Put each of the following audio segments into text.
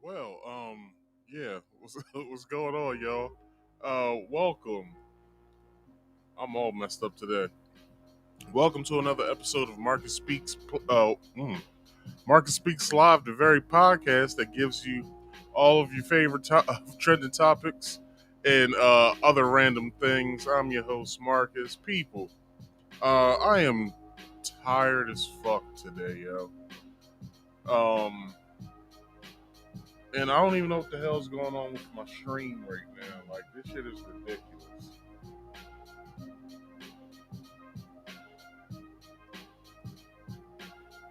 Well, yeah, what's going on, y'all? Welcome. I'm all messed up today. Welcome to another episode of Marcus Speaks Live, the very podcast that gives you all of your favorite trending topics and other random things. I'm your host, Marcus. People, I am tired as fuck today, yo. Um, and I don't even know what the hell's going on with my stream right now. Like, this shit is ridiculous.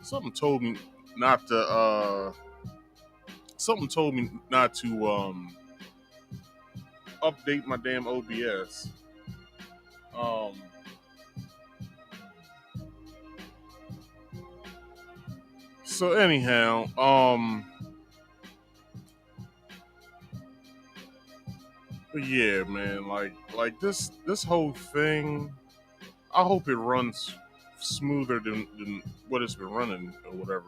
Something told me not to. Something told me not to update my damn OBS. Um. So anyhow, but yeah, man, like this whole thing. I hope it runs smoother than what it's been running or whatever.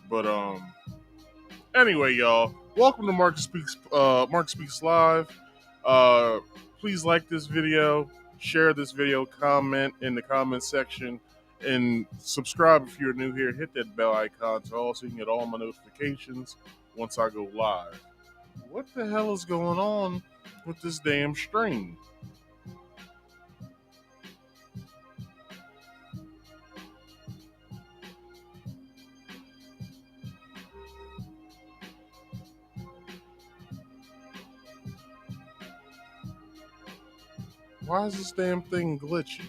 But anyway, y'all, welcome to Mark Speaks Live. Uh, please like this video, share this video, comment in the comment section, and subscribe if you're new here. Hit that bell icon so also you can get all my notifications once I go live. What the hell is going on with this damn stream? Why is this damn thing glitchy?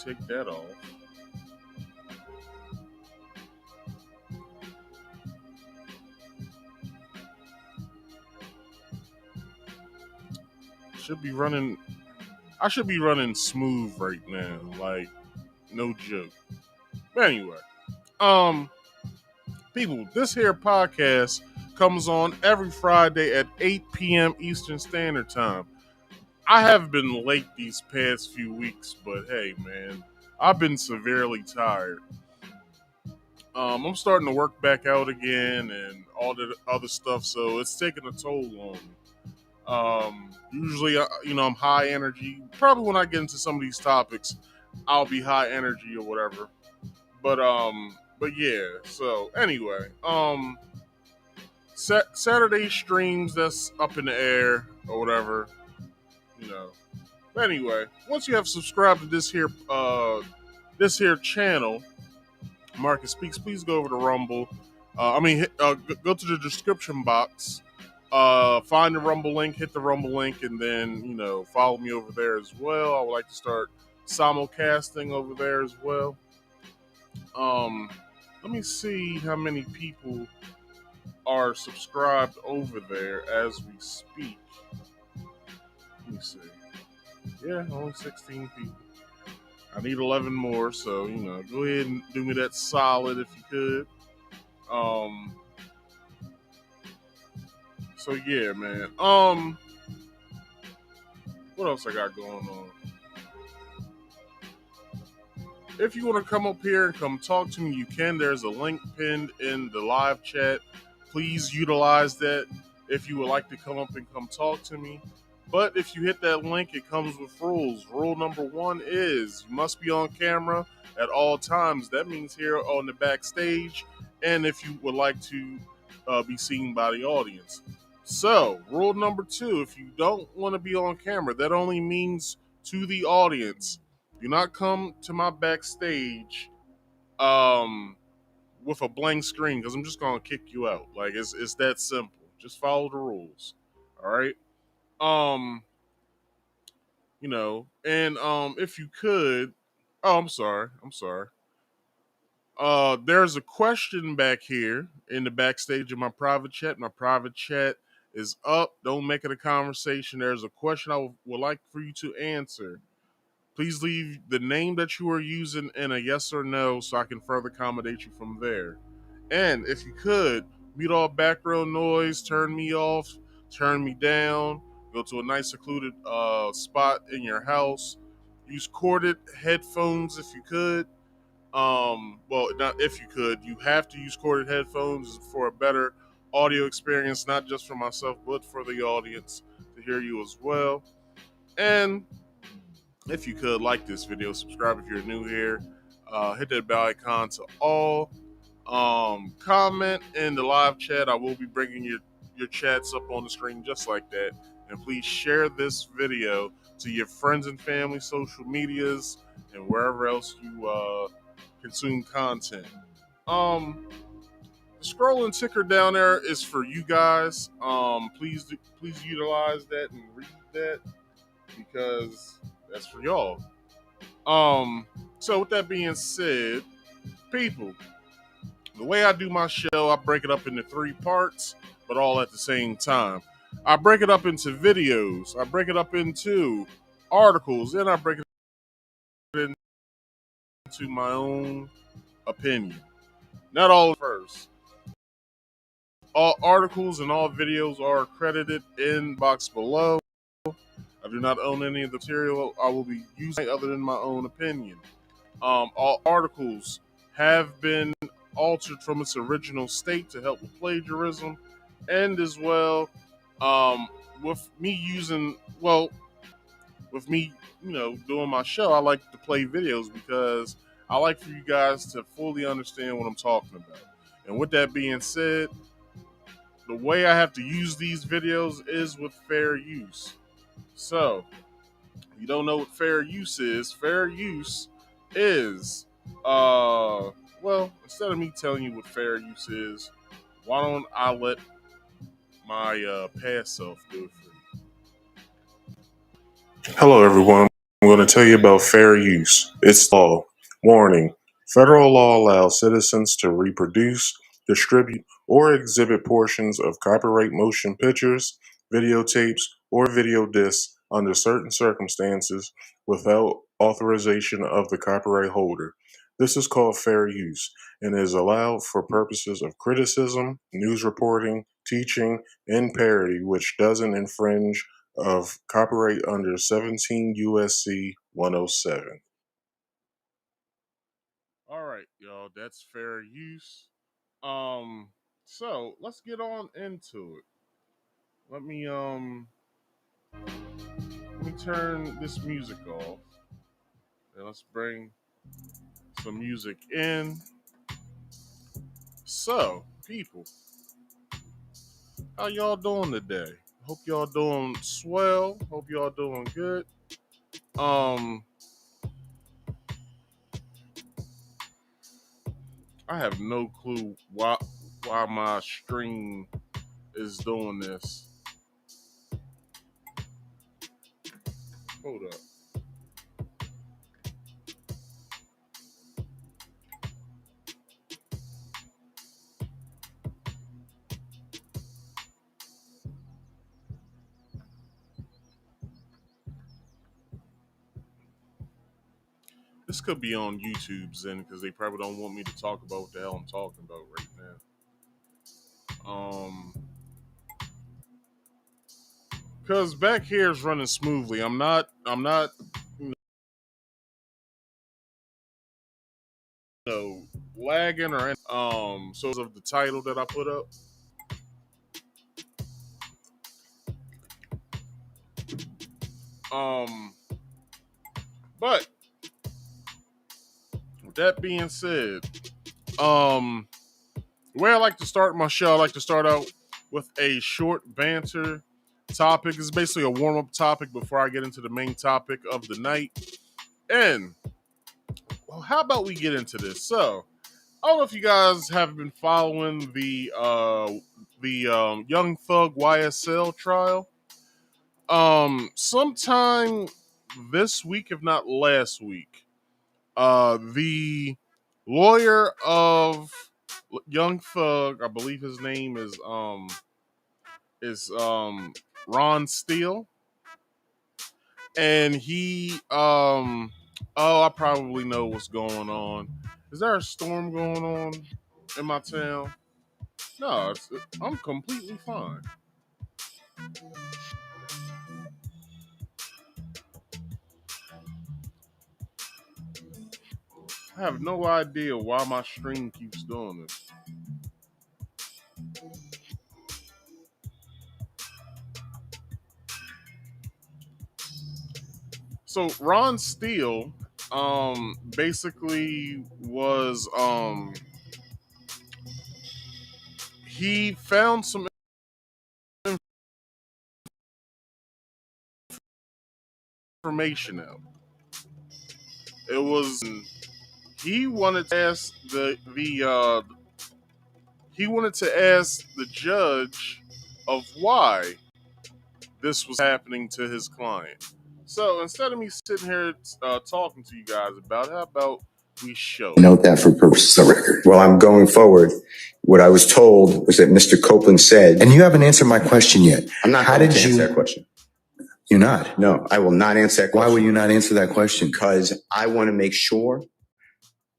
Take that off. Should be running. I should be running smooth right now. Like, no joke. But anyway, um, people, this here podcast comes on every Friday at 8 p.m. Eastern Standard Time. I have been late these past few weeks, but hey, man, I've been severely tired. I'm starting to work back out again and all the other stuff, so it's taking a toll on me. Usually, I'm high energy. Probably when I get into some of these topics, I'll be high energy or whatever. But yeah. So anyway, Saturday streams that's up in the air or whatever, you know. But anyway, once you have subscribed to this here channel, Marcus Speaks, please go over to Rumble. Go to the description box. Find the Rumble link, hit the Rumble link, and then follow me over there as well. I would like to start simulcasting over there as well. Um, Let me see how many people are subscribed over there as we speak. Let me see. Yeah, only 16 people. I need 11 more, so go ahead and do me that solid if you could. So yeah, man. What else I got going on? If you want to come up here and come talk to me, you can. There's a link pinned in the live chat. Please utilize that if you would like to come up and come talk to me. But if you hit that link, it comes with rules. Rule number 1 is you must be on camera at all times. That means here on the backstage, and if you would like to be seen by the audience. So, rule number 2, if you don't want to be on camera, that only means to the audience. Do not come to my backstage um, with a blank screen because I'm just gonna kick you out. Like it's that simple. Just follow the rules. All right. Um, and if you could, oh, I'm sorry. I'm sorry. There's a question back here in the backstage of my private chat. My private chat is up. Don't make it a conversation. There's a question I would like for you to answer. Please leave the name that you are using in a yes or no so I can further accommodate you from there. And if you could, mute all background noise, turn me off, turn me down, go to a nice secluded spot in your house Use corded headphones if you could. Well, not if you could. You have to use corded headphones for a better audio experience, not just for myself, but for the audience to hear you as well. And if you could, like this video, subscribe if you're new here, hit that bell icon to all. Comment in the live chat. I will be bringing your chats up on the screen just like that. And please share this video to your friends and family, social medias, and wherever else you consume content. The scrolling ticker down there is for you guys. Please utilize that and read that because that's for y'all. So with that being said, people, the way I do my show, I break it up into 3 parts, but all at the same time. I break it up into videos, I break it up into articles, and I break it into my own opinion. Not all first. All articles and all videos are credited in box below. I do not own any of the material I will be using other than my own opinion. All articles have been altered from its original state to help with plagiarism, and as well, with me doing my show, I like to play videos because I like for you guys to fully understand what I'm talking about. And with that being said, the way I have to use these videos is with fair use. So, if you don't know what fair use is well, instead of me telling you what fair use is, why don't I let my past self do it for you? Hello, everyone. I'm going to tell you about fair use. It's law. Warning. Federal law allows citizens to reproduce, distribute, or exhibit portions of copyright motion pictures, videotapes, or video discs under certain circumstances without authorization of the copyright holder. This is called fair use and is allowed for purposes of criticism, news reporting, teaching, and parody, which doesn't infringe of copyright under 17 USC 107. All right, y'all, that's fair use. So let's get on into it. Let me turn this music off and let's bring some music in. So, people, how y'all doing today? Hope y'all doing swell. Hope y'all doing good. I have no clue why my stream is doing this. Hold up. This could be on YouTube's end because they probably don't want me to talk about what the hell I'm talking about right now. Because back here is running smoothly. I'm not lagging or anything. So of the title that I put up. But with that being said, the way I like to start my show, I like to start out with a short banter topic. It's basically a warm-up topic before I get into the main topic of the night. And well, how about we get into this? So, I don't know if you guys have been following the Young Thug YSL trial. Sometime this week, if not last week, the lawyer of Young Thug, I believe his name is Ron Steele, and he I probably know what's going on. Is there a storm going on in my town? No, I'm completely fine. I have no idea why my stream keeps doing this. So Ron Steele basically was he found some information out. It was he wanted to ask he wanted to ask the judge of why this was happening to his client. So instead of me sitting here talking to you guys about it, how about we show? Note that for purposes of the record. While I'm going forward, what I was told was that Mr. Copeland said, and you haven't answered my question yet. I'm not going to answer that question. You're not? No, I will not answer that question. Why will you not answer that question? Because I want to make sure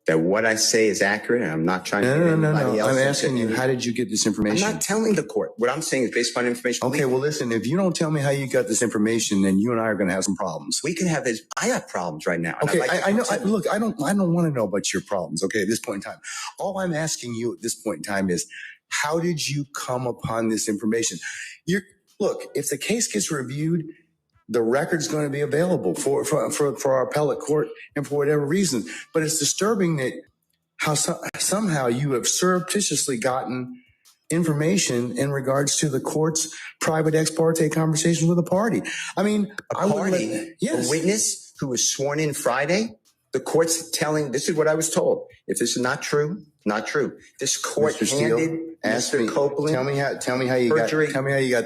that what I say is accurate, and I'm not trying to get anybody else. I'm asking you, how did you get this information? I'm not telling the court. What I'm saying is based upon information. Okay, well, listen, if you don't tell me how you got this information, then you and I are going to have some problems. We can have this. I have problems right now. Okay, I know. Look, I don't want to know about your problems, okay, at this point in time. All I'm asking you at this point in time is, how did you come upon this information? Look, if the case gets reviewed, the record's going to be available for our appellate court and for whatever reason. But it's disturbing that how somehow you have surreptitiously gotten information in regards to the court's private ex parte conversation with a party. I mean, a witness who was sworn in Friday. The court's telling, this is what I was told. If this is not true, not true. This court handed Mr. Copeland. Tell me how you got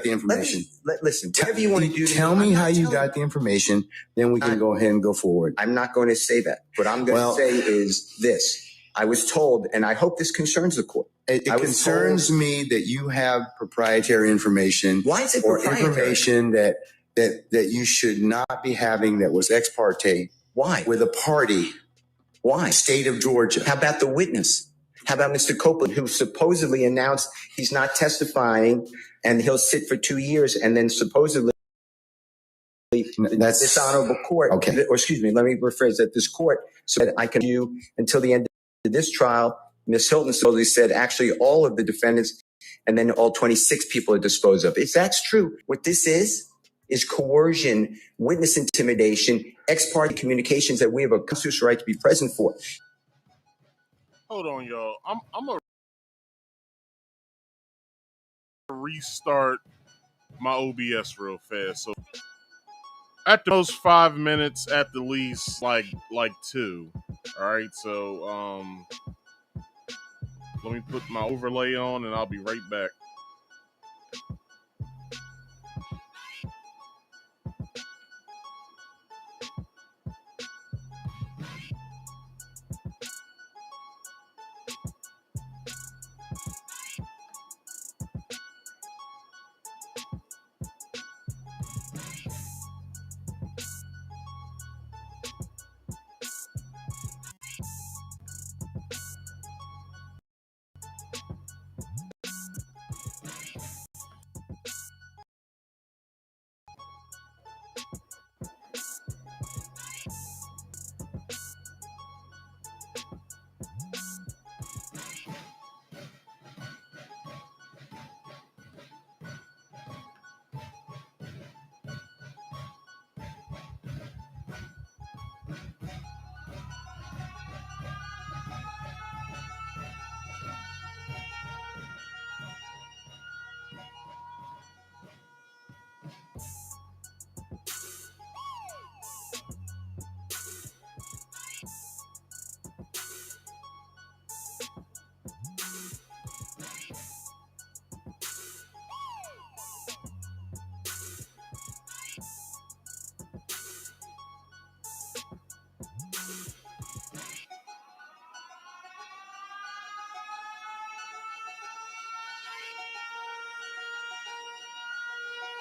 the information. Listen, whatever you want to do. Tell me how you got the information, then we can go ahead and go forward. I'm not going to say that. What I'm going to say is this. I was told, and I hope this concerns the court. It concerns me that you have proprietary information. Why is it proprietary? Or information that you should not be having that was ex parte. Why? With a party. Why? State of Georgia. How about the witness? How about Mr. Copeland, who supposedly announced he's not testifying and he'll sit for 2 years, and then supposedly that's this honorable court. Okay. Or excuse me, let me rephrase that. This court said I can do until the end of this trial. Ms. Hilton supposedly said actually all of the defendants and then all 26 people are disposed of. If that's true, what this is coercion, witness intimidation, ex parte communications that we have a constitutional right to be present for. Hold on, y'all. I'm gonna restart my OBS real fast. So at the most 5 minutes, at the least like 2. All right. So let me put my overlay on, and I'll be right back.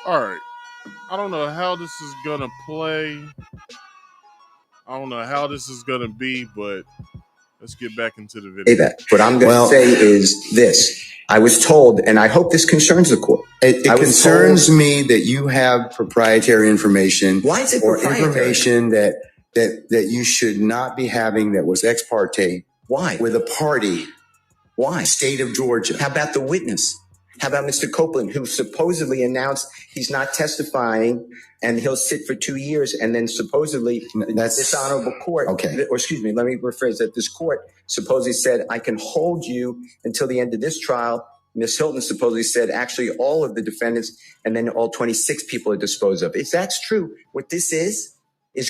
All right. I don't know how this is gonna play. I don't know how this is gonna be, but let's get back into the video. What I'm going to say is this. I was told, and I hope this concerns the court. It concerns me that you have proprietary information. Why is it proprietary? Or information that that you should not be having that was ex parte. Why? With a party. Why? State of Georgia. How about the witness? How about Mr. Copeland, who supposedly announced he's not testifying and he'll sit for 2 years, and then supposedly this honorable court, or excuse me, let me rephrase that. This court supposedly said, I can hold you until the end of this trial. Ms. Hilton supposedly said, actually, all of the defendants and then all 26 people are disposed of. If that's true, what this is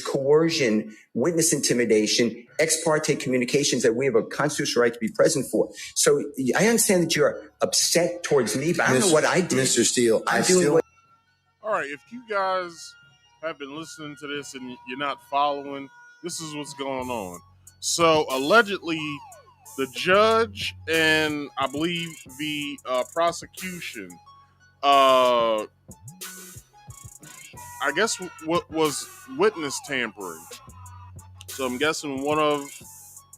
coercion, witness intimidation, ex parte communications that we have a constitutional right to be present for. So I understand that you're upset towards me, but I don't know what I did. Mr. Steele, All right, if you guys have been listening to this and you're not following, this is what's going on. So allegedly, the judge and I believe the prosecution, I guess what was witness tampering. So I'm guessing one of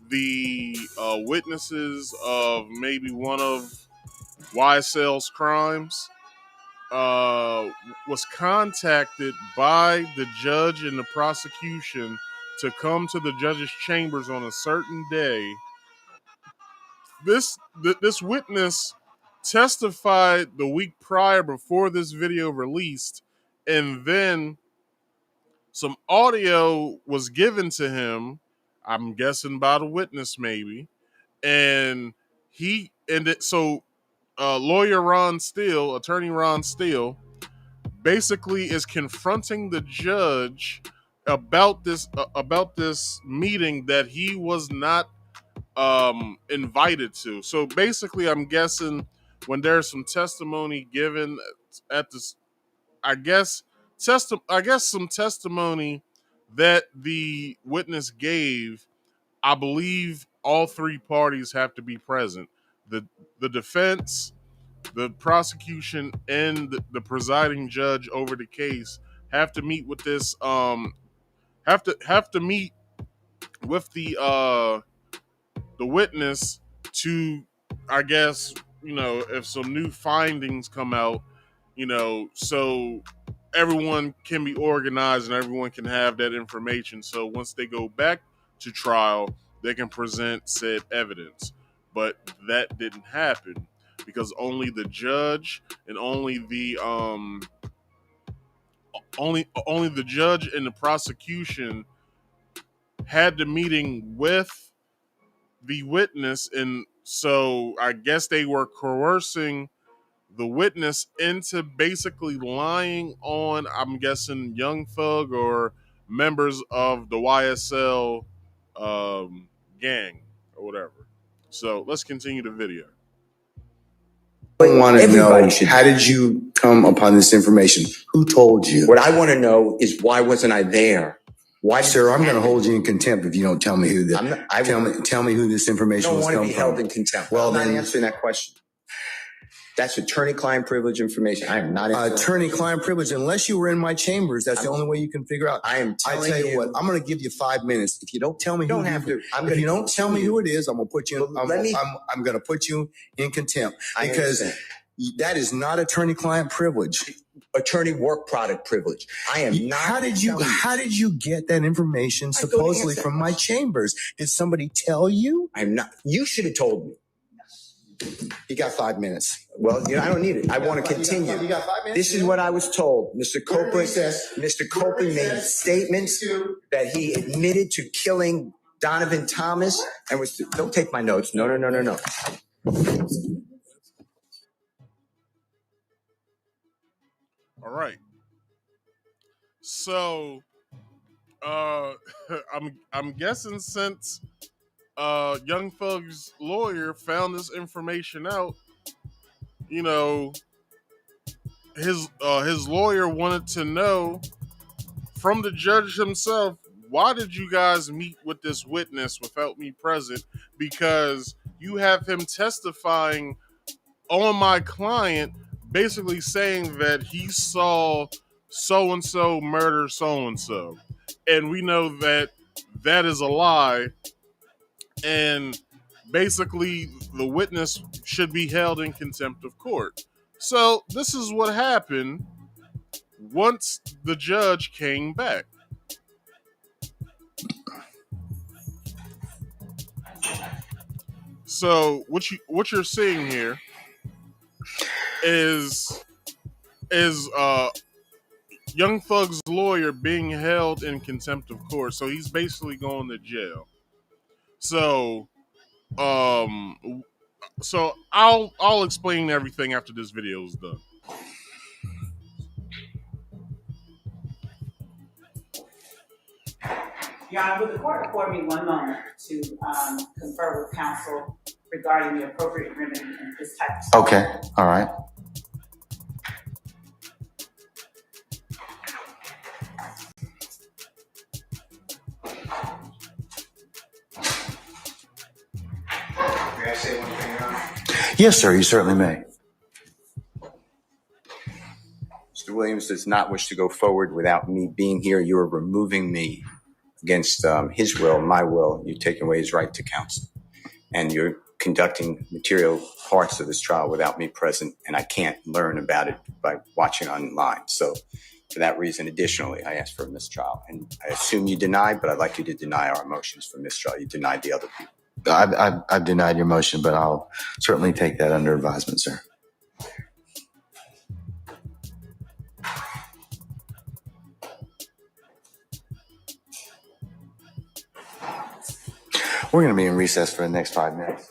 the witnesses of maybe one of YSL's crimes was contacted by the judge and the prosecution to come to the judge's chambers on a certain day. This witness testified the week prior before this video released, and then some audio was given to him, I'm guessing by the witness maybe, and lawyer Ron Steele, attorney Ron Steele, basically is confronting the judge about this meeting that he was not invited to. So basically, I'm guessing when there's some testimony given at this, I guess some testimony that the witness gave, I believe all three parties have to be present. The defense, the prosecution, and the presiding judge over the case have to meet with this have to meet with the witness to, I guess, if some new findings come out, so everyone can be organized and everyone can have that information. So once they go back to trial, they can present said evidence. But that didn't happen because only the judge and only the judge and the prosecution had the meeting with the witness, and so I guess they were coercing the witness into basically lying on, I'm guessing, Young Thug or members of the YSL gang or whatever. So let's continue the video. I want to know, how did you come upon this information? Who told you? What I want to know is, why wasn't I there? Why, sir? I'm going to hold you in contempt if you don't tell me who tell me who this information was. I don't want to be held in contempt. Well, I'm not answering that question. That's attorney-client privilege information. I am not attorney-client privilege unless you were in my chambers. That's the only way you can figure out. I tell you what, I'm going to give you 5 minutes. If you don't tell me, you don't have to. If you don't tell me who it is, I'm going to put you. I'm going to put you in contempt because that is not attorney-client privilege. Attorney work product privilege. I am not. How did you get that information supposedly from my chambers? Did somebody tell you? I'm not. You should have told me. You got 5 minutes. Well, I don't need it. I want to continue. You got 5 minutes? This is what I was told. Mr. Copeland made statements that he admitted to killing Donovan Thomas and was. Don't take my notes. No. All right. So, I'm guessing since Young Thug's lawyer found this information out, his lawyer wanted to know from the judge himself, why did you guys meet with this witness without me present? Because you have him testifying on my client, basically saying that he saw so-and-so murder so-and-so. And we know that that is a lie. And basically, the witness should be held in contempt of court. So this is what happened once the judge came back. So what you're seeing here is Young Thug's lawyer being held in contempt of court. So he's basically going to jail. So I'll explain everything after this video is done. Your Honor, would the court afford me one moment to confer with counsel regarding the appropriate remedy in this type of situation? Okay. All right. May I say one thing, Your Honor? Yes, sir. You certainly may. Mr. Williams does not wish to go forward without me being here. You are removing me against his will, my will. You're taking away his right to counsel. And you're conducting material parts of this trial without me present, and I can't learn about it by watching online. So for that reason, additionally, I asked for a mistrial. And I assume you deny, but I'd like you to deny our motions for mistrial. You denied the other people. I've denied your motion, but I'll certainly take that under advisement, sir. We're going to be in recess for the next 5 minutes.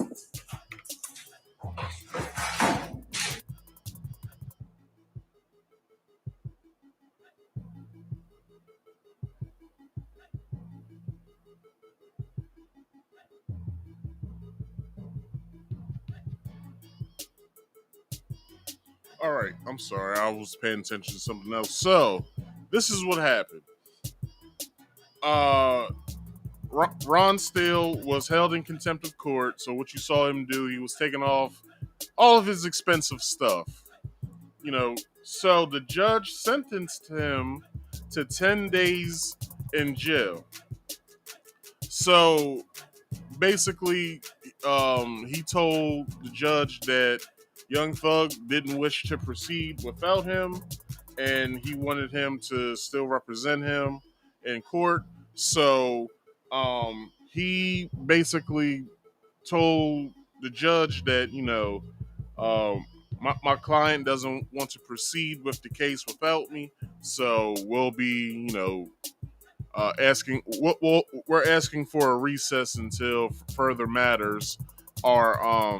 All right, I'm sorry. I was paying attention to something else. So, this is what happened. Ron Steele was held in contempt of court. So what you saw him do, he was taking off all of his expensive stuff. You know, so the judge sentenced him to 10 days in jail. So basically, he told the judge that Young Thug didn't wish to proceed without him, and he wanted him to still represent him in court. So he basically told the judge that, you know, my client doesn't want to proceed with the case without me, so we'll be, you know, we're asking for a recess until further matters are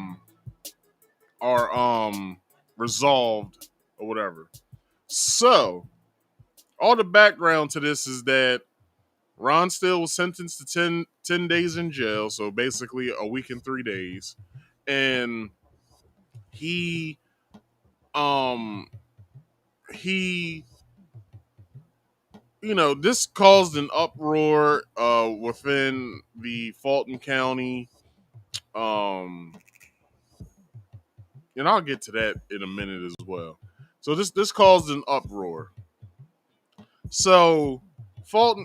resolved or whatever. So all the background to this is that Ron Steele was sentenced to 10 days in jail, so basically a week and 3 days, and he you know, this caused an uproar within the Fulton County, and I'll get to that in a minute as well. So this caused an uproar. So matter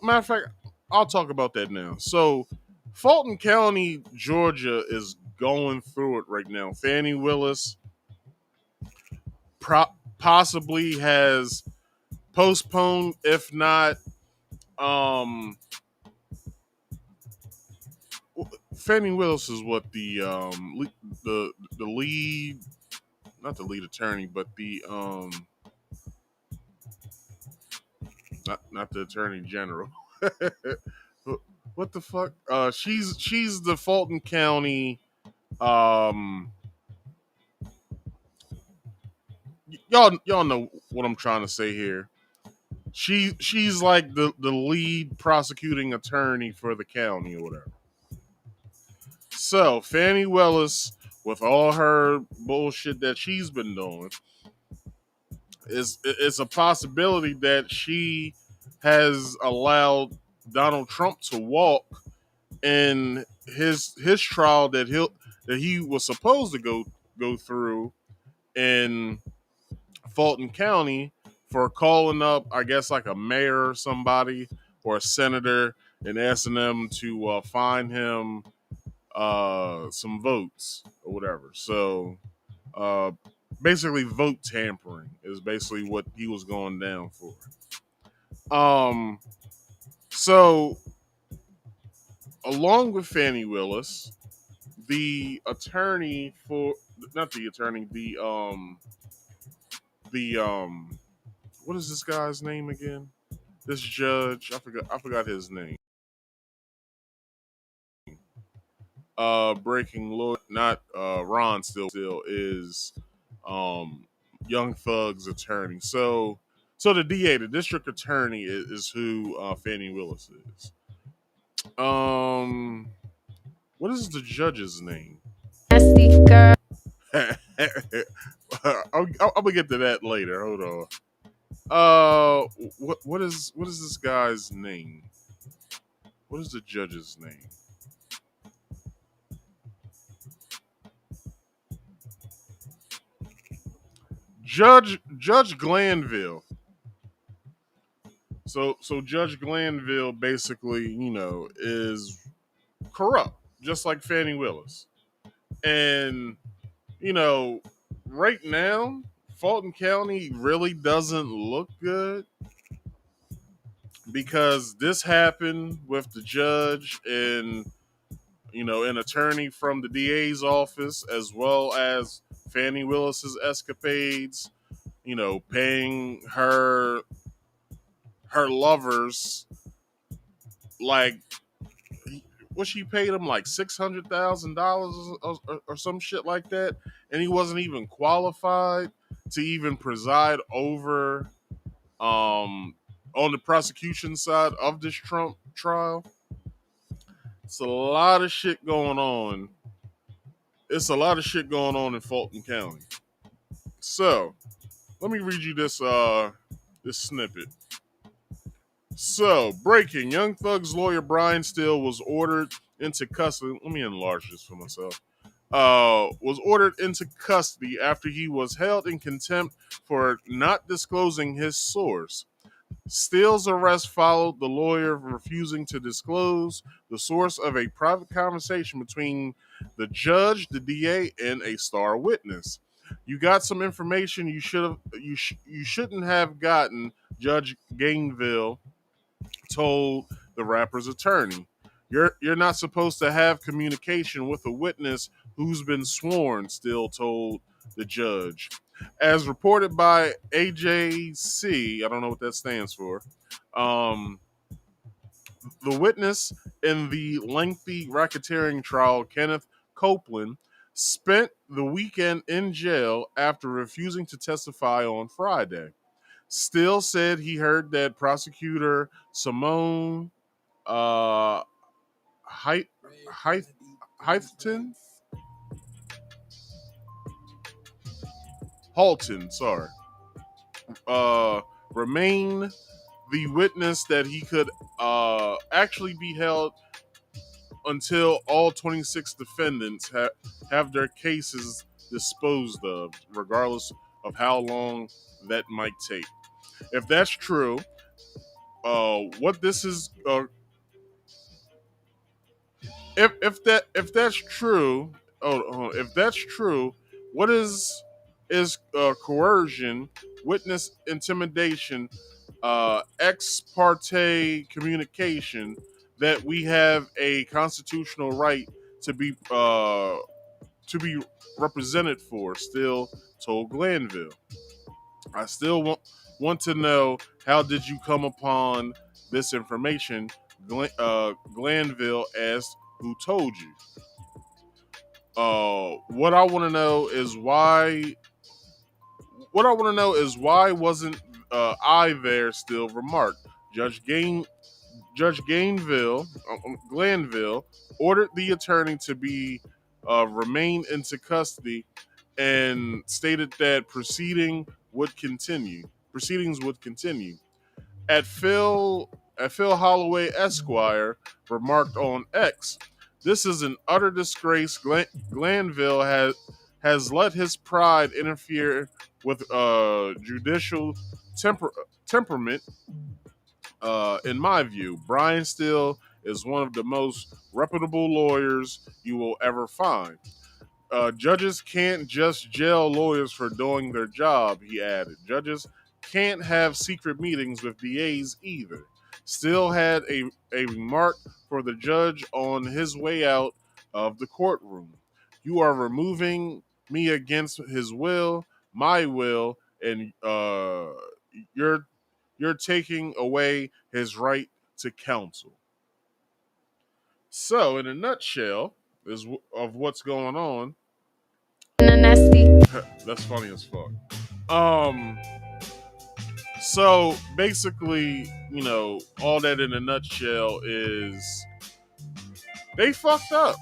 of fact, I'll talk about that now. So Fulton County, Georgia is going through it right now. Fannie Willis possibly has postponed, if not, Fannie Willis is what the lead, not the lead attorney, but the not the attorney general. What the fuck? She's the Fulton County. Y'all know what I'm trying to say here. She's like the lead prosecuting attorney for the county or whatever. So Fannie Willis, with all her bullshit that she's been doing, it's a possibility that she has allowed Donald Trump to walk in his trial that he was supposed to go through in Fulton County for calling up, I guess, like a mayor or somebody or a senator and asking them to fine him some votes or whatever. So basically vote tampering is basically what he was going down for. So along with Fannie Willis, the attorney for not the attorney, the what is this guy's name again? This judge, I forgot his name. Breaking lawyer, not Ron still is Young Thug's attorney. So the DA, the district attorney, is who Fannie Willis is. What is the judge's name? I'm gonna get to that later. Hold on. What is this guy's name? What is the judge's name? Judge Glanville. So Judge Glanville basically, is corrupt, just like Fannie Willis. And, right now, Fulton County really doesn't look good because this happened with the judge and, an attorney from the DA's office, as well as Fannie Willis's escapades, paying her lovers like what she paid him like $600,000 or some shit like that, and he wasn't even qualified to even preside over on the prosecution side of this Trump trial. It's a lot of shit going on. It's a lot of shit going on in Fulton County. So let me read you this snippet. So, breaking. Young Thug's lawyer Brian Steele was ordered into custody. Let me enlarge this for myself. Was ordered into custody after he was held in contempt for not disclosing his source. Steele's arrest followed the lawyer refusing to disclose the source of a private conversation between the judge, the DA, and a star witness. You got some information you shouldn't have gotten, Judge Gainville told the rapper's attorney. You're not supposed to have communication with a witness who's been sworn, Steele told the judge. As reported by AJC, I don't know what that stands for, the witness in the lengthy racketeering trial, Kenneth Copeland, spent the weekend in jail after refusing to testify on Friday. Steele said he heard that prosecutor Simone Halton, remain the witness that he could actually be held until all 26 defendants have their cases disposed of, regardless of how long that might take. If that's true, what this is, if that's true, if that's true, what is coercion, witness intimidation, ex parte communication that we have a constitutional right to be represented for? Still told Glanville. I still want to know, how did you come upon this information? Glanville asked, who told you? What I want to know is why. What I want to know is why wasn't I there? Still remarked. Glanville ordered the attorney to be remain into custody and stated that proceedings would continue. At Phil Holloway Esquire remarked on X, "This is an utter disgrace. Glanville has let his pride interfere with judicial temperament. In my view, Brian Steele is one of the most reputable lawyers you will ever find. Judges can't just jail lawyers for doing their job," he added. "Judges can't have secret meetings with DAs either." Steele had a remark for the judge on his way out of the courtroom. You are removing me against his will, my will, and you're taking away his right to counsel. So, in a nutshell, of what's going on. That's funny as fuck. So basically, all that in a nutshell is they fucked up.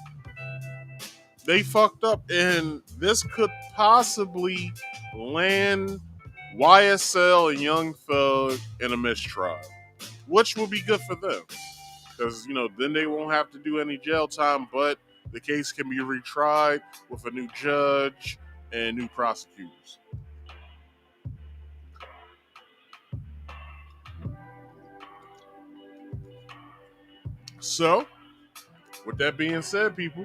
They fucked up, and this could possibly land YSL and Young Thug in a mistrial, which will be good for them because then they won't have to do any jail time, but the case can be retried with a new judge and new prosecutors. So, with that being said, people,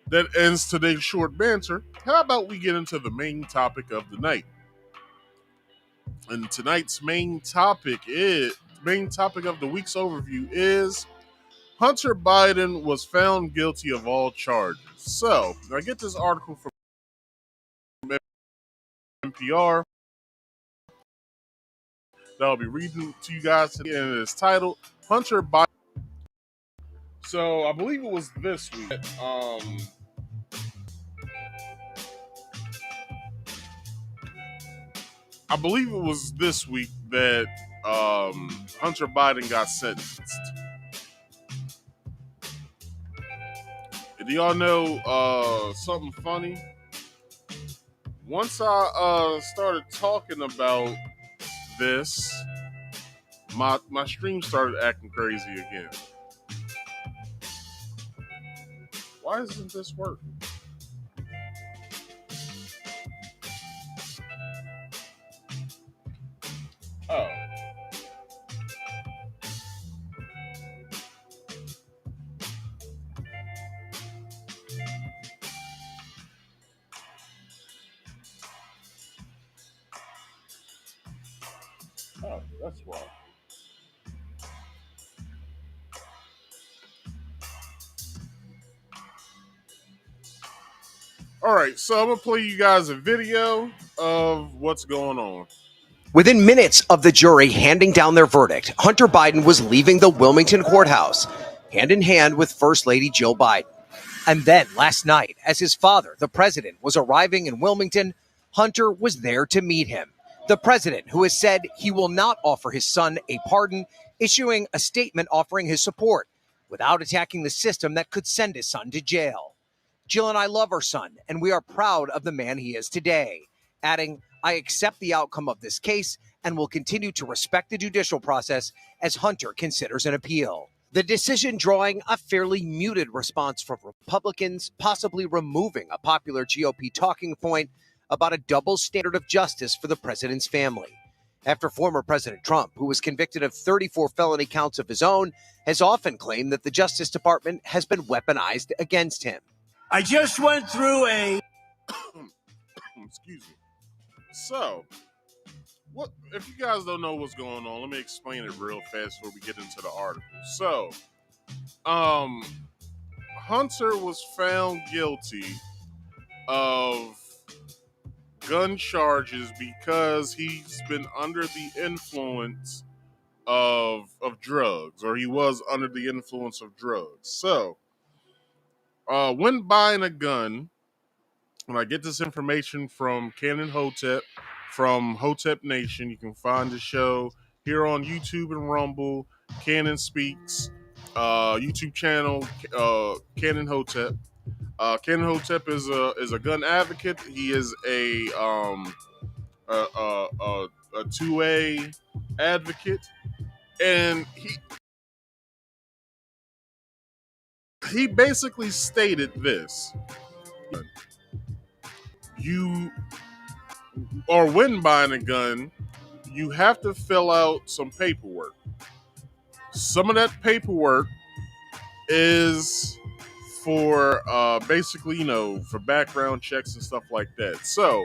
that ends today's short banter. How about we get into the main topic of the night? And tonight's main topic of the week's overview is Hunter Biden was found guilty of all charges. So, I get this article from NPR that I'll be reading to you guys today, and it's titled Hunter Biden. So, I believe it was this week. I believe it was this week that Hunter Biden got sentenced. Do y'all know something funny? Once I started talking about this, my stream started acting crazy again. Why isn't this working? Oh. Oh, that's why. All right, so I'm going to play you guys a video of what's going on. Within minutes of the jury handing down their verdict, Hunter Biden was leaving the Wilmington courthouse, hand in hand with First Lady Jill Biden. And then last night, as his father, the president, was arriving in Wilmington, Hunter was there to meet him. The president, who has said he will not offer his son a pardon, issuing a statement offering his support without attacking the system that could send his son to jail. Jill and I love our son, and we are proud of the man he is today, adding, I accept the outcome of this case and will continue to respect the judicial process as Hunter considers an appeal. The decision drawing a fairly muted response from Republicans, possibly removing a popular GOP talking point about a double standard of justice for the president's family. After former President Trump, who was convicted of 34 felony counts of his own, has often claimed that the Justice Department has been weaponized against him. I just went through a... Excuse me. So, what if you guys don't know what's going on, let me explain it real fast before we get into the article. So, Hunter was found guilty of gun charges because he's been under the influence of drugs, or he was under the influence of drugs. So, when buying a gun, and I get this information from Cannon Hotep, from Hotep Nation. You can find the show here on YouTube and Rumble. Cannon Speaks, YouTube channel, Cannon Hotep. Cannon Hotep is a gun advocate. He is a 2A advocate, and he basically stated this. You, or when buying a gun, you have to fill out some paperwork. Some of that paperwork is for basically, for background checks and stuff like that. So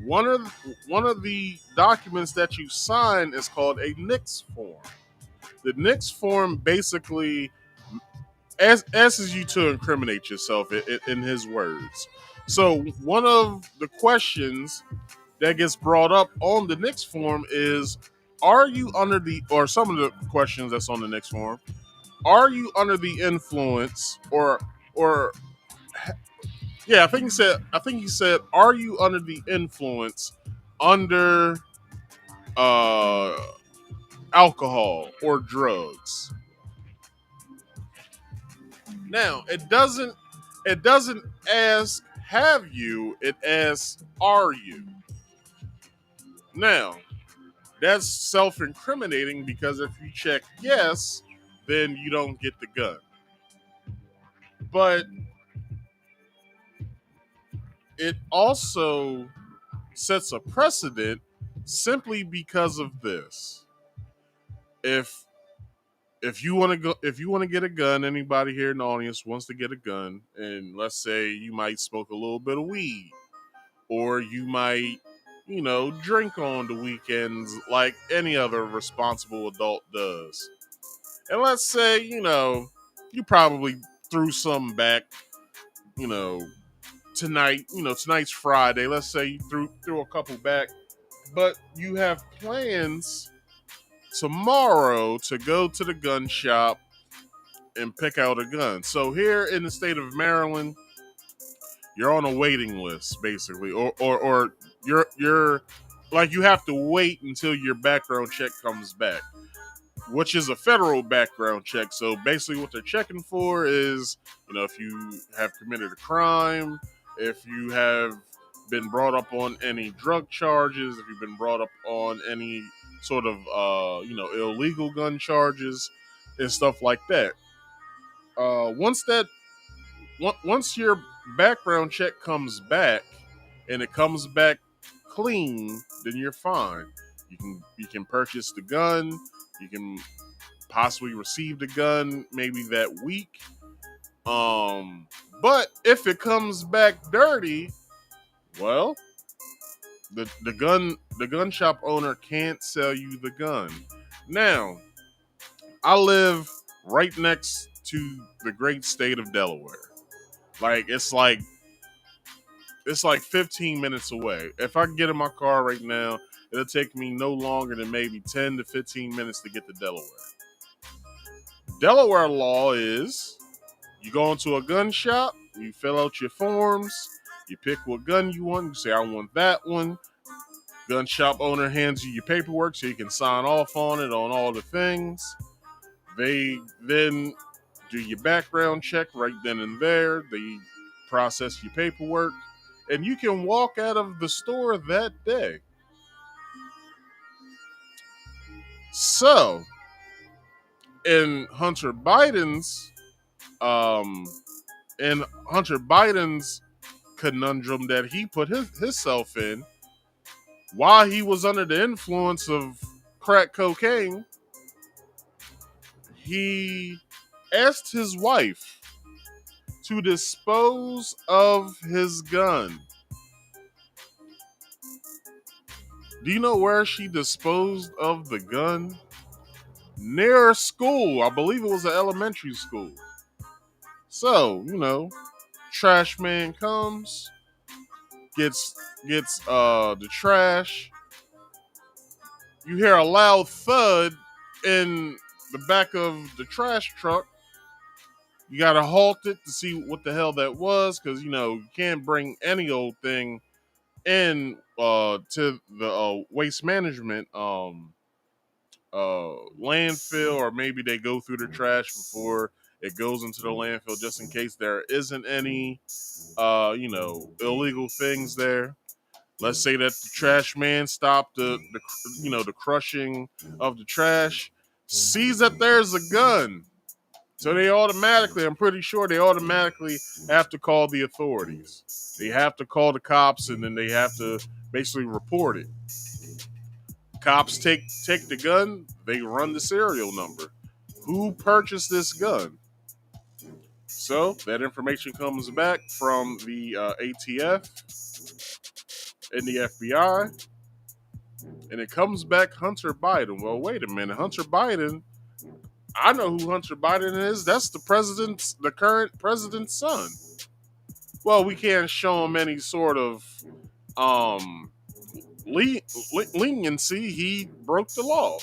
one of the documents that you sign is called a NICS form. The NICS form basically asks you to incriminate yourself in his words. So one of the questions that gets brought up on the Nix form is, are you under the, or some of the questions that's on the Nix form, are you under the influence or yeah, I think he said, are you under the influence under uh alcohol or drugs? Now, it doesn't ask have you, it asks are you. Now, that's self-incriminating because if you check yes, then you don't get the gun. But it also sets a precedent simply because of this. If you want to go, if you want to get a gun, anybody here in the audience wants to get a gun, and let's say you might smoke a little bit of weed, or you might, drink on the weekends like any other responsible adult does. And let's say, you probably threw some back, you know, tonight, tonight's Friday. Let's say you threw a couple back, but you have plans tomorrow to go to the gun shop and pick out a gun. So here in the state of Maryland, you're on a waiting list basically, or you're like, you have to wait until your background check comes back, which is a federal background check. So basically what they're checking for is, if you have committed a crime, if you have been brought up on any drug charges, if you've been brought up on any sort of illegal gun charges and stuff like that. Once your background check comes back and it comes back clean, then you're fine. You can purchase the gun. You can possibly receive the gun maybe that week. But if it comes back dirty, well, the gun shop owner can't sell you the gun. Now, I live right next to the great state of Delaware. It's like 15 minutes away. If I get in my car right now, it'll take me no longer than maybe 10 to 15 minutes to get to Delaware. Delaware law is, you go into a gun shop, you fill out your forms, you pick what gun you want, you say, I want that one. Gun shop owner hands you your paperwork so you can sign off on it, on all the things. They then do your background check right then and there. They process your paperwork, and you can walk out of the store that day. So, in Hunter Biden's conundrum that he put himself in while he was under the influence of crack cocaine, he asked his wife to dispose of his gun. Do you know where she disposed of the gun? Near a school. I believe it was an elementary school. So, trash man comes, gets the trash. You hear a loud thud in the back of the trash truck. You gotta halt it to see what the hell that was, because you can't bring any old thing in to the waste management landfill, or maybe they go through the trash before it goes into the landfill, just in case there isn't any illegal things there. Let's say that the trash man stopped the crushing of the trash, sees that there's a gun. So I'm pretty sure they automatically have to call the authorities. They have to call the cops, and then they have to basically report it. Cops take the gun, they run the serial number. Who purchased this gun? So that information comes back from the ATF and the FBI, and it comes back Hunter Biden. Well, wait a minute. Hunter Biden I know who Hunter Biden is. That's the current president's son. Well, we can't show him any sort of um, leniency. He broke the law.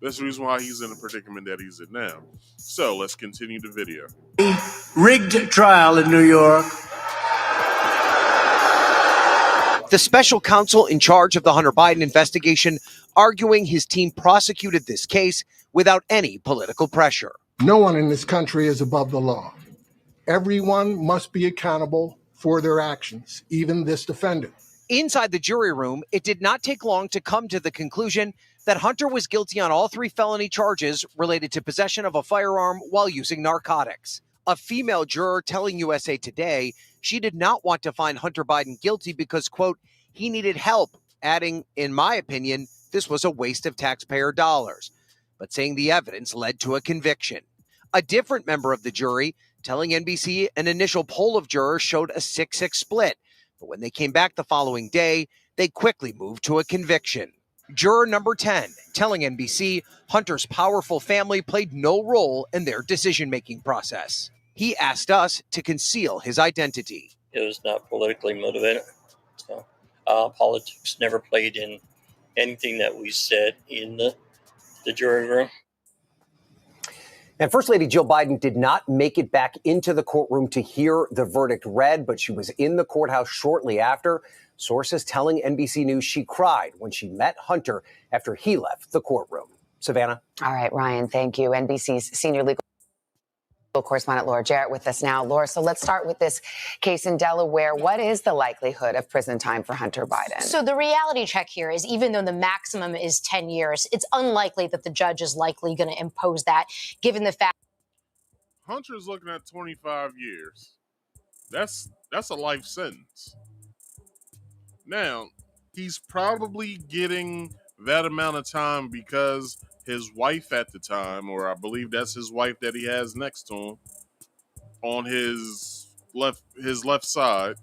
That's the reason why he's in the predicament that he's in now. So let's continue the video. rigged trial in New York. The special counsel in charge of the Hunter Biden investigation arguing his team prosecuted this case without any political pressure. No one in this country is above the law. Everyone must be accountable for their actions, even this defendant. Inside the jury room, it did not take long to come to the conclusion that Hunter was guilty on all 3 felony charges related to possession of a firearm while using narcotics. A female juror telling USA Today she did not want to find Hunter Biden guilty because, quote, he needed help, adding, in my opinion, this was a waste of taxpayer dollars, but saying the evidence led to a conviction. A different member of the jury telling NBC an initial poll of jurors showed a 6-6 split, but when they came back the following day, they quickly moved to a conviction. Juror number 10 telling NBC Hunter's powerful family played no role in their decision-making process. He asked us to conceal his identity. It was not politically motivated. So, politics never played in anything that we said in the jury room. And First Lady Jill Biden did not make it back into the courtroom to hear the verdict read, but she was in the courthouse shortly after. Sources telling NBC News she cried when she met Hunter after he left the courtroom. Savannah? All right, Ryan, thank you. NBC's senior legal correspondent Laura Jarrett with us now. Laura, so let's start with this case in Delaware. What is the likelihood of prison time for Hunter Biden? So the reality check here is even though the maximum is 10 years, it's unlikely that the judge is likely going to impose that, given the fact Hunter's looking at 25 years. That's a life sentence. Now, he's probably getting that amount of time because his wife at the time, or I believe that's his wife that he has next to him, on his left side.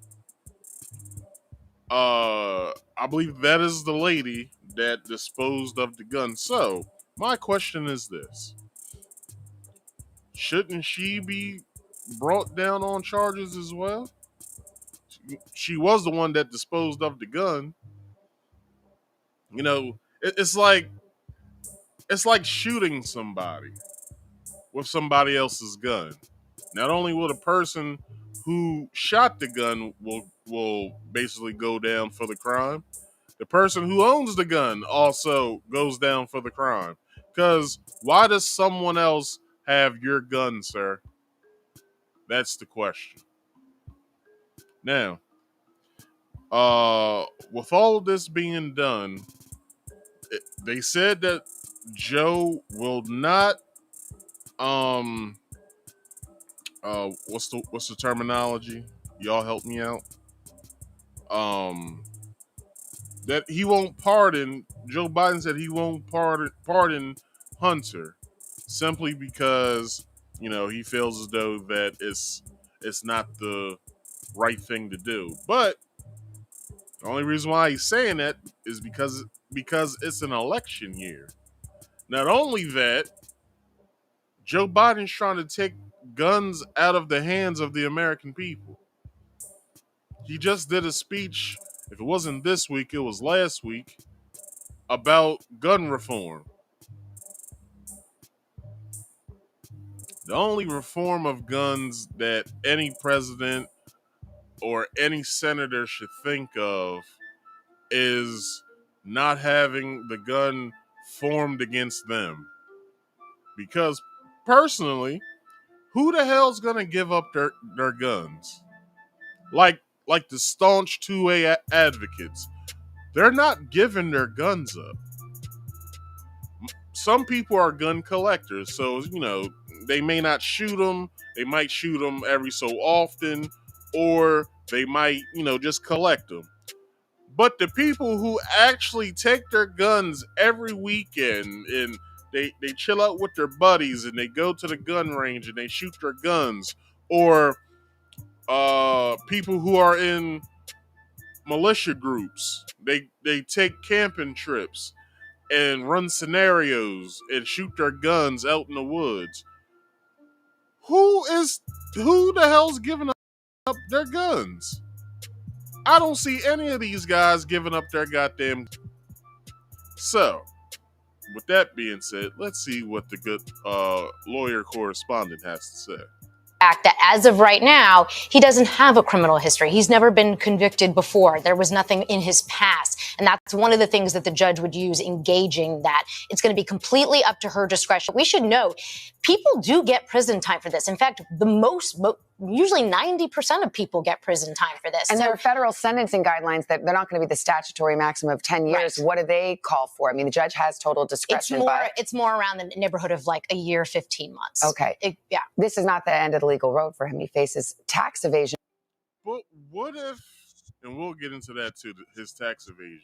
I believe that is the lady that disposed of the gun. So, my question is this. Shouldn't she be brought down on charges as well? She was the one that disposed of the gun. You know, it's like shooting somebody with somebody else's gun. Not only will the person who shot the gun will basically go down for the crime, the person who owns the gun also goes down for the crime. Because why does someone else have your gun, sir? That's the question. Now, with all of this being done, they said that Joe will not what's the terminology? Y'all help me out. That he won't pardon. Joe Biden said he won't pardon Hunter simply because, you know, he feels as though that it's not the right thing to do. But the only reason why he's saying that is because it's an election year. Not only that, Joe Biden's trying to take guns out of the hands of the American people. He just did a speech, if it wasn't this week, it was last week, about gun reform. The only reform of guns that any president or any senator should think of is not having the gun formed against them. Because personally, who the hell's gonna give up their guns? Like the staunch 2A advocates. They're not giving their guns up. Some people are gun collectors, so, you know, they may not shoot them. They might shoot them every so often, or they might, you know, just collect them. But the people who actually take their guns every weekend and they chill out with their buddies and they go to the gun range and they shoot their guns, or people who are in militia groups, they take camping trips. and run scenarios and shoot their guns out in the woods. Who the hell's giving up their guns? I don't see any of these guys giving up their goddamn. So, with that being said, let's see what the good lawyer correspondent has to say. Fact that as of right now, he doesn't have a criminal history. He's never been convicted before. There was nothing in his past. And that's one of the things that the judge would use engaging that. It's going to be completely up to her discretion. We should know people do get prison time for this. In fact, usually 90% of people get prison time for this. And there are federal sentencing guidelines that they're not going to be the statutory maximum of 10 years. Right. What do they call for? I mean, the judge has total discretion. It's more around the neighborhood of like a year, 15 months. Okay. Yeah. This is not the end of the legal road for him. He faces tax evasion. But what if, and we'll get into that too, his tax evasion.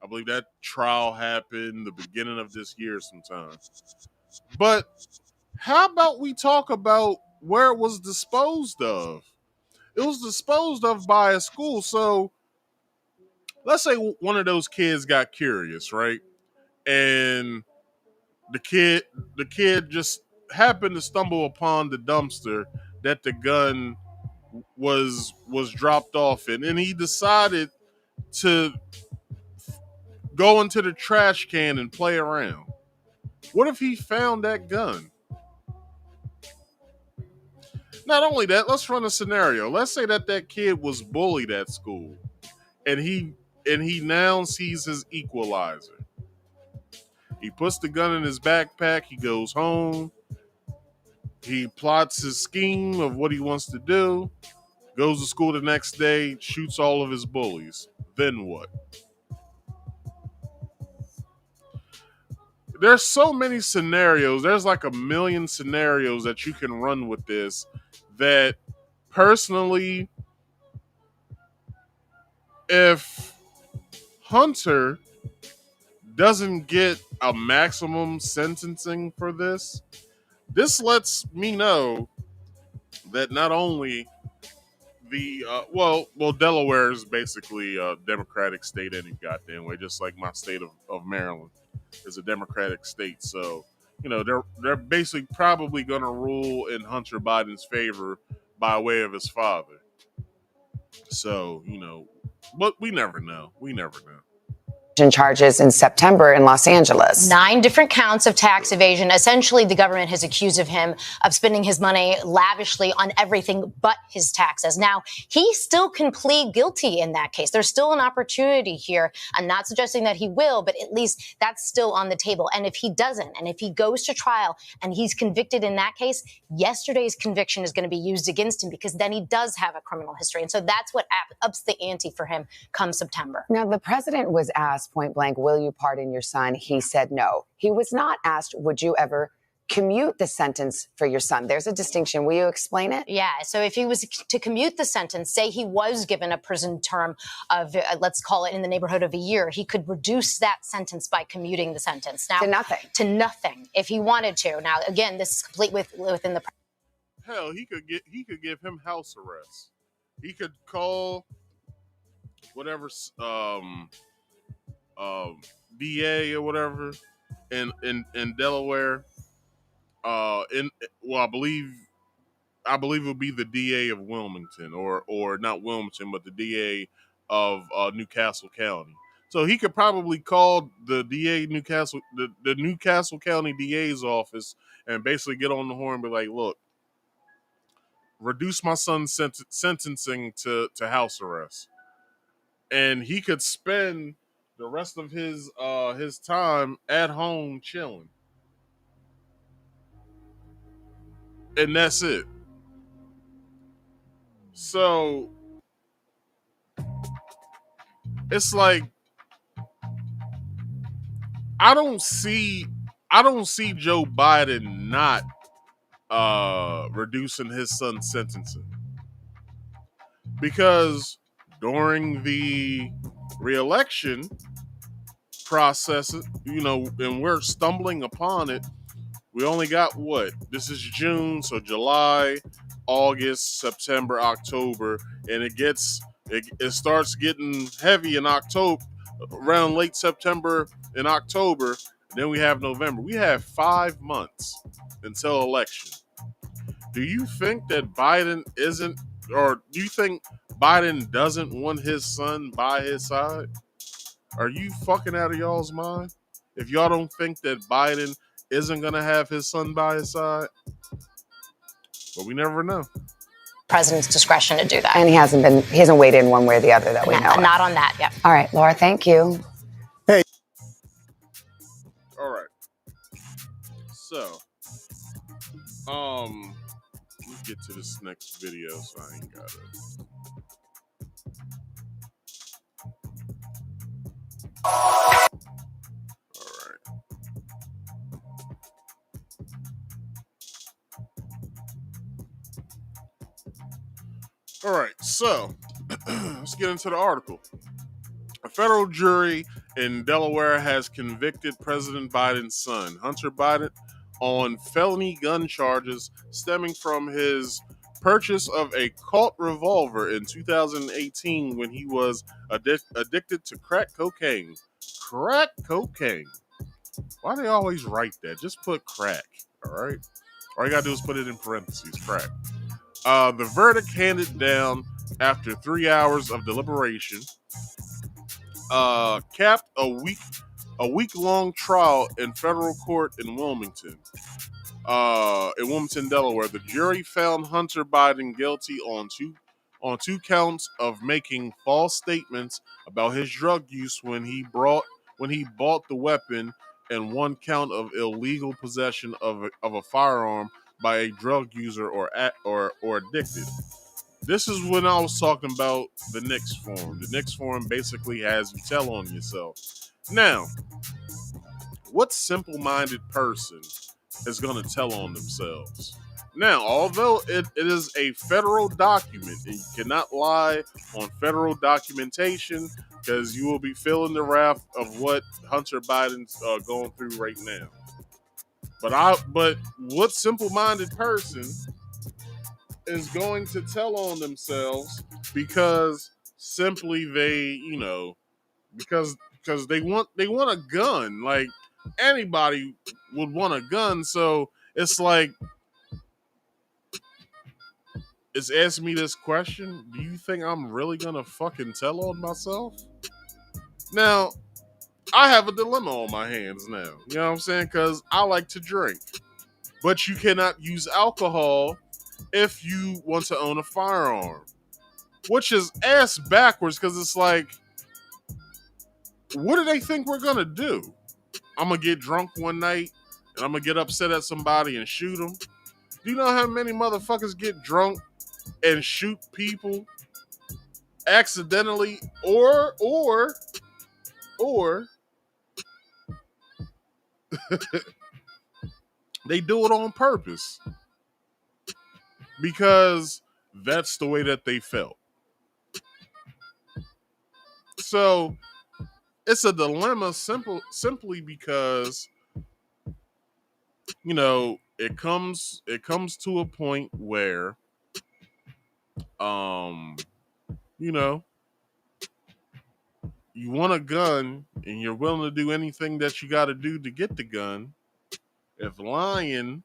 I believe that trial happened the beginning of this year sometime. But how about we talk about where it was disposed of? It was disposed of by a school. So let's say one of those kids got curious, right? And the kid just happened to stumble upon the dumpster that the gun was dropped off in, and he decided to go into the trash can and play around. What if he found that gun? Not only that, let's run a scenario. Let's say that kid was bullied at school, and he now sees his equalizer. He puts the gun in his backpack. He goes home. He plots his scheme of what he wants to do. Goes to school the next day, shoots all of his bullies. Then what? There's so many scenarios. There's like a million scenarios that you can run with this that personally, if Hunter doesn't get a maximum sentencing for this lets me know that not only the Delaware is basically a Democratic state any goddamn way, just like my state of Maryland is a Democratic state. So, they're basically probably going to rule in Hunter Biden's favor by way of his father. So, but we never know. Charges in September in Los Angeles. 9 different counts of tax evasion. Essentially, the government has accused of him of spending his money lavishly on everything but his taxes. Now, he still can plead guilty in that case. There's still an opportunity here. I'm not suggesting that he will, but at least that's still on the table. And if he doesn't, and if he goes to trial and he's convicted in that case, yesterday's conviction is going to be used against him because then he does have a criminal history. And so that's what ups the ante for him come September. Now, the president was asked point blank, will you pardon your son? He said no. He was not asked, would you ever commute the sentence for your son? There's a distinction. Will you explain it? Yeah. So if he was to commute the sentence, say he was given a prison term of, let's call it in the neighborhood of a year, he could reduce that sentence by commuting the sentence. Now, to nothing if he wanted to. Now, again, this is complete within the. Hell, he could give him house arrest. He could call whatever DA or whatever in Delaware. I believe it would be the DA of Wilmington, or not Wilmington, but the DA of Newcastle County. So he could probably call the DA Newcastle, the Newcastle County DA's office, and basically get on the horn and be like, "Look, reduce my son's sentencing to house arrest," and he could spend the rest of his time at home chilling. And that's it. So it's like I don't see Joe Biden not reducing his son's sentencing, because during the re-election process, and we're stumbling upon it. We only got this is June, so July, August, September, October, and it starts getting heavy in October. around late September and October, and then we have November. We have 5 months until election. Do you think that Biden isn't, or do you think Biden doesn't want his son by his side? Are you fucking out of y'all's mind? If y'all don't think that Biden isn't going to have his son by his side? But we never know. President's discretion to do that. And he hasn't weighed in one way or the other that we know. Not on that, yeah. All right, Laura, thank you. All right. So, let's get to this next video so I ain't got it. All right, so let's get into the article. A federal jury in Delaware has convicted President Biden's son, Hunter Biden, on felony gun charges stemming from his purchase of a Colt revolver in 2018 when he was addicted to crack cocaine. Crack cocaine. Why do they always write that? Just put crack, all right? All you gotta do is put it in parentheses, crack. The verdict handed down after 3 hours of deliberation capped a week-long trial in federal court in Wilmington, Delaware. The jury found Hunter Biden guilty on two counts of making false statements about his drug use when he bought the weapon, and 1 count of illegal possession of a firearm by a drug user or addicted. This is when I was talking about the Nix form. The Nix form basically has you tell on yourself. Now, what simple-minded person is going to tell on themselves? Now, although it is a federal document, and you cannot lie on federal documentation because you will be feeling the wrath of what Hunter Biden's going through right now. But what simple-minded person is going to tell on themselves because simply they, because they want a gun. Like, anybody would want a gun, so it's like, it's asking me this question: do you think I'm really gonna fucking tell on myself? Now, I have a dilemma on my hands now. You know what I'm saying? Because I like to drink, but you cannot use alcohol if you want to own a firearm, which is ass backwards. Because it's like, what do they think we're gonna do? I'm gonna get drunk one night and I'm gonna get upset at somebody and shoot them. Do you know how many motherfuckers get drunk and shoot people accidentally, or they do it on purpose because that's the way that they felt? So it's a dilemma simply because, it comes to a point where you want a gun and you're willing to do anything that you got to do to get the gun. If lying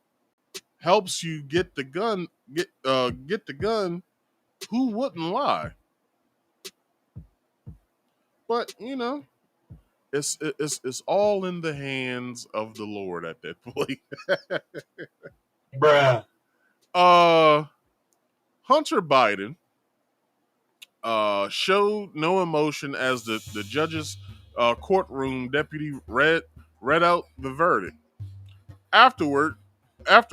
helps you get the gun, who wouldn't lie? But it's all in the hands of the Lord at that point. Bruh. Hunter Biden showed no emotion as the judge's courtroom deputy read out the verdict. Afterward, it's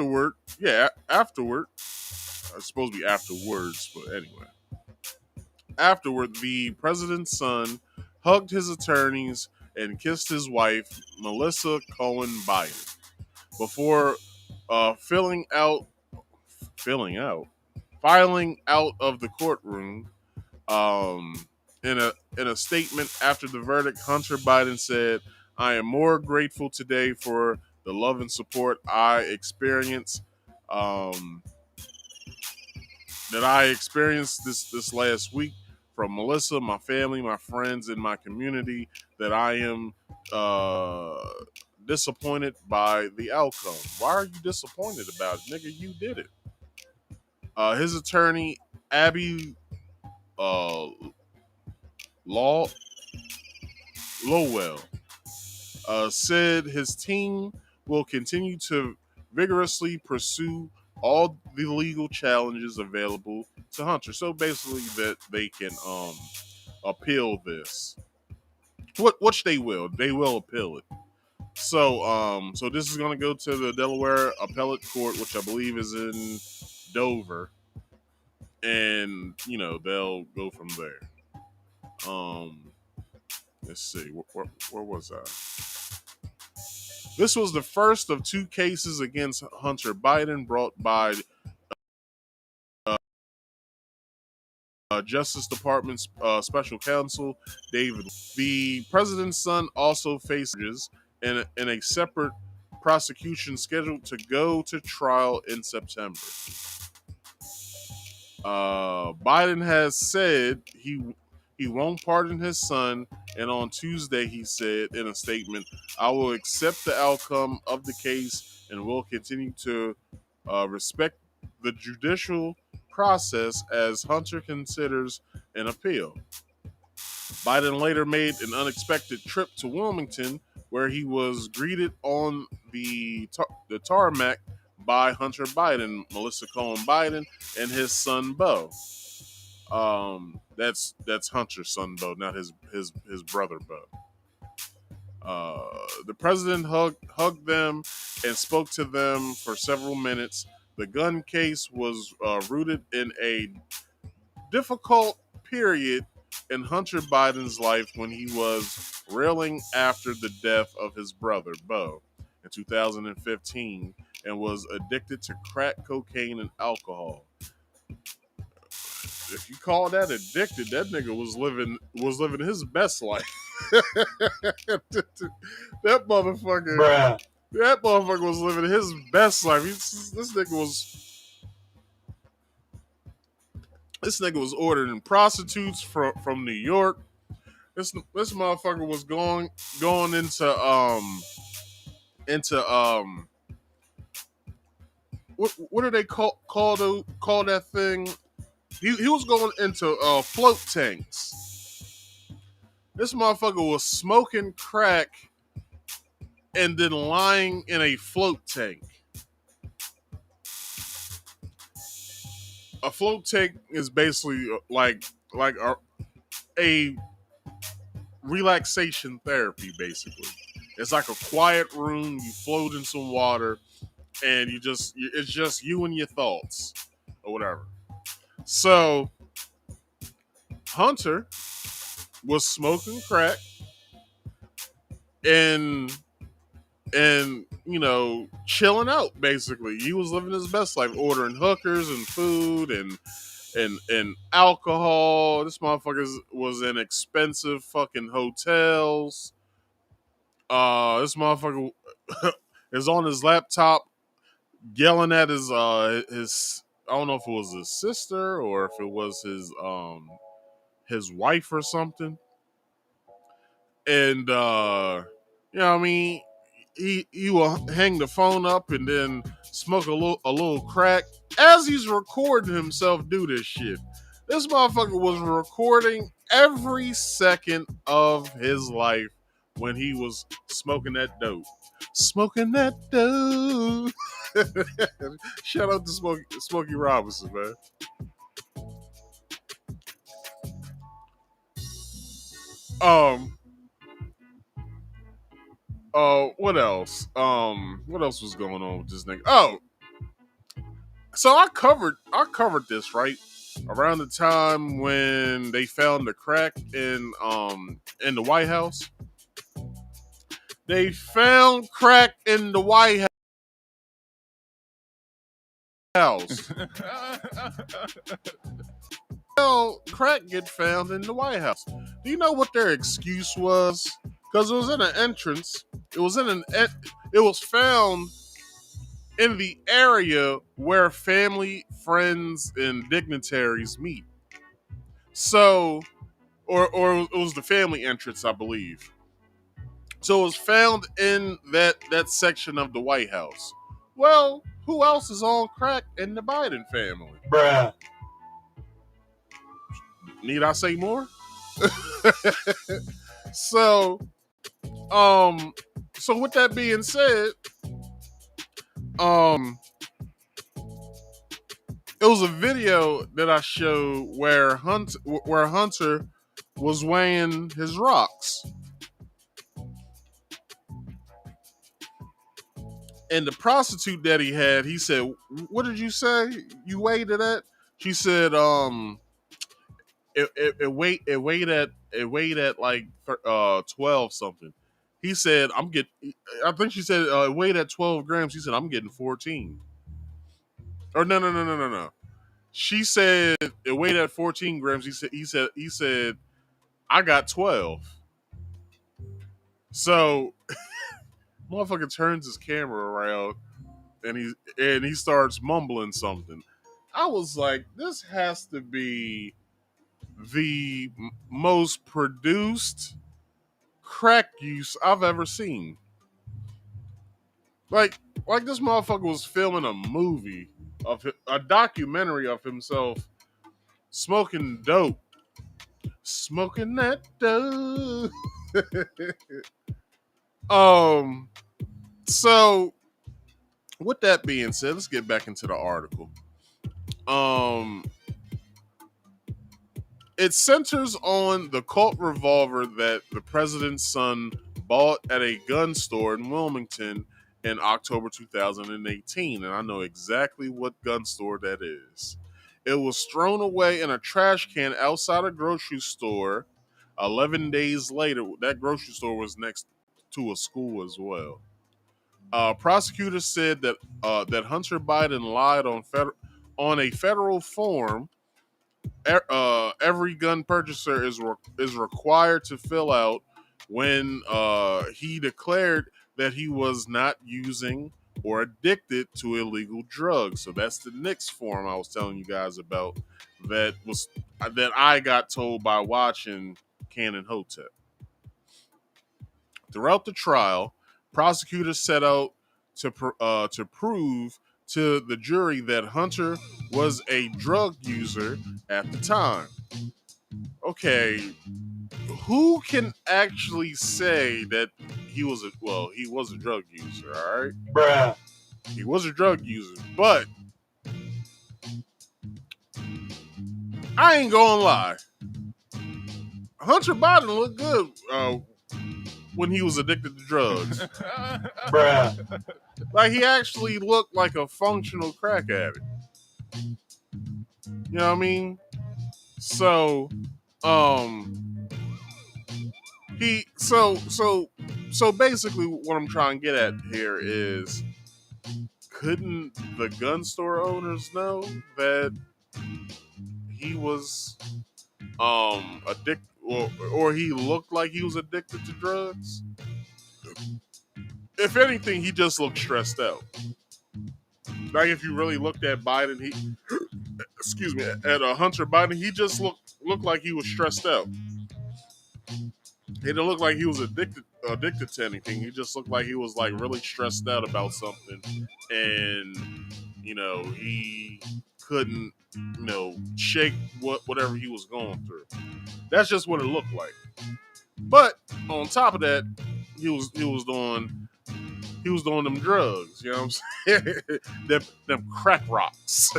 supposed to be afterwards, but anyway. Afterward, the president's son hugged his attorneys and kissed his wife, Melissa Cohen Biden, before filing out of the courtroom. In a statement after the verdict, Hunter Biden said, "I am more grateful today for the love and support I experienced this last week from Melissa, my family, my friends, and my community that I am disappointed by the outcome. Why are you disappointed about it? Nigga, you did it. His attorney, Abbe Lowell, said his team will continue to vigorously pursue all the legal challenges available to Hunter. So basically, that they can appeal this, which they will. They will appeal it. So this is going to go to the Delaware Appellate Court, which I believe is in Dover, and they'll go from there. Let's see, where was I? This was the first of two cases against Hunter Biden brought by Justice Department's special counsel, David. The president's son also faces in a separate prosecution scheduled to go to trial in September. Biden has said he won't pardon his son, and on Tuesday he said in a statement, "I will accept the outcome of the case and will continue to respect the judicial process as Hunter considers an appeal." Biden later made an unexpected trip to Wilmington, where he was greeted on the tarmac by Hunter Biden, Melissa Cohen Biden, and his son Beau. That's Hunter's son Beau, not his brother Beau. The president hugged them and spoke to them for several minutes. The gun case was rooted in a difficult period in Hunter Biden's life when he was reeling after the death of his brother Beau in 2015 and was addicted to crack cocaine and alcohol. If you call that addicted, that nigga was living his best life. That motherfucker was living his best life. This nigga was ordering prostitutes from New York. This motherfucker was going into what do they call that thing? He was going into float tanks. This motherfucker was smoking crack and then lying in a float tank. A float tank is basically like a relaxation therapy, basically. It's like a quiet room, you float in some water, and it's just you and your thoughts, or whatever. So, Hunter was smoking crack and chilling out, basically. He was living his best life, ordering hookers and food and alcohol. This motherfucker was in expensive fucking hotels. This motherfucker is on his laptop yelling at his I don't know if it was his sister or if it was his wife or something. And what I mean, he will hang the phone up and then smoke a little crack as he's recording himself do this shit. This motherfucker was recording every second of his life when he was smoking that dope. Smoking that dope. Shout out to Smokey Robinson, man. What else? What else was going on with this nigga? Oh, so I covered this right around the time when they found the crack in the White House. They found crack in the White House. Well, crack get found in the White House. Do you know what their excuse was? Because it was in an entrance. It was found in the area where family, friends, and dignitaries meet. So, or it was the family entrance, I believe. So it was found in that section of the White House. Well, who else is on crack in the Biden family? Bruh. Need I say more? So with that being said, it was a video that I showed where Hunter was weighing his rocks. And the prostitute that he had, he said, "What did you say? You weighed it at?" She said, it weighed at like 12 something. He said, I think she said it weighed at 12 grams. He said, "I'm getting 14." Or no. She said it weighed at 14 grams. He said, "I got 12." So motherfucker turns his camera around and he starts mumbling something. I was like, this has to be the most produced crack use I've ever seen. Like this motherfucker was filming a documentary of himself smoking dope. Smoking that dope. So with that being said, let's get back into the article. It centers on the Colt revolver that the president's son bought at a gun store in Wilmington in October 2018, and I know exactly what gun store that is. It was thrown away in a trash can outside a grocery store 11 days later. That grocery store was next to a school as well. Prosecutors said that Hunter Biden lied on a federal form every gun purchaser is required to fill out when he declared that he was not using or addicted to illegal drugs. So that's the NICS form I was telling you guys about that I got told by watching Canon Hotep. Throughout the trial, prosecutors set out to prove to the jury that Hunter was a drug user at the time. Okay, who can actually say that he was a drug user, all right? Bruh. He was a drug user, but I ain't gonna lie. Hunter Biden looked good when he was addicted to drugs. Bruh. Like, he actually looked like a functional crack addict. You know what I mean? So, so basically what I'm trying to get at here is, couldn't the gun store owners know that he was addicted, or he looked like he was addicted to drugs? If anything, he just looked stressed out. Like, if you really looked at Biden, at Hunter Biden, he just looked like he was stressed out. He didn't look like he was addicted to anything. He just looked like he was like really stressed out about something, and he couldn't shake whatever he was going through. That's just what it looked like. But on top of that, he was doing them drugs. You know what I'm saying? them crack rocks.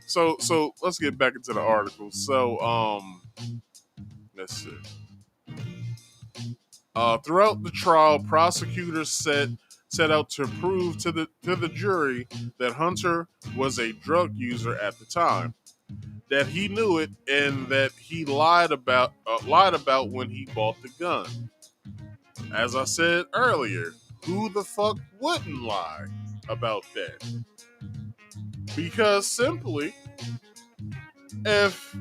So let's get back into the article. So let's see. Throughout the trial, prosecutors set out to prove to the jury that Hunter was a drug user at the time, that he knew it, and that he lied about when he bought the gun. As I said earlier, who the fuck wouldn't lie about that? Because simply, if,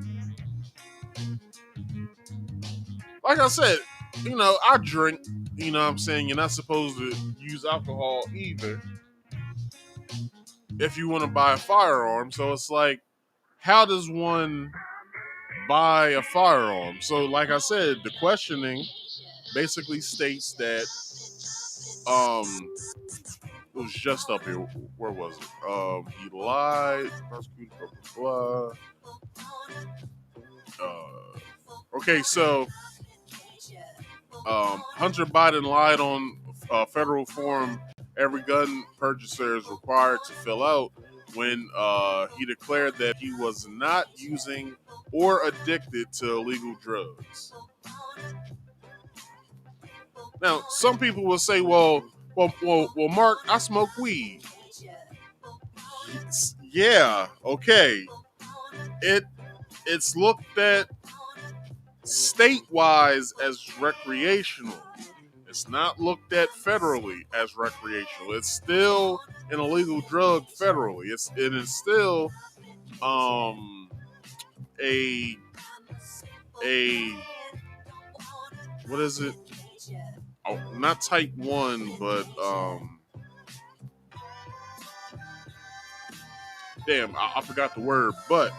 like I said, I drink, you know what I'm saying, you're not supposed to use alcohol either if you want to buy a firearm. So it's like, how does one buy a firearm? So, like I said, the questioning basically states that it was just up here. Where was it? He lied. Prosecuted, blah, blah, blah. Okay, so Hunter Biden lied on federal form every gun purchaser is required to fill out when he declared that he was not using or addicted to illegal drugs. Now, some people will say, well, Mark, I smoke weed. Yeah, okay. It's looked at state-wise as recreational. It's not looked at federally as recreational. It's still an illegal drug federally. It is still a what is it? Oh, not type 1, but damn, I forgot the word, but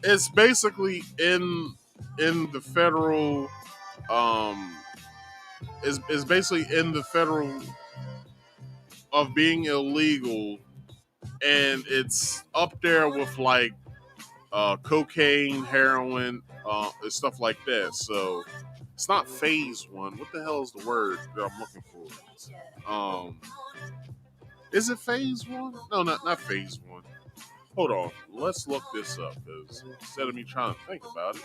it's basically in the federal is basically in the federal of being illegal, and it's up there with like cocaine, heroin, and stuff like that. So it's not phase 1. What the hell is the word that I'm looking for? Is it phase 1? No, not phase 1. Hold on, let's look this up, because instead of me trying to think about it.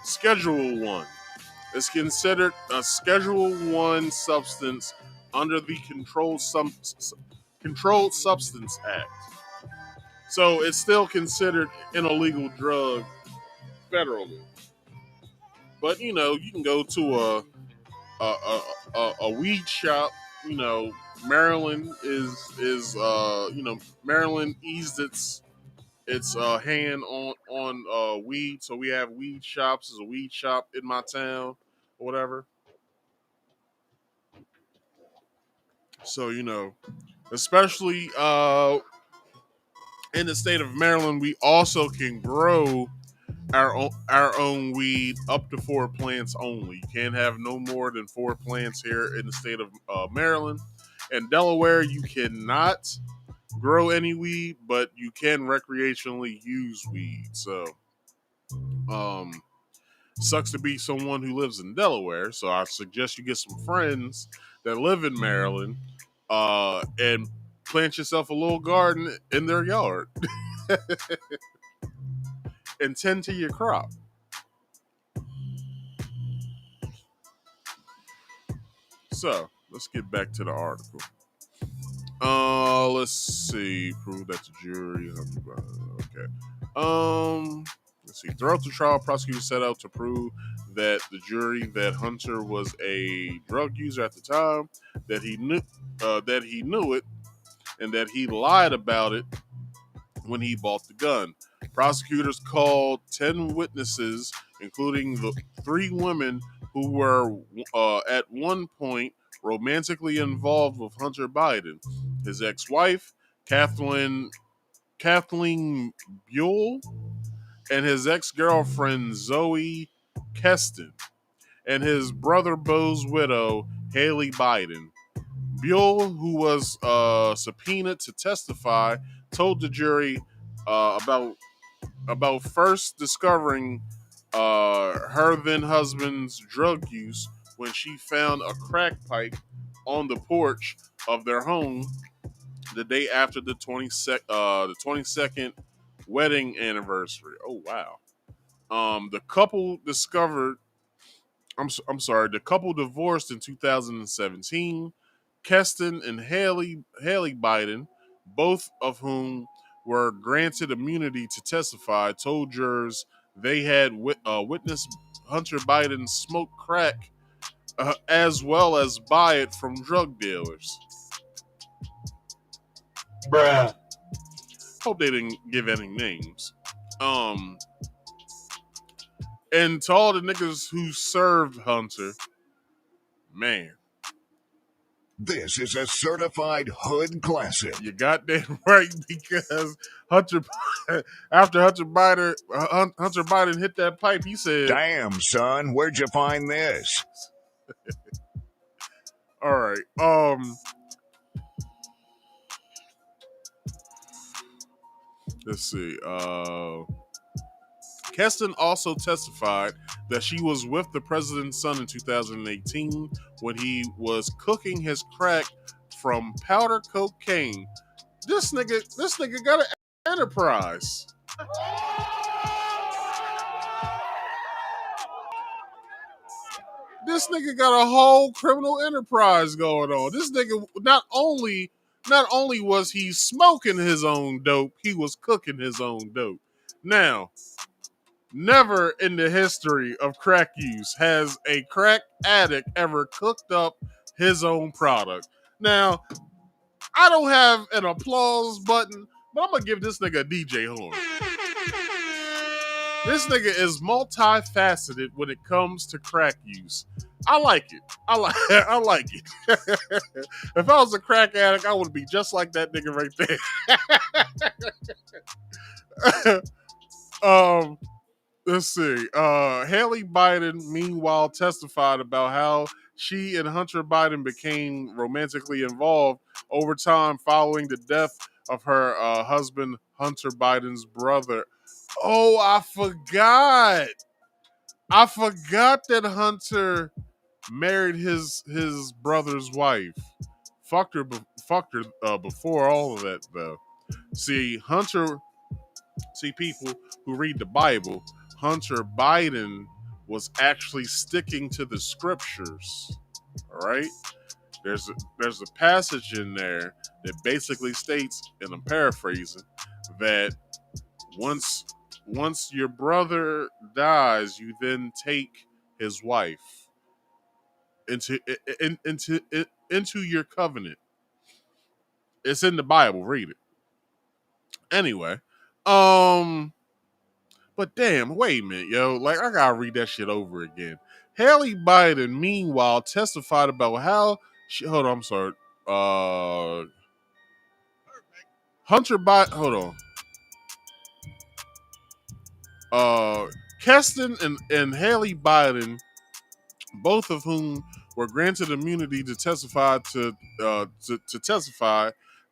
Schedule 1 is considered a Schedule 1 substance under the Controlled Substance Act. So it's still considered an illegal drug federally. But you know, you can go to a weed shop. You know, Maryland is Maryland eased its hand on weed. So we have weed shops. There's a weed shop in my town or whatever. So you know, especially in the state of Maryland, we also can grow our own weed up to 4 plants only. You can't have no more than 4 plants here in the state of Maryland. In Delaware, you cannot grow any weed, but you can recreationally use weed. So, sucks to be someone who lives in Delaware. So I suggest you get some friends that live in Maryland and plant yourself a little garden in their yard and tend to your crop. So let's get back to the article. Let's see. Prove that the jury. Okay. Let's see. Throughout the trial, prosecutors set out to prove that the jury that Hunter was a drug user at the time, that he knew it, and that he lied about it when he bought the gun. Prosecutors called 10 witnesses, including the 3 women who were at one point romantically involved with Hunter Biden, his ex-wife, Kathleen Buell, and his ex-girlfriend, Zoe Keston, and his brother Bo's widow, Haley Biden. Buell, who was subpoenaed to testify, told the jury about first discovering her then husband's drug use when she found a crack pipe on the porch of their home the day after the 22nd wedding anniversary. Oh wow! The couple discovered. I'm sorry. The couple divorced in 2017. Keston and Haley Biden, both of whom were granted immunity to testify told jurors they had witnessed Hunter Biden smoke crack as well as buy it from drug dealers. Bruh. Hope they didn't give any names. And to all the niggas who served Hunter, man. This is a certified hood classic. You goddamn right, because after Hunter Biden hit that pipe, he said, "Damn, son, where'd you find this?" All right. Let's see. Keston also testified that she was with the president's son in 2018 when he was cooking his crack from powder cocaine. This nigga got an enterprise. This nigga got a whole criminal enterprise going on. This nigga not only was he smoking his own dope, he was cooking his own dope. Now, never in the history of crack use has a crack addict ever cooked up his own product. Now, I don't have an applause button, but I'm going to give this nigga a DJ horn. This nigga is multifaceted when it comes to crack use. I like it. I like it. If I was a crack addict, I would be just like that nigga right there. Let's see. Haley Biden, meanwhile, testified about how she and Hunter Biden became romantically involved over time following the death of her husband, Hunter Biden's brother. Oh, I forgot that Hunter married his brother's wife. Fucked her before all of that, though. See, people who read the Bible, Hunter Biden was actually sticking to the scriptures. All right? There's a passage in there that basically states, and I'm paraphrasing, that once your brother dies, you then take his wife into your covenant. It's in the Bible. Read it. Anyway, but damn, wait a minute, yo. Like, I gotta read that shit over again. Haley Biden, meanwhile, testified about how hold on, I'm sorry. Hunter Biden, hold on. Keston and Haley Biden, both of whom were granted immunity to testify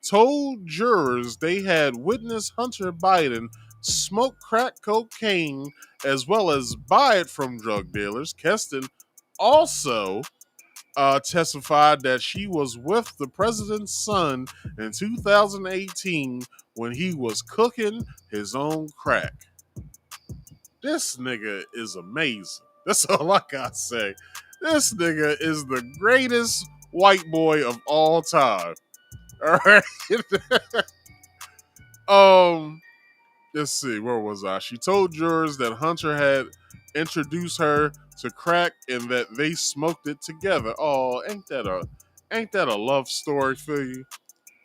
told jurors they had witnessed Hunter Biden smoke crack cocaine as well as buy it from drug dealers. Keston also testified that she was with the president's son in 2018 when he was cooking his own crack. This nigga is amazing. That's all I gotta say. This nigga is the greatest white boy of all time. All right. Let's see. Where was I? She told jurors that Hunter had introduced her to crack and that they smoked it together. Oh, ain't that a love story for you?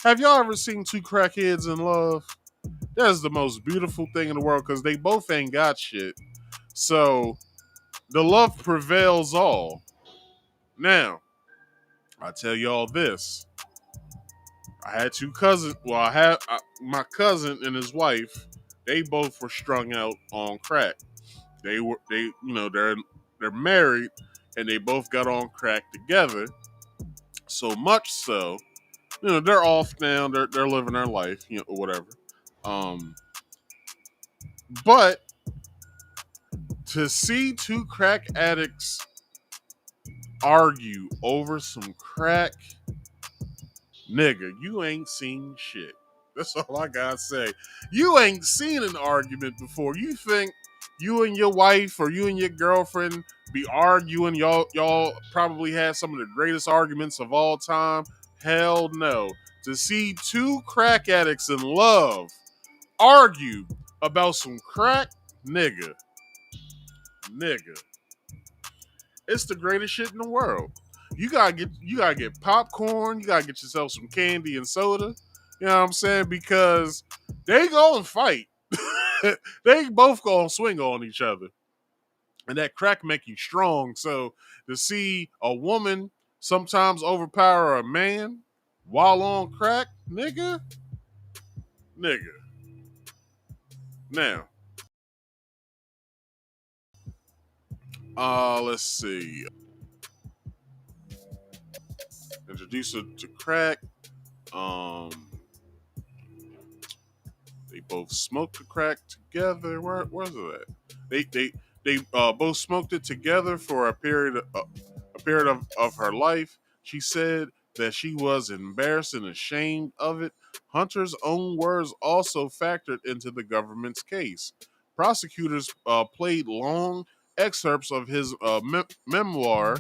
Have y'all ever seen two crackheads in love? That is the most beautiful thing in the world because they both ain't got shit. So the love prevails all. Now, I tell y'all this. I had two cousins. Well, I had my cousin and his wife. They both were strung out on crack. They're married and they both got on crack together. So much so, they're off now. They're living their life, or whatever. But to see two crack addicts argue over some crack, nigga, you ain't seen shit. That's all I gotta say. You ain't seen an argument before. You think you and your wife or you and your girlfriend be arguing? Y'all probably had some of the greatest arguments of all time. Hell no. To see two crack addicts in love argue about some crack, nigga. It's the greatest shit in the world. You gotta get popcorn. You gotta get yourself some candy and soda. You know what I'm saying? Because they gonna fight. They both gonna swing on each other, and that crack make you strong. So to see a woman sometimes overpower a man while on crack, nigga. Now, let's see. Introduce her to crack. Um, they both smoked the crack together. Where's it at? They both smoked it together for a period of her life. She said that she was embarrassed and ashamed of it. Hunter's own words also factored into the government's case. Prosecutors played long excerpts of his memoir,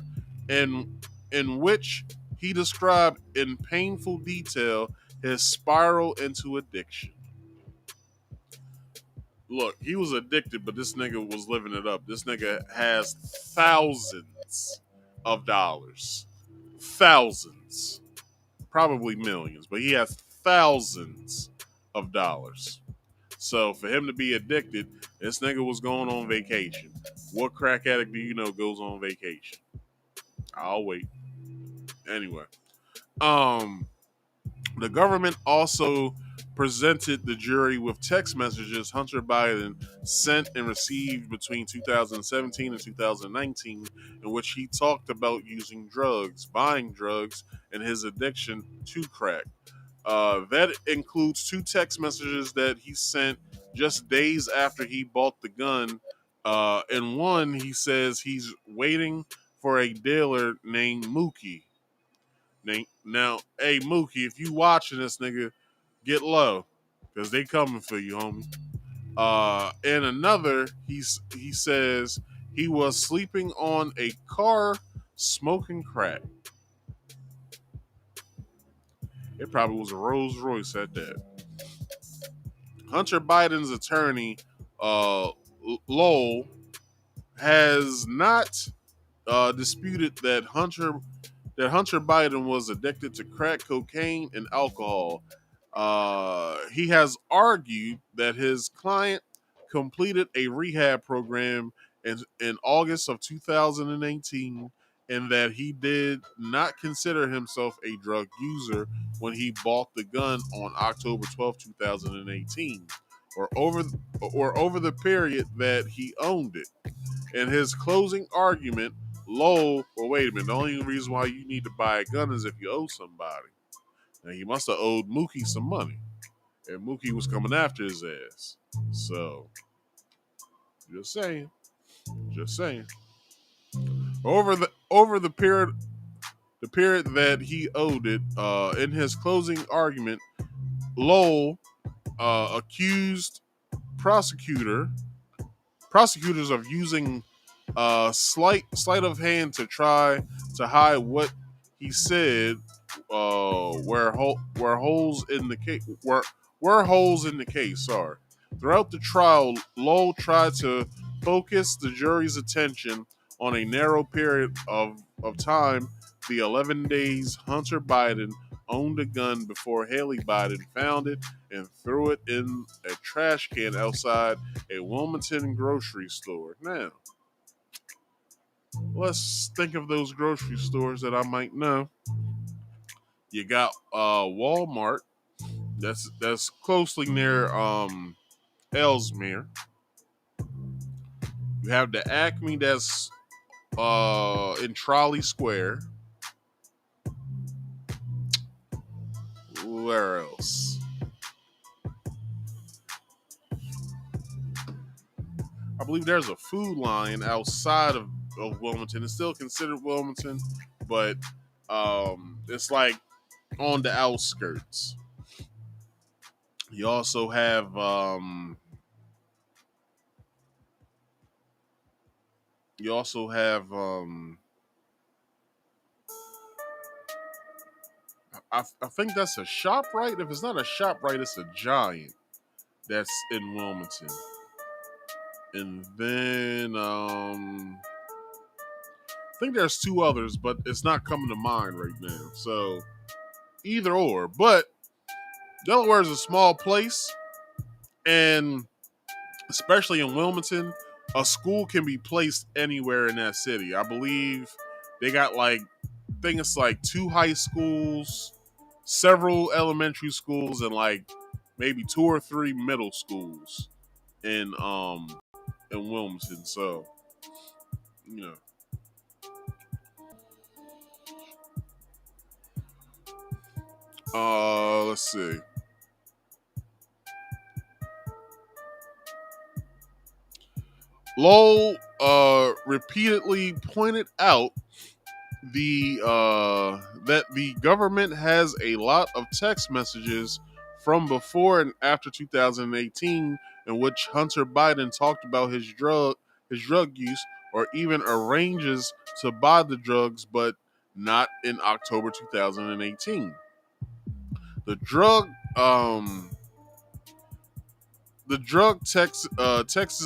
in which he described in painful detail his spiral into addiction. Look, he was addicted, but this nigga was living it up. This nigga has thousands of dollars. Thousands. Probably millions, but he has thousands of dollars. So for him to be addicted, this nigga was going on vacation. What crack addict do you know goes on vacation? I'll wait. Anyway. The government also presented the jury with text messages Hunter Biden sent and received between 2017 and 2019, in which he talked about using drugs, buying drugs, and his addiction to crack. That includes 2 text messages that he sent just days after he bought the gun. In one, he says he's waiting for a dealer named Mookie. Now, hey Mookie, if you watching this, nigga, get low, cause they coming for you, homie. And another, he says he was sleeping on a car, smoking crack. It probably was a Rolls Royce at that. Hunter Biden's attorney, Lowell, has not disputed that Hunter Biden was addicted to crack cocaine and alcohol. He has argued that his client completed a rehab program in August of 2018 and that he did not consider himself a drug user when he bought the gun on October 12, 2018, or over the period that he owned it. In his closing argument, Lowell, well, wait a minute, the only reason why you need to buy a gun is if you owe somebody. Now, he must have owed Mookie some money, and Mookie was coming after his ass. So, just saying. Over the period that he owed it, in his closing argument, Lowell accused prosecutors of using sleight of hand to try to hide what he said were holes in the case. Sorry. Throughout the trial, Lowell tried to focus the jury's attention on a narrow period of time, the 11 days Hunter Biden owned a gun before Haley Biden found it and threw it in a trash can outside a Wilmington grocery store. Now, let's think of those grocery stores that I might know. You got Walmart, that's closely near Ellesmere. You have the Acme that's in Trolley Square. Where else? I believe there's a Food Lion outside of Wilmington. It's still considered Wilmington, but it's like on the outskirts. You also have I think that's a ShopRite. If it's not a ShopRite, it's a Giant. That's in Wilmington. And then I think there's two others, but it's not coming to mind right now. So either or. But Delaware is a small place, and especially in Wilmington, a school can be placed anywhere in that city. I believe they got I think it's 2 high schools, several elementary schools, and maybe 2 or 3 middle schools in Wilmington. So, you know. Let's see. Lowell repeatedly pointed out that the government has a lot of text messages from before and after 2018 in which Hunter Biden talked about his drug use or even arranges to buy the drugs, but not in October 2018. The drug texts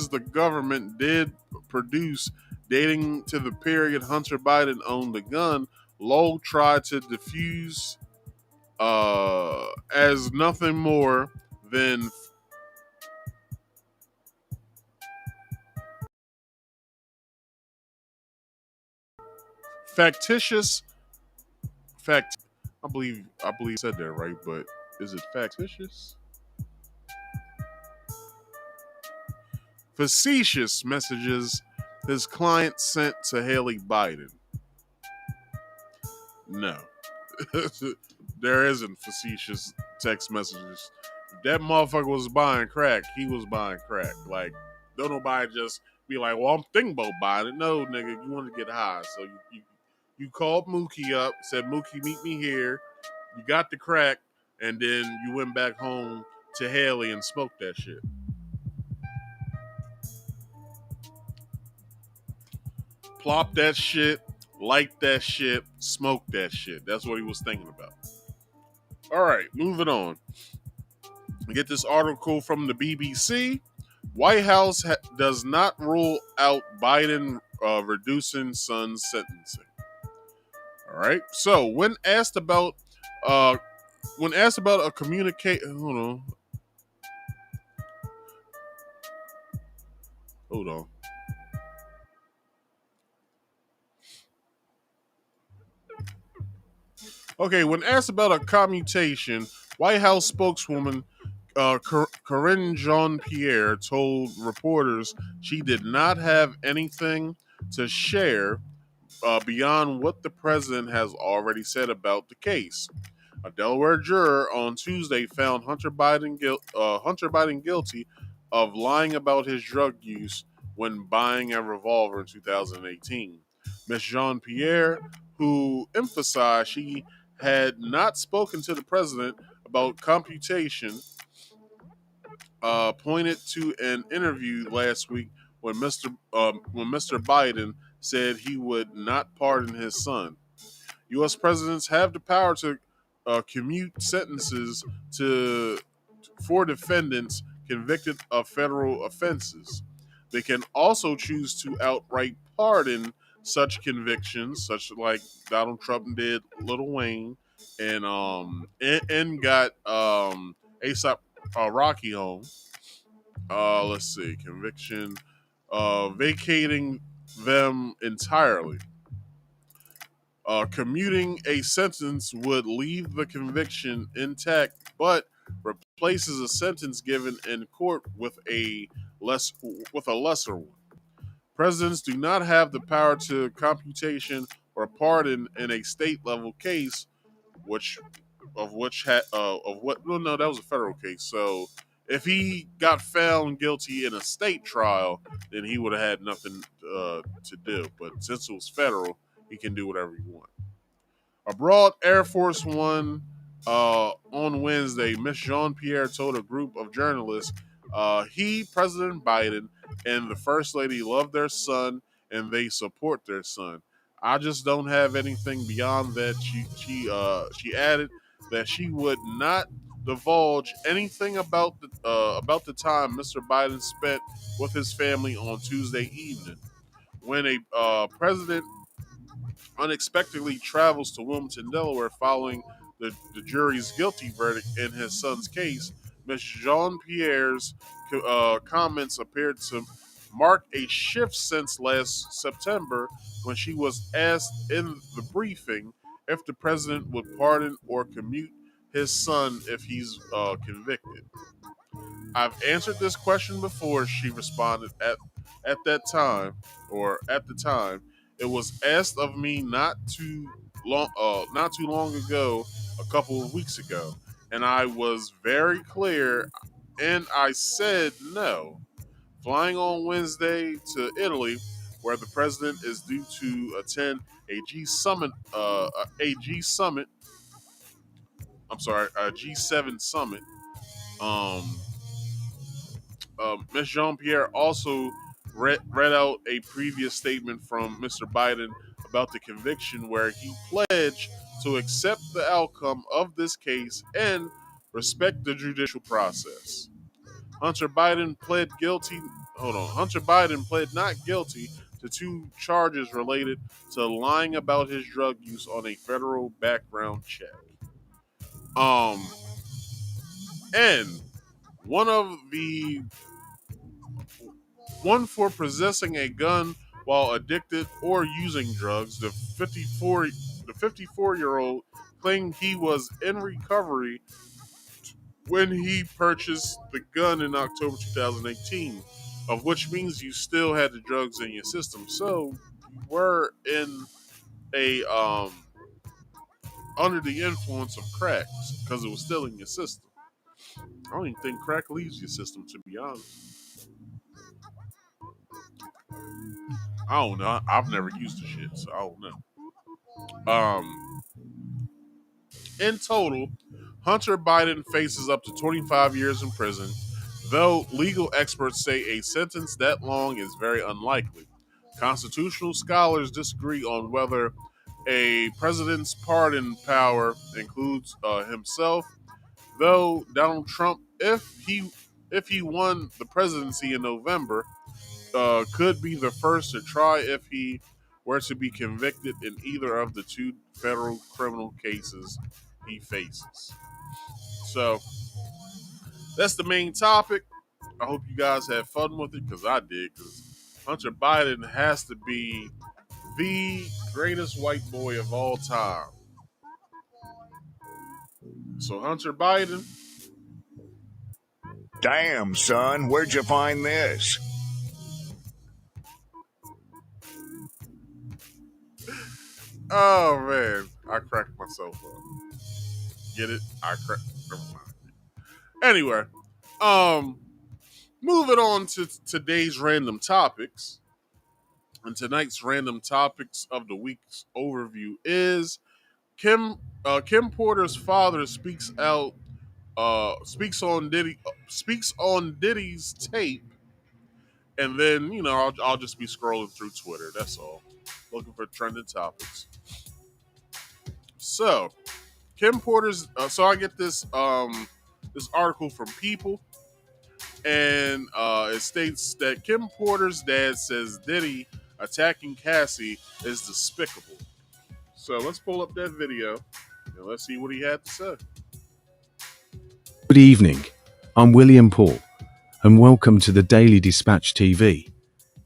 the government did produce dating to the period Hunter Biden owned the gun, Lowell tried to diffuse as nothing more than factitious. I believe I said that right, but is it factitious? Facetious messages his client sent to Haley Biden. No. There isn't facetious text messages. If that motherfucker was buying crack, he was buying crack. Don't nobody just be like, well, I'm thinking about buying it. No, nigga, you want to get high. So you called Mookie up, said, Mookie, meet me here. You got the crack, and then you went back home to Haley and smoked that shit. Plop that shit, light that shit, smoke that shit. That's what he was thinking about. All right, moving on. We get this article from the BBC. White House does not rule out Biden reducing son's sentencing. All right. So when asked about a hold on. Okay, when asked about a commutation, White House spokeswoman Karine Jean-Pierre told reporters she did not have anything to share beyond what the president has already said about the case. A Delaware juror on Tuesday found Hunter Biden guilty of lying about his drug use when buying a revolver in 2018. Ms. Jean-Pierre, who emphasized she had not spoken to the president about computation, pointed to an interview last week when Mr. Biden said he would not pardon his son. U.S. presidents have the power to commute sentences for defendants convicted of federal offenses. They can also choose to outright pardon such convictions, such like Donald Trump did Lil Wayne, and got ASAP Rocky home. Let's see, conviction, vacating them entirely. Commuting a sentence would leave the conviction intact, but replaces a sentence given in court with a lesser one. Presidents do not have the power to computation or pardon in a state level case, that was a federal case. So if he got found guilty in a state trial, then he would have had nothing to do. But since it was federal, he can do whatever he wants. Abroad, Air Force One on Wednesday, Ms. Jean-Pierre told a group of journalists President Biden, and the First Lady love their son and they support their son. I just don't have anything beyond that. She added that she would not divulge anything about the time Mr. Biden spent with his family on Tuesday evening, when a president unexpectedly travels to Wilmington, Delaware, following the jury's guilty verdict in his son's case. Ms. Jean-Pierre's comments appeared to mark a shift since last September, when she was asked in the briefing if the president would pardon or commute his son if he's convicted. I've answered this question before, she responded. At the time, it was asked of me not too long ago, a couple of weeks ago, and I was very clear, and I said no. Flying on Wednesday to Italy, where the president is due to attend a G7 summit. Ms. Jean-Pierre also read out a previous statement from Mr. Biden about the conviction, where he pledged to accept the outcome of this case and respect the judicial process. Hunter Biden pled not guilty to 2 charges related to lying about his drug use on a federal background check. And one for possessing a gun while addicted or using drugs. The 54-year-old claimed he was in recovery when he purchased the gun in October 2018, of which means you still had the drugs in your system. So you were in a under the influence of crack, because it was still in your system. I don't even think crack leaves your system, to be honest. I don't know. I've never used the shit, so I don't know. In total, Hunter Biden faces up to 25 years in prison, though legal experts say a sentence that long is very unlikely. Constitutional scholars disagree on whether a president's pardon power includes himself, though Donald Trump, if he won the presidency in November, could be the first to try if he were to be convicted in either of the 2 federal criminal cases he faces. So that's the main topic. I hope you guys had fun with it, because I did. Because Hunter Biden has to be the greatest white boy of all time. So Hunter Biden. Damn, son, where'd you find this? Oh man, I cracked myself up. Get it? Never mind. Anyway, moving on to today's random topics. And tonight's random topics of the week's overview is Kim Porter's father speaks on Diddy's tape, and then I'll just be scrolling through Twitter. That's all, looking for trending topics. So Kim Porter's. So I get this article from People, and it states that Kim Porter's dad says Diddy attacking Cassie is despicable. So let's pull up that video and let's see what he had to say. Good evening. I'm William Paul, and welcome to the Daily Dispatch TV.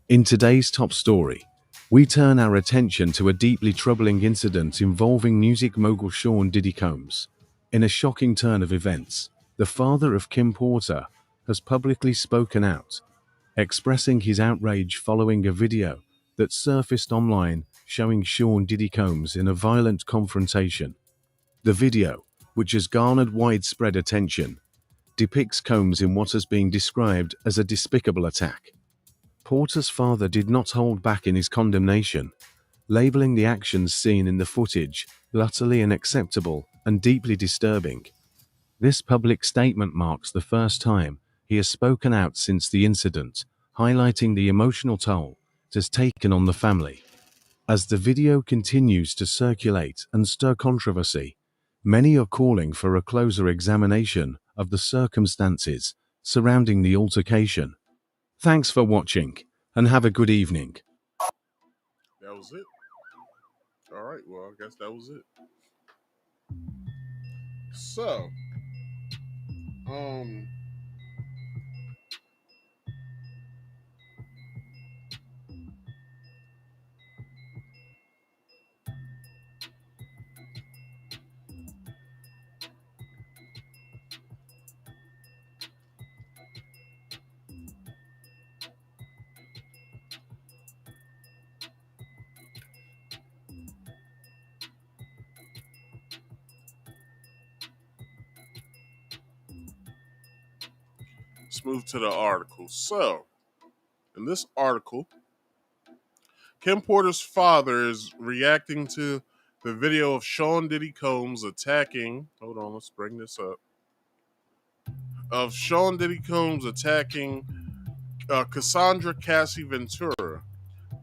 In today's top story, we turn our attention to a deeply troubling incident involving music mogul Sean Diddy Combs. In a shocking turn of events, the father of Kim Porter has publicly spoken out, expressing his outrage following a video that surfaced online showing Sean Diddy Combs in a violent confrontation. The video, which has garnered widespread attention, depicts Combs in what has been described as a despicable attack. Porter's father did not hold back in his condemnation, labeling the actions seen in the footage utterly unacceptable and deeply disturbing. This public statement marks the first time he has spoken out since the incident, highlighting the emotional toll it has taken on the family. As the video continues to circulate and stir controversy, Many are calling for a closer examination of the circumstances surrounding the altercation. Thanks for watching, and have a good evening. That was it. All right, well, I guess that was it. So, let's move to the article. So, in this article, Kim Porter's father is reacting to the video of Sean Diddy Combs attacking. Hold on, let's bring this up. Of Sean Diddy Combs attacking Cassandra Cassie Ventura.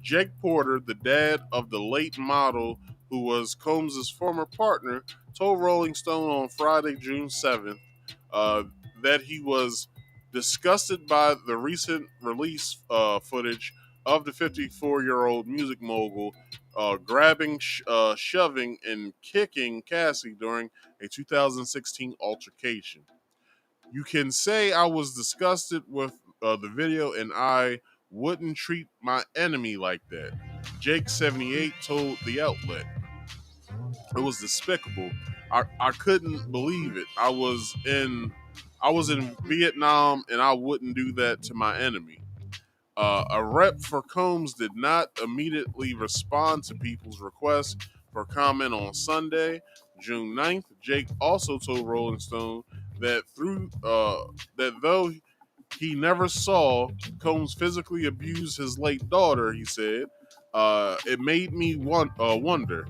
Jake Porter, the dad of the late model who was Combs' former partner, told Rolling Stone on Friday, June 7th, that he was disgusted by the recent release footage of the 54-year-old music mogul grabbing, shoving, and kicking Cassie during a 2016 altercation. You can say I was disgusted with the video and I wouldn't treat my enemy like that, Jake 78 told the outlet. It was despicable. I couldn't believe it. I was in Vietnam and I wouldn't do that to my enemy. A rep for Combs did not immediately respond to people's requests for comment on Sunday, June 9th. Jake also told Rolling Stone that though he never saw Combs physically abuse his late daughter, he said, it made me wonder.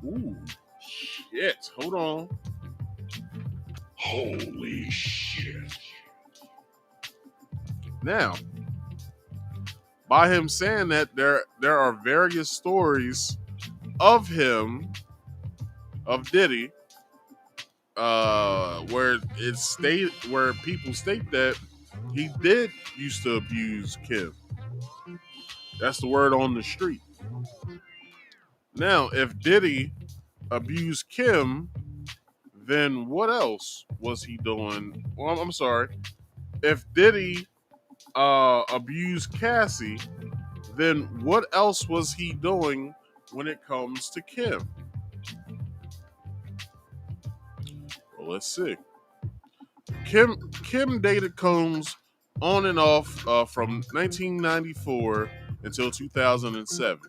Ooh, shit. Hold on. Holy shit. Now, by him saying that, there are various stories of him, of Diddy, where people state that he did used to abuse Kim. That's the word on the street. Now, if Diddy abused Kim, then what else was he doing? Well, I'm sorry. If Diddy abused Cassie, then what else was he doing when it comes to Kim? Well, let's see. Kim dated Combs on and off from 1994 until 2007.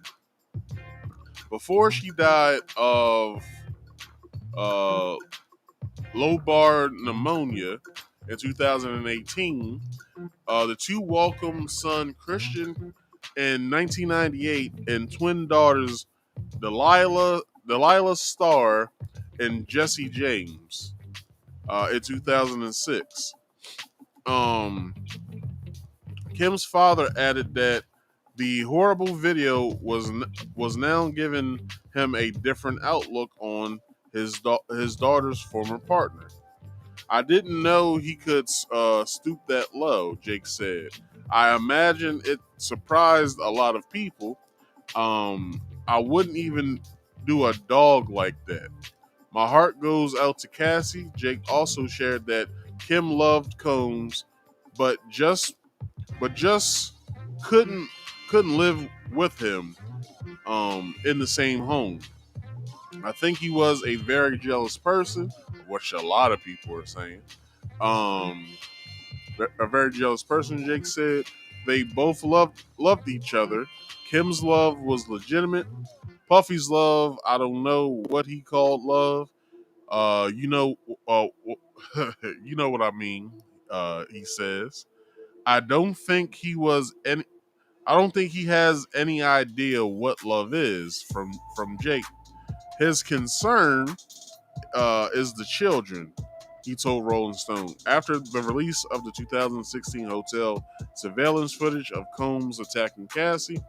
Before she died of lobar pneumonia in 2018, the two welcomed son Christian in 1998 and twin daughters Delilah Starr and Jesse James in 2006. Kim's father added that the horrible video was now giving him a different outlook on his daughter's former partner. I didn't know he could stoop that low, Jake said. I imagine it surprised a lot of people. I wouldn't even do a dog like that. My heart goes out to Cassie. Jake also shared that Kim loved Combs, but just couldn't live with him in the same home. I think he was a very jealous person, which a lot of people are saying. A very jealous person, Jake said. They both loved each other. Kim's love was legitimate. Puffy's love, I don't know what he called love. You know what I mean. He says, I don't think he has any idea what love is. From Jake, his concern is the children, he told Rolling Stone. After the release of the 2016 hotel surveillance footage of Combs attacking Cassie,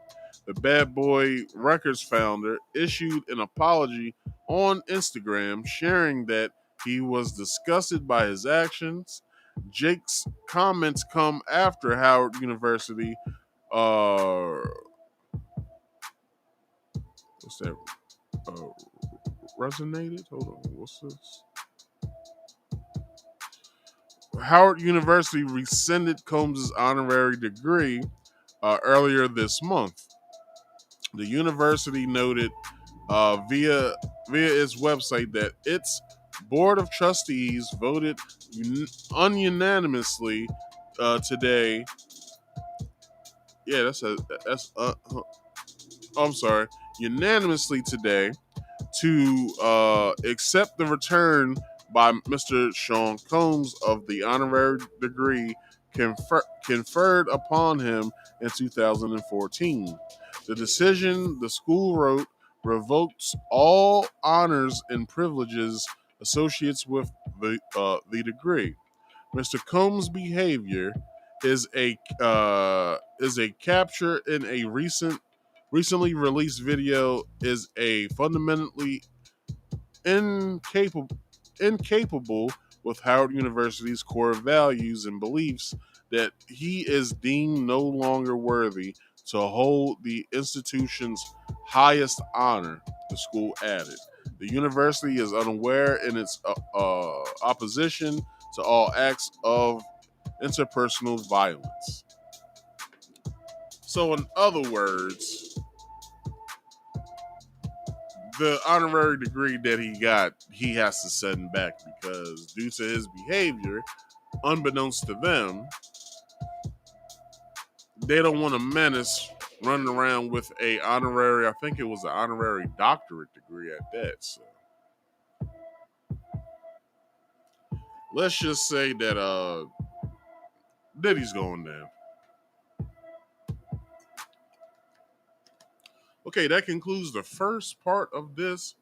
The Bad Boy Records founder issued an apology on Instagram, sharing that he was disgusted by his actions. Jake's comments come after Howard University what's that? Resonated? Hold on, what's this? Howard University rescinded Combs' honorary degree earlier this month. The university noted via its website that its board of trustees voted unanimously today. Yeah, I'm sorry, unanimously today to accept the return by Mr. Sean Combs of the honorary degree conferred upon him in 2014. The decision, the school wrote, revokes all honors and privileges associated with the degree. Mr. Combs' behavior is a capture in a recently released video is a fundamentally incapable with Howard University's core values and beliefs that he is deemed no longer worthy to hold the institution's highest honor, the school added. The university is unaware in its opposition to all acts of interpersonal violence. So, in other words, the honorary degree that he got, he has to send back because due to his behavior, unbeknownst to them, they don't want a menace running around with a honorary, I think it was an honorary doctorate degree at that. So let's just say that Diddy's going down. Okay, that concludes the first part of this.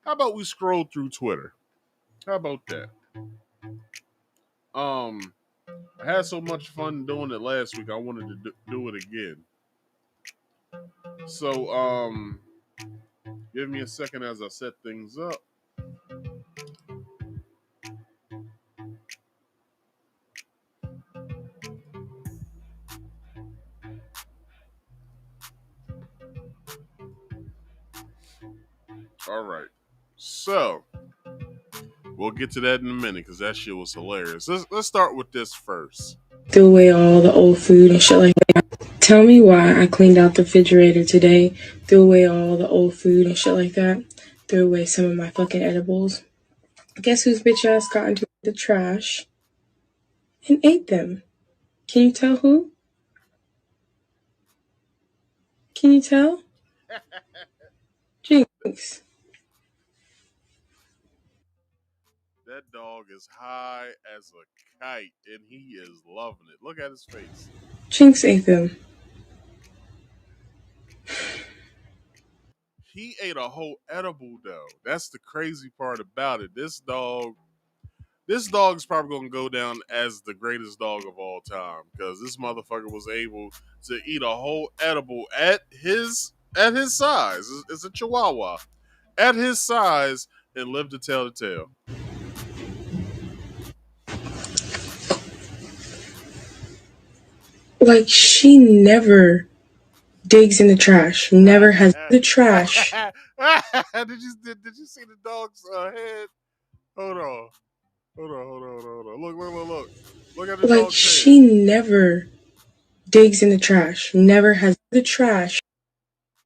How about we scroll through Twitter? How about that? I had so much fun doing it last week. I wanted to do it again. So, give me a second as I set things up. All right. So, we'll get to that in a minute because that shit was hilarious. Let's start with this first. Threw away all the old food and shit like that. Tell me why I cleaned out the refrigerator today, threw away all the old food and shit like that, threw away some of my fucking edibles. Guess whose bitch ass got into the trash and ate them? Can you tell who? Can you tell? Jinx. That dog is high as a kite and he is loving it. Look at his face. Jinx ate them. He ate a whole edible though. That's the crazy part about it. This dog is probably going to go down as the greatest dog of all time because this motherfucker was able to eat a whole edible at his size. It's a Chihuahua at his size and live to tell the tale. Like, she never digs in the trash. Never has the trash. Did you see the dog's head? Hold on. Look. Look at the like, dog's she head. never digs in the trash. Never has the trash.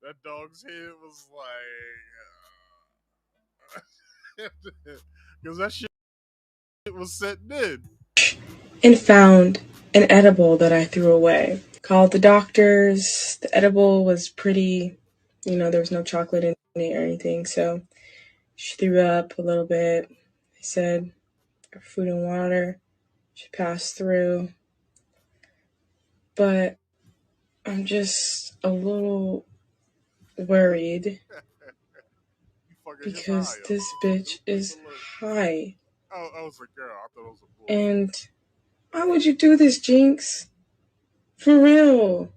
That dog's head was like... Because that shit was setting in. And found an edible that I threw away. Called the doctors. The edible was pretty, there was no chocolate in it or anything. So she threw up a little bit. They said food and water should pass through. But I'm just a little worried because this bitch is high. Oh, it was a girl. I thought it was a boy. And why would you do this, Jinx? For real.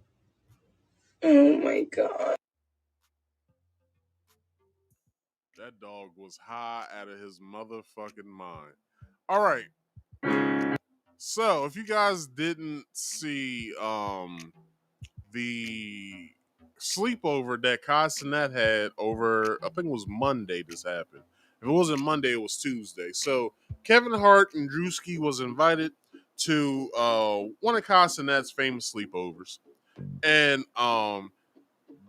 Oh my God. That dog was high out of his motherfucking mind. All right. So, if you guys didn't see the sleepover that Cassinet had over, I think it was Monday this happened. If it wasn't Monday, it was Tuesday. So, Kevin Hart and Drewski was invited to one of Cassinet's famous sleepovers. And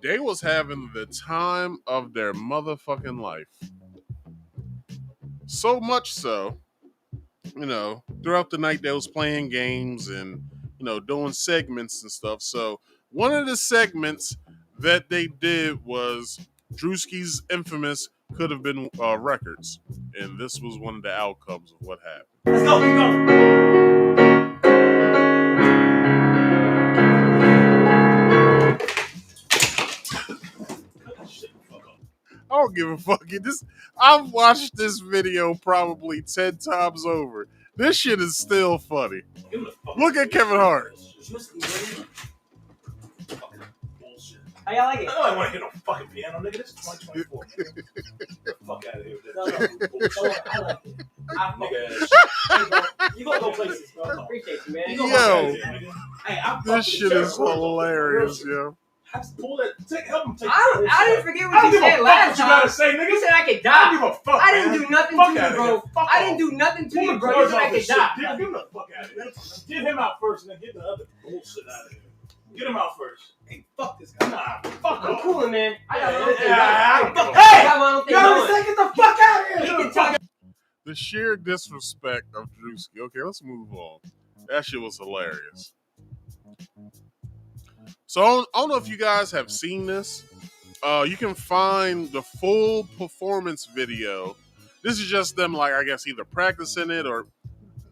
they was having the time of their motherfucking life. So much so, throughout the night they was playing games and, doing segments and stuff. So one of the segments that they did was Drewski's infamous could have been records. And this was one of the outcomes of what happened. Let's go, let's go. I don't give a fuck. I've watched this video probably 10 times over. This shit is still funny. Look at Kevin Hart. How y'all like it? I don't want to hear no fucking piano, nigga. This is 2024. Get the fuck out of here with that. No, I like it. You gonna go places, bro. Appreciate you, man. Yo, this shit is hilarious, yo. Pull that. Help him take. I didn't forget what you said last time. You gotta say, nigga. You said I could die. I don't give a fuck. I didn't do nothing to you, bro. I didn't do nothing to you, bro. You said I could die. Get him the fuck out of here. Get him out first, and then get the other bullshit out of here. Get him out first. Hey, fuck this guy. Nah, fuck I'm cooling, man. I got my own thing. Hey, I get the fuck out of here. The sheer disrespect of Drewski. Okay, let's move on. That shit was hilarious. So I don't know if you guys have seen this. You can find the full performance video. This is just them, like, I guess either practicing it or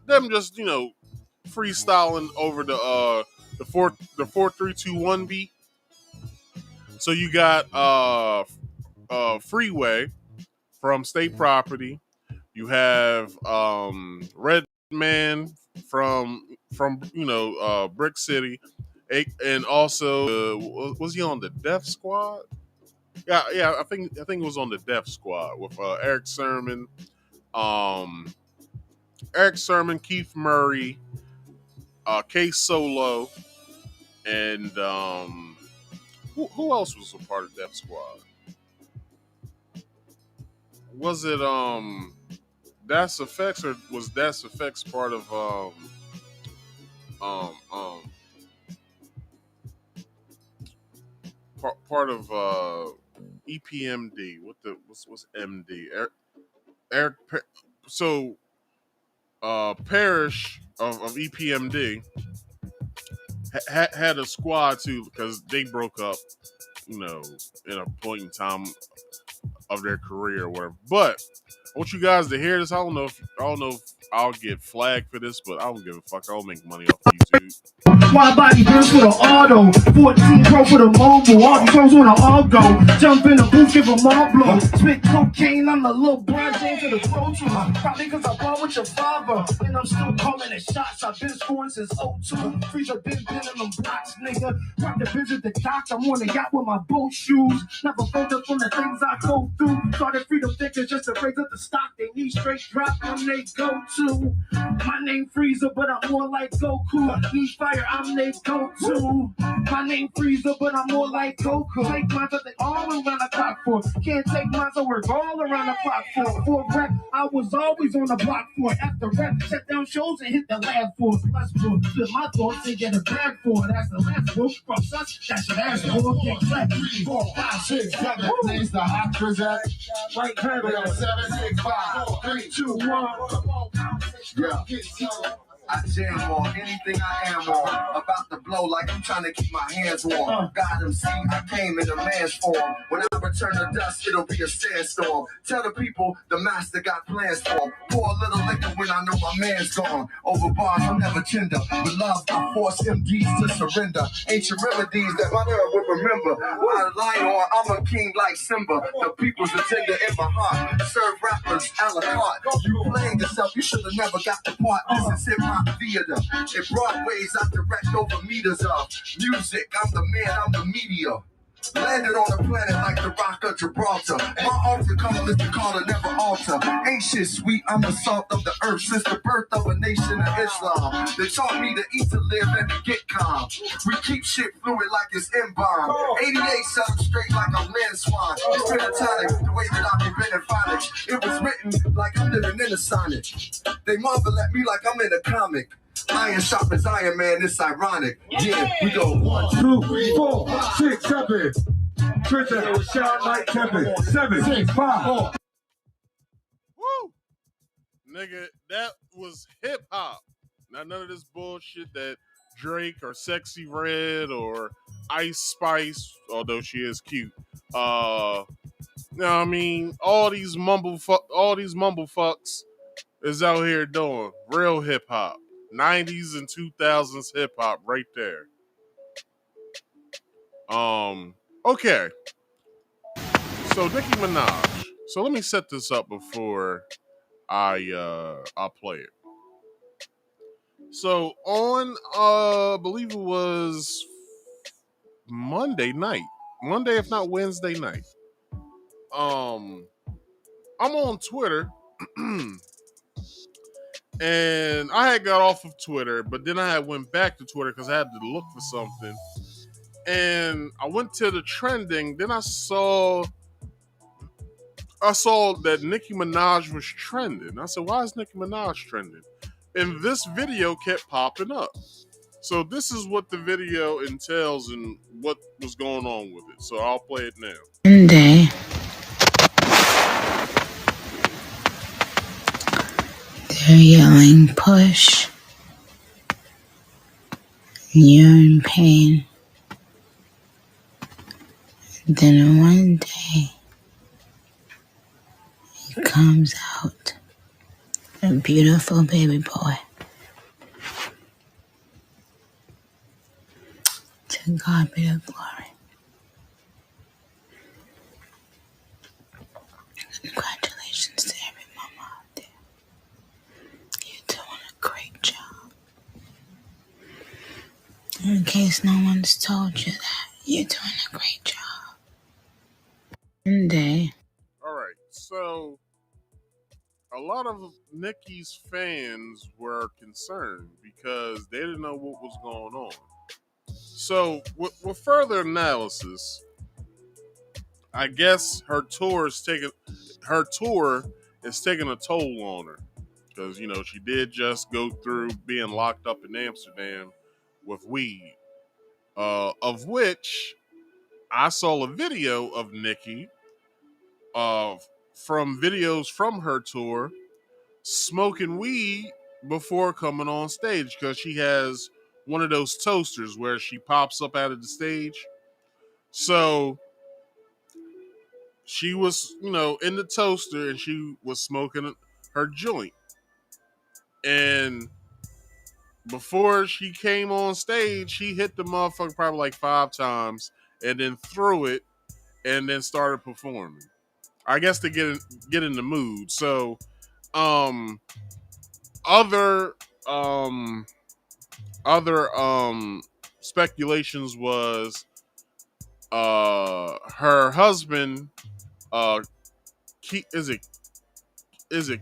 them just, freestyling over the 4-3-2-1 beat. So you got Freeway from State Property. You have Redman from Brick City. And also, was he on the Def Squad? Yeah. I think it was on the Def Squad with Eric Sermon, Keith Murray, K Solo, and who else was a part of Def Squad? Was it Das Effects, or was Das Effects part of part of EPMD? What's MD? Eric. So Parrish of EPMD had a squad too, because they broke up, in a point in time of their career or whatever. But I want you guys to hear this. I don't know if I'll get flagged for this, but I don't give a fuck. I'll make money off YouTube. Wide body bitch with an auto, 14 Pro for the mobile. All these pros wanna all go. Jump in the booth, give them all blow. Spit cocaine, I'm the little Brian James to the throat to her. Probably cause I bought with your father. And I'm still calling it shots. I've been scoring since 02. Freezer been pinning them blocks, nigga. Got to visit the dock. I'm on the yacht with my boat shoes. Never fold up from the things I go through. Started freedom thinkers just to raise up the stock. They need straight drop when they go to. My name Freezer, but I'm more like Goku. Need fire, I'm they go-to. My name Freezer, but I'm more like Goku. Take mine that they all around the clock for. Can't take mine, so work all around the clock for. For rap, I was always on the block for. After rap, shut down shows and hit the lab for. Plus for, flip my thoughts and get a bag for. That's the last book from such, that's your ass for. Get clapped, 3, 4, 5, 6, 7. Name's the hot Trizak. Right hand, 7, 6, 5, 4, 3, 2, 1. Yeah. I jam on anything I am on. About to blow like I'm trying to keep my hands warm. God MC, I came in a man's form. When I return to dust, it'll be a sandstorm. Tell the people the master got plans for them. Pour a little liquor when I know my man's gone. Over bars, I'm never tender. With love, I force MDs to surrender. Ancient remedies that my nerve would remember. I lie on, I'm a king like Simba. The people's agenda in my heart. Serve rappers a la carte. You playing yourself, you should have never got the part. This is hip hop. rock theater. In Broadways, I direct over meters of music. I'm the man, I'm the media. Landed on a planet like the Rock of Gibraltar. My altar color is the color never alter. Ain't shit sweet, I'm the salt of the earth. Since the birth of a nation of Islam, they taught me to eat, to live, and to get calm. We keep shit fluid like it's embalmed. 88 set them straight like a land swan. It's pentatonic, the way that I prevented phonics. It was written like I'm living in a sonnet. They marvel at me like I'm in a comic. Iron sharp as Iron Man, it's ironic. Yeah, we go 1, 2, 3, 4, 6, 7. Twitter, shout like Kevin. 7, 6, 5, 4. Woo! Nigga, that was hip hop. Not none of this bullshit that Drake or Sexy Red or Ice Spice, although she is cute. You know what I mean? All these mumble fucks is out here doing real hip hop. 90s and 2000s hip hop right there. Okay. So Nicki Minaj. So let me set this up before I'll play it. So on I believe it was Monday if not Wednesday night. I'm on Twitter. And I had got off of Twitter, but then I had went back to Twitter because I had to look for something. And I went to the trending. Then I saw that Nicki Minaj was trending. I said, why is Nicki Minaj trending? And this video kept popping up. So this is what the video entails and what was going on with it. So I'll play it now. Monday. They're yelling, push. You're in pain. Then one day, he comes out, a beautiful baby boy. To God be the glory. Congratulations to every mama out there. You're doing a great job. In case no one's told you that, you're doing a great job. One day. All right, so a lot of Nicki's fans were concerned because they didn't know what was going on. So with further analysis, I guess her tour is taking a toll on her because, you know, she did just go through being locked up in Amsterdam with weed, of which I saw a video of Nicki from videos from her tour smoking weed before coming on stage because she has one of those toasters where she pops up out of the stage. So she was, you know, in the toaster and she was smoking her joint. And before she came on stage, she hit the motherfucker probably like 5 times and then threw it and then started performing. I guess to get in the mood. So, other speculations was her husband, is it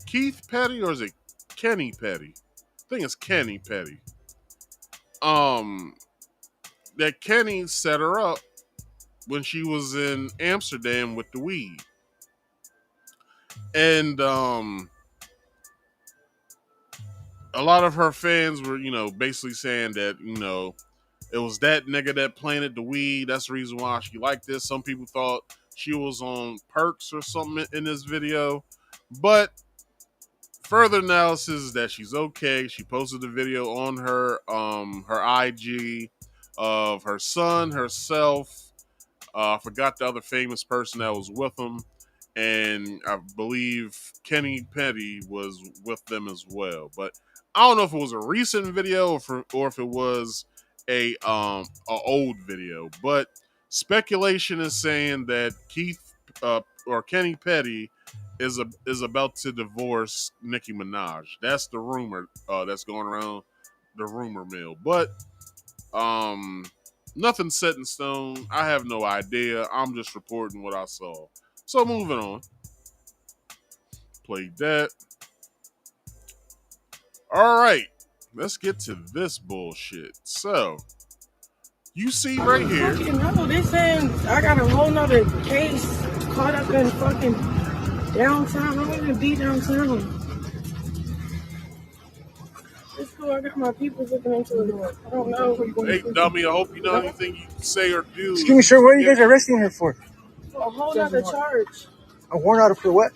Keith Petty or is it Kenny Petty? I think it's Kenny Petty. That Kenny set her up when she was in Amsterdam with the weed. And a lot of her fans were, you know, basically saying that, you know, it was that nigga that planted the weed. That's the reason why she liked this. Some people thought she was on perks or something in this video. But further analysis is that she's okay. She posted a video on her IG of her son, herself. I forgot the other famous person that was with them. And I believe Kenny Petty was with them as well. But I don't know if it was a recent video or if it was a old video. But speculation is saying that Keith or Kenny Petty is about to divorce Nicki Minaj. That's the rumor that's going around the rumor mill. But nothing's set in stone. I have no idea. I'm just reporting what I saw. So moving on. Played that. All right. Let's get to this bullshit. So, you see right here. No, they saying I got a whole nother case caught up in fucking downtown. I don't even be downtown. It's cool. I got my people looking into it. I don't know. Hey, dummy, I hope you know anything you say or do. Excuse me, sir, what are you guys arresting her for? A whole nother charge. A warrant out for what?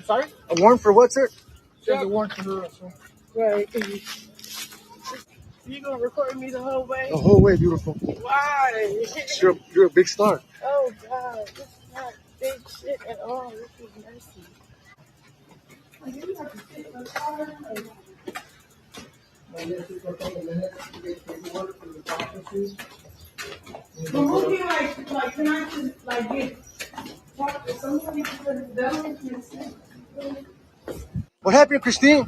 Sorry? A warrant for what, sir? There's a warrant for her. Right. You gonna record me the whole way? The whole way, beautiful. Why? You're a big star. Oh God, this is not big shit at all. This is messy. Like, you have to sit in the car. But who can like can I just like get talk to somebody because that don't make sense. What happened, Christine?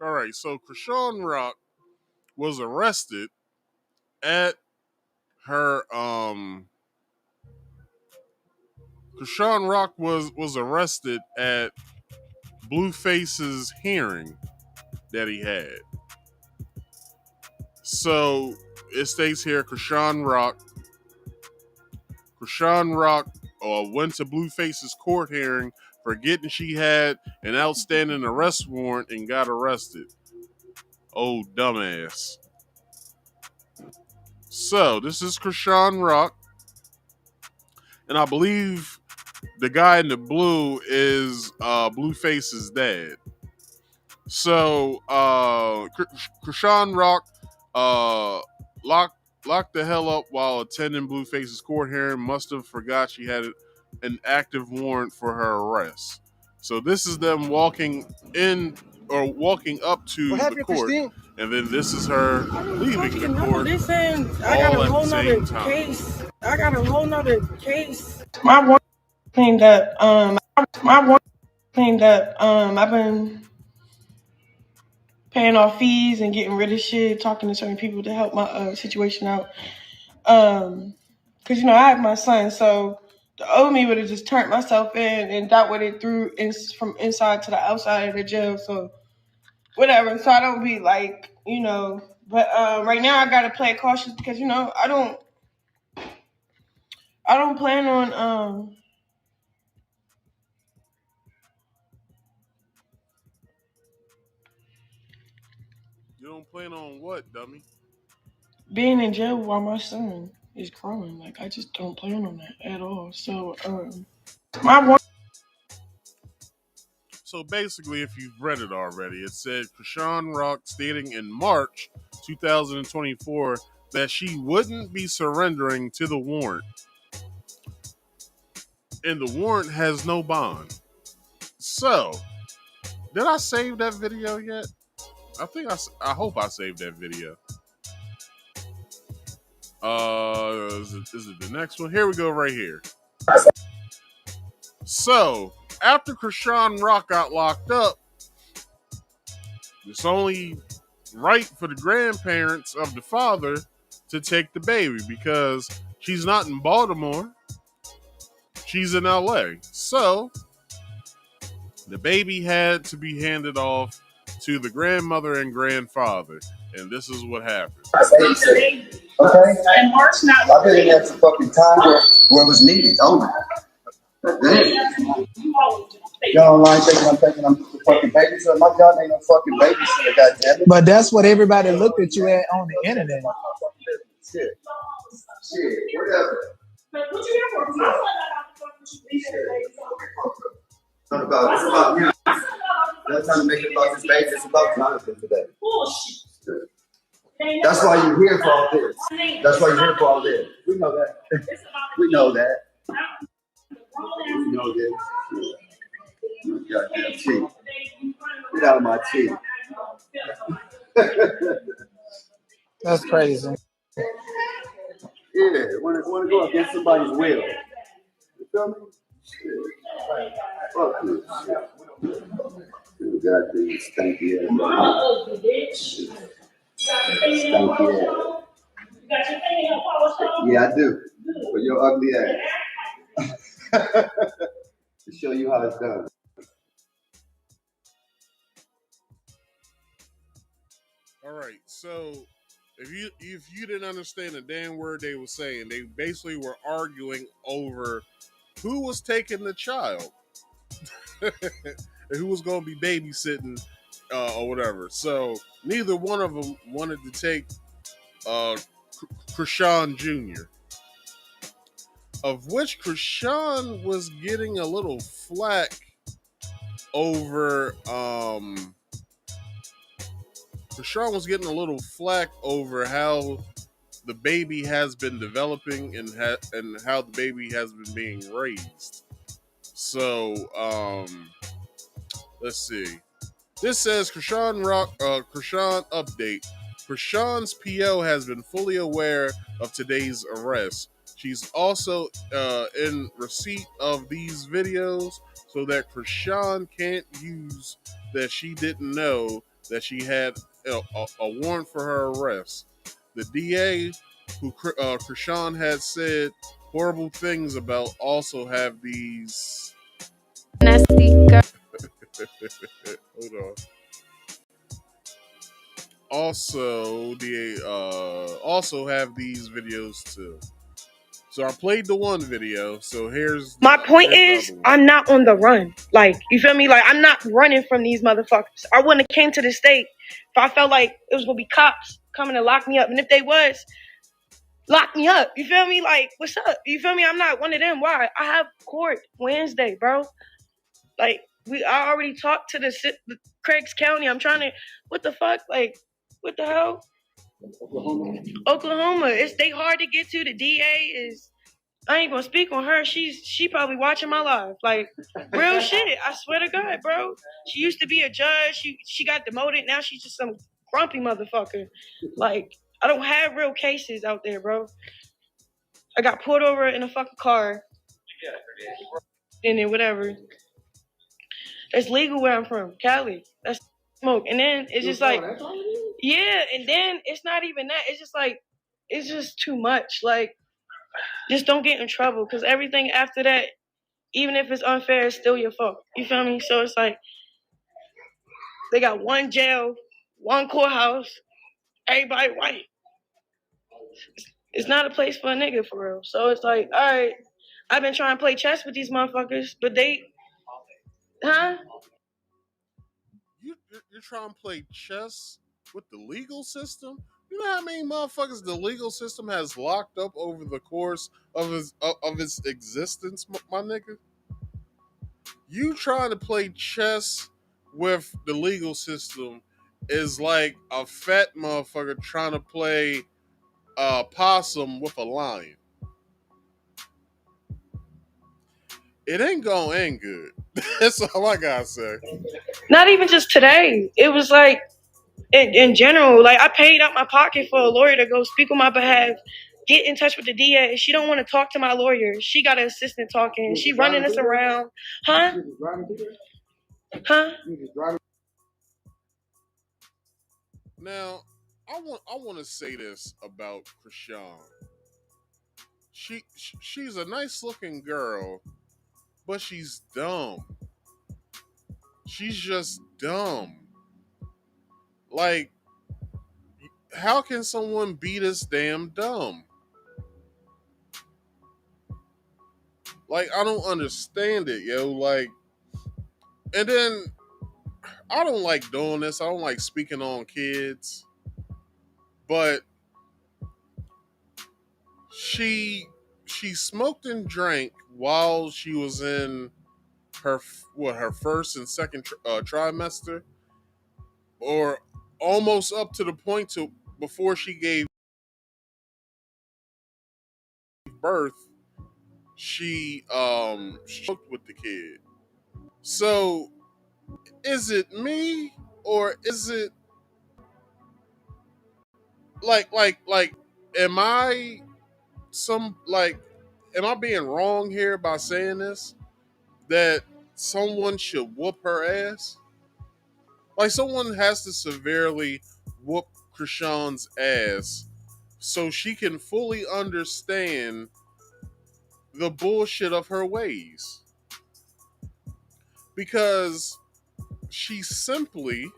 All right, so Krishan Rock was arrested at her Krishan Rock was arrested at Blueface's hearing that he had. So it states here Krishan Rock went to Blueface's court hearing forgetting she had an outstanding arrest warrant and got arrested. Oh, dumbass. So, this is Krishan Rock. And I believe the guy in the blue is Blueface's dad. So, Krishan Rock locked the hell up while attending Blueface's court hearing. Must have forgot she had an active warrant for her arrest. So this is them walking in or walking up to the court, Christine? And then this is her leaving the court. They saying I got a whole nother case. I got a whole nother case. My warrant cleaned up. I've been paying off fees and getting rid of shit, talking to certain people to help my situation out. Cause I have my son, so the old me would have just turned myself in and dealt with it from inside to the outside of the jail. So whatever. So I don't be like, but right now I gotta play cautious because I don't plan on You don't plan on what, dummy? being in jail while my son is growing. Like I just don't plan on that at all. So So basically, if you've read it already, it said Krishan Rock stating in March 2024 that she wouldn't be surrendering to the warrant. And the warrant has no bond. So, did I save that video yet? I hope I saved that video. Is it the next one? Here we go right here. So, after Krishan Rock got locked up, it's only right for the grandparents of the father to take the baby because she's not in Baltimore. She's in LA. So, the baby had to be handed off to the grandmother and grandfather. And this is what happened. Okay. And Mark's not. I've been in there for fucking time where it was needed. Oh my. Y'all online thinking I'm the fucking babysitter. My God ain't no fucking babysitter, goddammit. But that's what everybody looked at you at on the internet. Shit, whatever. But what you here for? It's about you. That's not to make it about this baby. It's about Jonathan today. Bullshit. That's why you're here for all this. That's why you're here for all this. We know that. We know that. We know this. Goddamn cheek. Get out of my cheek. That's crazy. Yeah, want to go against somebody's will. You feel me? Fuck you. You got these stanky ass. Stanky ass. Yeah, I do. But your ugly ass. To show you how it's done. All right, so if you didn't understand a damn word they were saying, they basically were arguing over who was taking the child and who was going to be babysitting or whatever. So neither one of them wanted to take Krishan Jr., of which Krishan was getting a little flack over. Krishan was getting a little flack over how the baby has been developing and how the baby has been being raised. So let's see. This says Krishan update. Krishan's PO has been fully aware of today's arrest. She's also in receipt of these videos so that Krishan can't use that she didn't know that she had a warrant for her arrest. The DA, who Krishan had said horrible things about, also have these. Nasty girl. Hold on. Also, they also have these videos too. So I played the one video. So My point is, I'm not on the run. Like, you feel me? Like, I'm not running from these motherfuckers. I wouldn't have came to the state if I felt like it was gonna be cops coming to lock me up. And if they was, lock me up. You feel me? Like, what's up? You feel me? I'm not one of them. Why? I have court Wednesday, bro. Like, I already talked to the Craigs County. I'm trying to, what the fuck? Like, what the hell? Oklahoma. They hard to get to. The DA is, I ain't gonna speak on her. She probably watching my live. Like, real shit. I swear to God, bro. She used to be a judge. She got demoted. Now she's just some grumpy motherfucker. Like, I don't have real cases out there, bro. I got pulled over in a fucking car. And then whatever. It's legal where I'm from, Cali. That's smoke. And then it's just like, yeah, and then it's not even that. It's just like, it's just too much. Like, just don't get in trouble, because everything after that, even if it's unfair, it's still your fault. You feel me? So it's like, they got one jail, one courthouse, everybody white. It's not a place for a nigga, for real. So it's like, all right, I've been trying to play chess with these motherfuckers, but they, huh? You're trying to play chess with the legal system? You know how many motherfuckers the legal system has locked up over the course of its existence, my nigga? You trying to play chess with the legal system is like a fat motherfucker trying to play possum with a lion. It ain't gonna end good. That's all I gotta say. Not even just today. It was like, in general, like, I paid out my pocket for a lawyer to go speak on my behalf, get in touch with the DA. She don't want to talk to my lawyer. She got an assistant talking. She running us around. Huh? Huh? Now, I want to say this about Krishan. She's a nice looking girl, but she's dumb. She's just dumb. Like, how can someone be this damn dumb? Like, I don't understand it, yo. Like, and then I don't like doing this. I don't like speaking on kids, but she smoked and drank while she was in her first and second trimester, or almost up to the point to before she gave birth. She smoked with the kid. So is it me, or is it like am I am I being wrong here by saying this? that someone should whoop her ass. Like, someone has to severely whoop Krishan's ass so she can fully understand the bullshit of her ways. Because she simply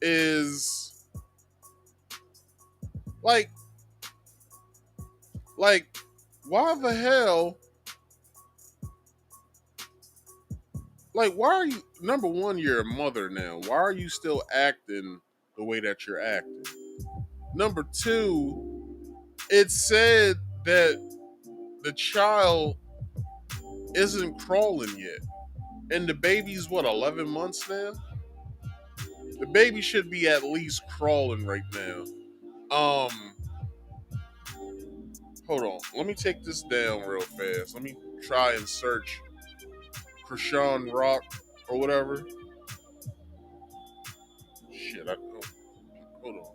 is like, why the hell? Like, why are you, number one, you're a mother now. Why are you still acting the way that you're acting? Number two, it said that the child isn't crawling yet. And the baby's what, 11 months now? The baby should be at least crawling right now. Hold on. Let me take this down real fast. Let me try and search Krishan Rock or whatever. Shit, hold on.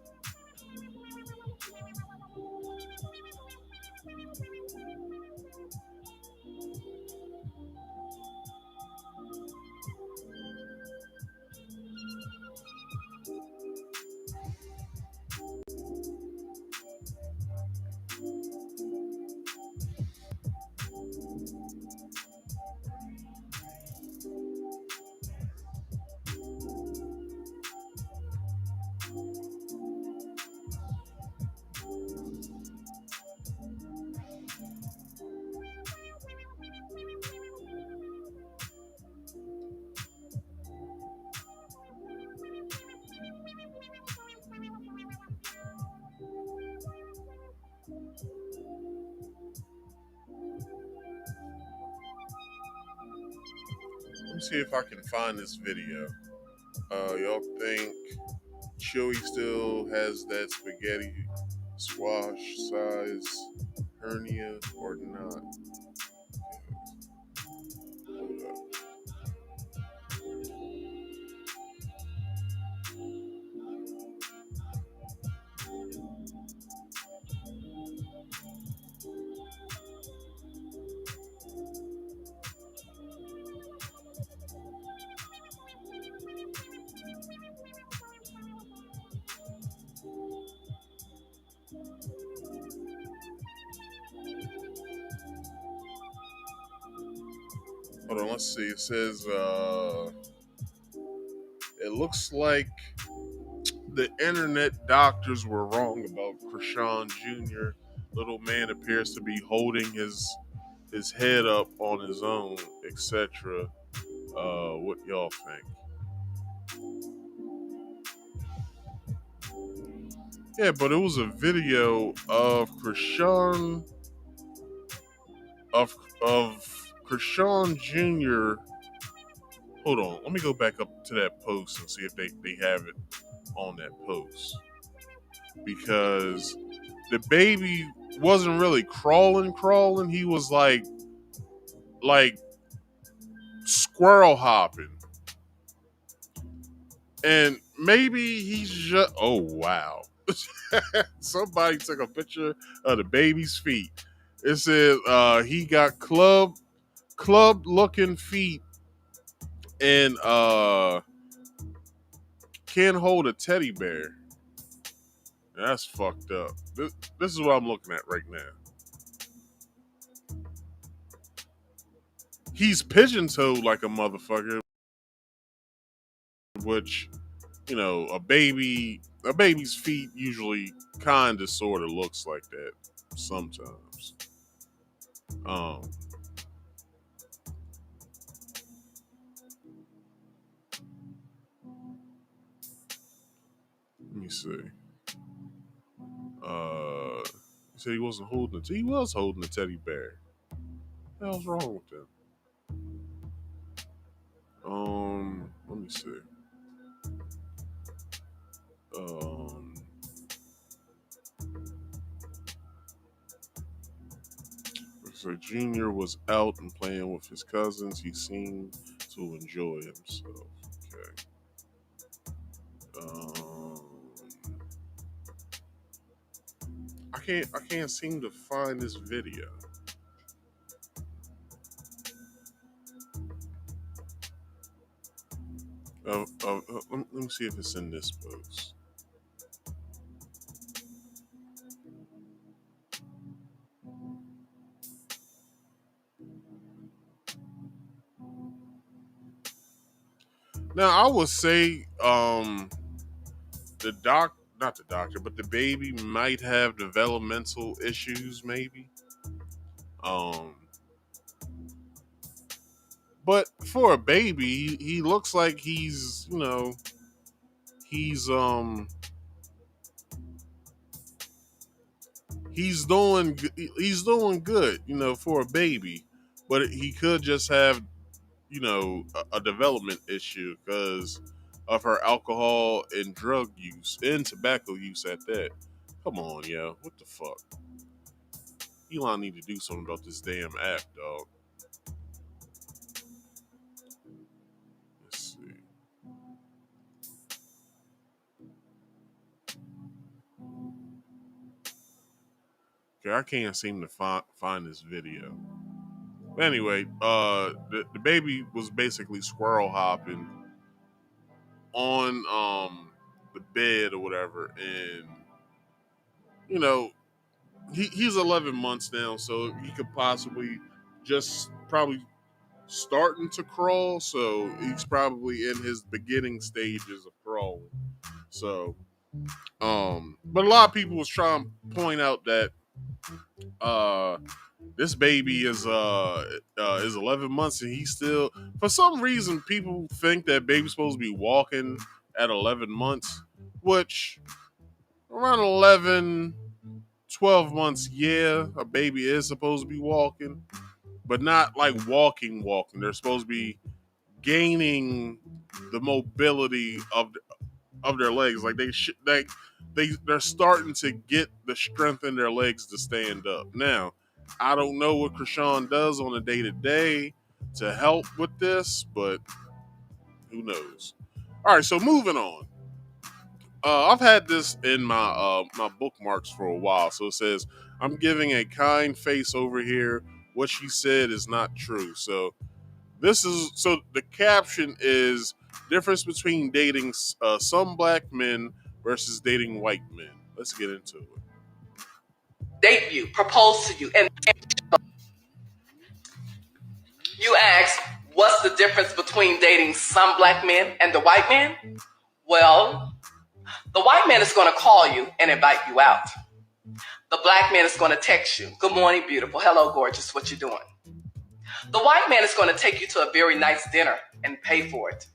Let me see if I can find this video. Y'all think Chewy still has that spaghetti squash size hernia or not? Hold up. Hold on, let's see. It says, it looks like the internet doctors were wrong about Krishan Jr. Little man appears to be holding his head up on his own, etc. What y'all think? Yeah, but it was a video of Krishan Jr. Hold on, let me go back up to that post and see if they have it on that post. Because the baby wasn't really crawling. He was like squirrel hopping. And maybe he's just, oh wow. Somebody took a picture of the baby's feet. It says he got club looking feet and can't hold a teddy bear. That's fucked up. This is what I'm looking at right now. He's pigeon-toed like a motherfucker, which, you know, a baby's feet usually kind of sort of looks like that sometimes. Let me see. He said he wasn't holding it. He was holding a teddy bear. What the hell's wrong with him? Let me see. So Junior was out and playing with his cousins. He seemed to enjoy himself. Okay. I can't seem to find this video. Let me see if it's in this post. Now, I would say not the doctor, but the baby might have developmental issues, maybe. But for a baby, he looks like he's doing good, for a baby. But he could just have, a development issue because of her alcohol and drug use and tobacco use at that. Come on, yo. What the fuck? Elon need to do something about this damn app, dog. Let's see. Okay, I can't seem to find this video. But anyway, the baby was basically squirrel hopping on the bed or whatever, and he's 11 months now, so he could possibly just probably starting to crawl. So he's probably in his beginning stages of crawling. So, but a lot of people was trying to point out that this baby is 11 months and he's still, for some reason, people think that baby's supposed to be walking at 11 months, which around 11, 12 months, yeah, a baby is supposed to be walking, but not like walking. They're supposed to be gaining the mobility of their legs. Like they're starting to get the strength in their legs to stand up. Now, I don't know what Krishan does on a day-to-day to help with this, but who knows? All right, so moving on. I've had this in my my bookmarks for a while. So it says, "I'm giving a kind face over here. What she said is not true." So the caption is difference between dating some black men versus dating white men. Let's get into it. Date you, propose to you, and you ask, what's the difference between dating some black men and the white man? Well, the white man is going to call you and invite you out. The black man is going to text you, good morning, beautiful. Hello, gorgeous. What you doing? The white man is going to take you to a very nice dinner and pay for it.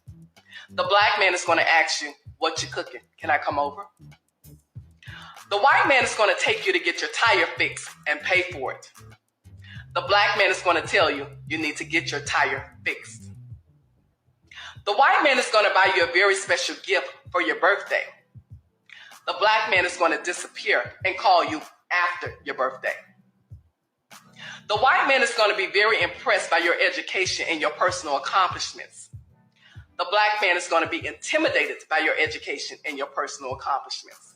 The black man is going to ask you, what you cooking? Can I come over? The white man is going to take you to get your tire fixed and pay for it. The black man is going to tell you, you need to get your tire fixed. The white man is going to buy you a very special gift for your birthday. The black man is going to disappear and call you after your birthday. The white man is going to be very impressed by your education and your personal accomplishments. The black man is going to be intimidated by your education and your personal accomplishments.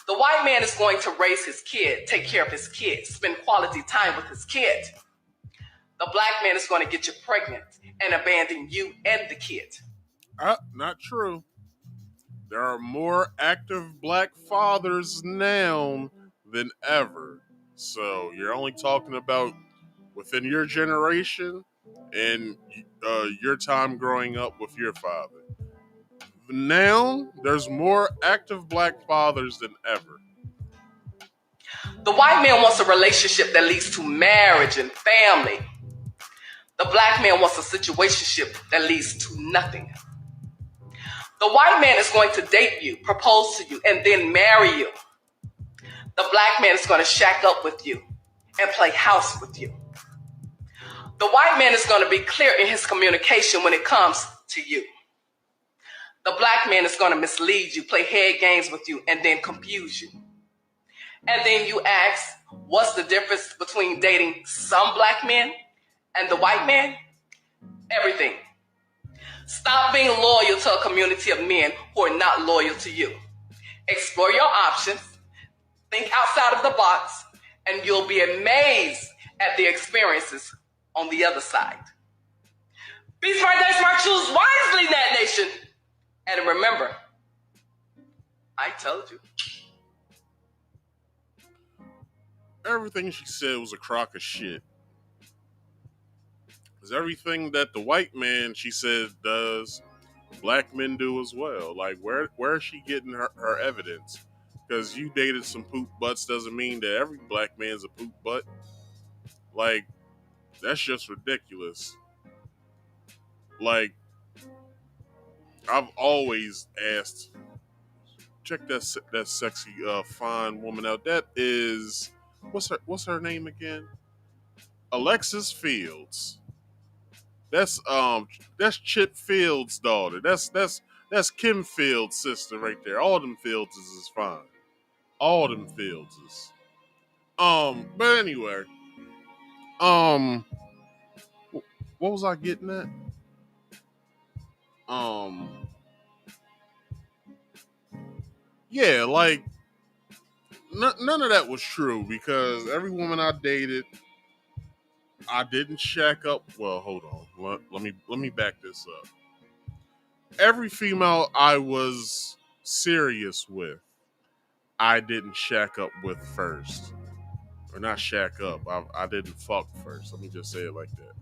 The white man is going to raise his kid, take care of his kid, spend quality time with his kid. The black man is going to get you pregnant and abandon you and the kid. Not true. There are more active black fathers now than ever. So you're only talking about within your generation and your time growing up with your father. Now, there's more active black fathers than ever. The white man wants a relationship that leads to marriage and family. The black man wants a situationship that leads to nothing. The white man is going to date you, propose to you, and then marry you. The black man is going to shack up with you and play house with you. The white man is going to be clear in his communication when it comes to you. The black man is going to mislead you, play head games with you, and then confuse you. And then you ask, what's the difference between dating some black men and the white man? Everything. Stop being loyal to a community of men who are not loyal to you. Explore your options, think outside of the box, and you'll be amazed at the experiences on the other side. Be smart, die smart, choose wisely, Nat Nation. And remember, I told you. Everything she said was a crock of shit. Because everything that the white man, she said, does, black men do as well. Like, where is she getting her evidence? Because you dated some poop butts doesn't mean that every black man's a poop butt. Like, that's just ridiculous. Like, I've always asked, check that sexy, fine woman out. That is, what's her name again? Alexis Fields. That's Chip Fields' daughter. That's Kim Fields' sister right there. All them Fieldses is fine. All them Fieldses. But anyway, what was I getting at? Yeah, like none of that was true because every woman I dated, I didn't shack up. Well, hold on. Let me back this up. Every female I was serious with, I didn't shack up with first. Or not shack up. I didn't fuck first. Let me just say it like that.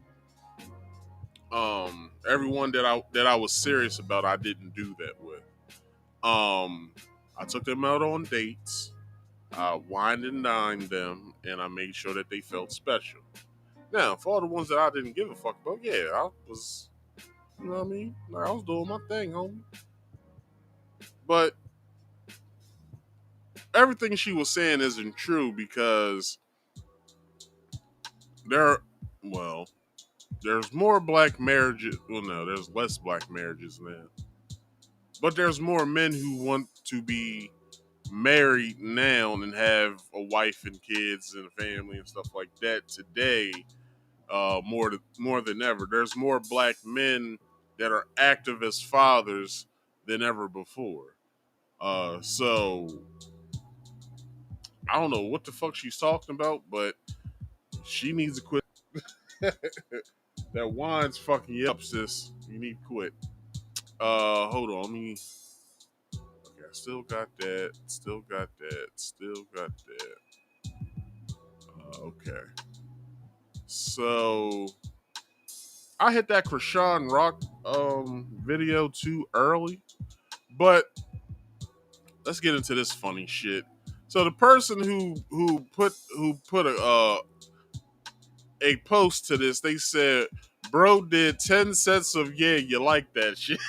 Everyone that I was serious about, I didn't do that with. I took them out on dates. I wined and dined them, and I made sure that they felt special. Now, for all the ones that I didn't give a fuck about, yeah, I was, you know what I mean? Like, I was doing my thing, homie. But everything she was saying isn't true because there's more black marriages. Well, no, there's less black marriages now. But there's more men who want to be married now and have a wife and kids and a family and stuff like that today. More than ever. There's more black men that are active as fathers than ever before. So I don't know what the fuck she's talking about, but she needs to quit. That wine's fucking you up, sis. You need to quit. Hold on. Okay, I still got that. Okay. So I hit that Krishan Rock video too early, but let's get into this funny shit. So the person who put a post to this, they said, "Bro did 10 sets of yeah, you like that shit."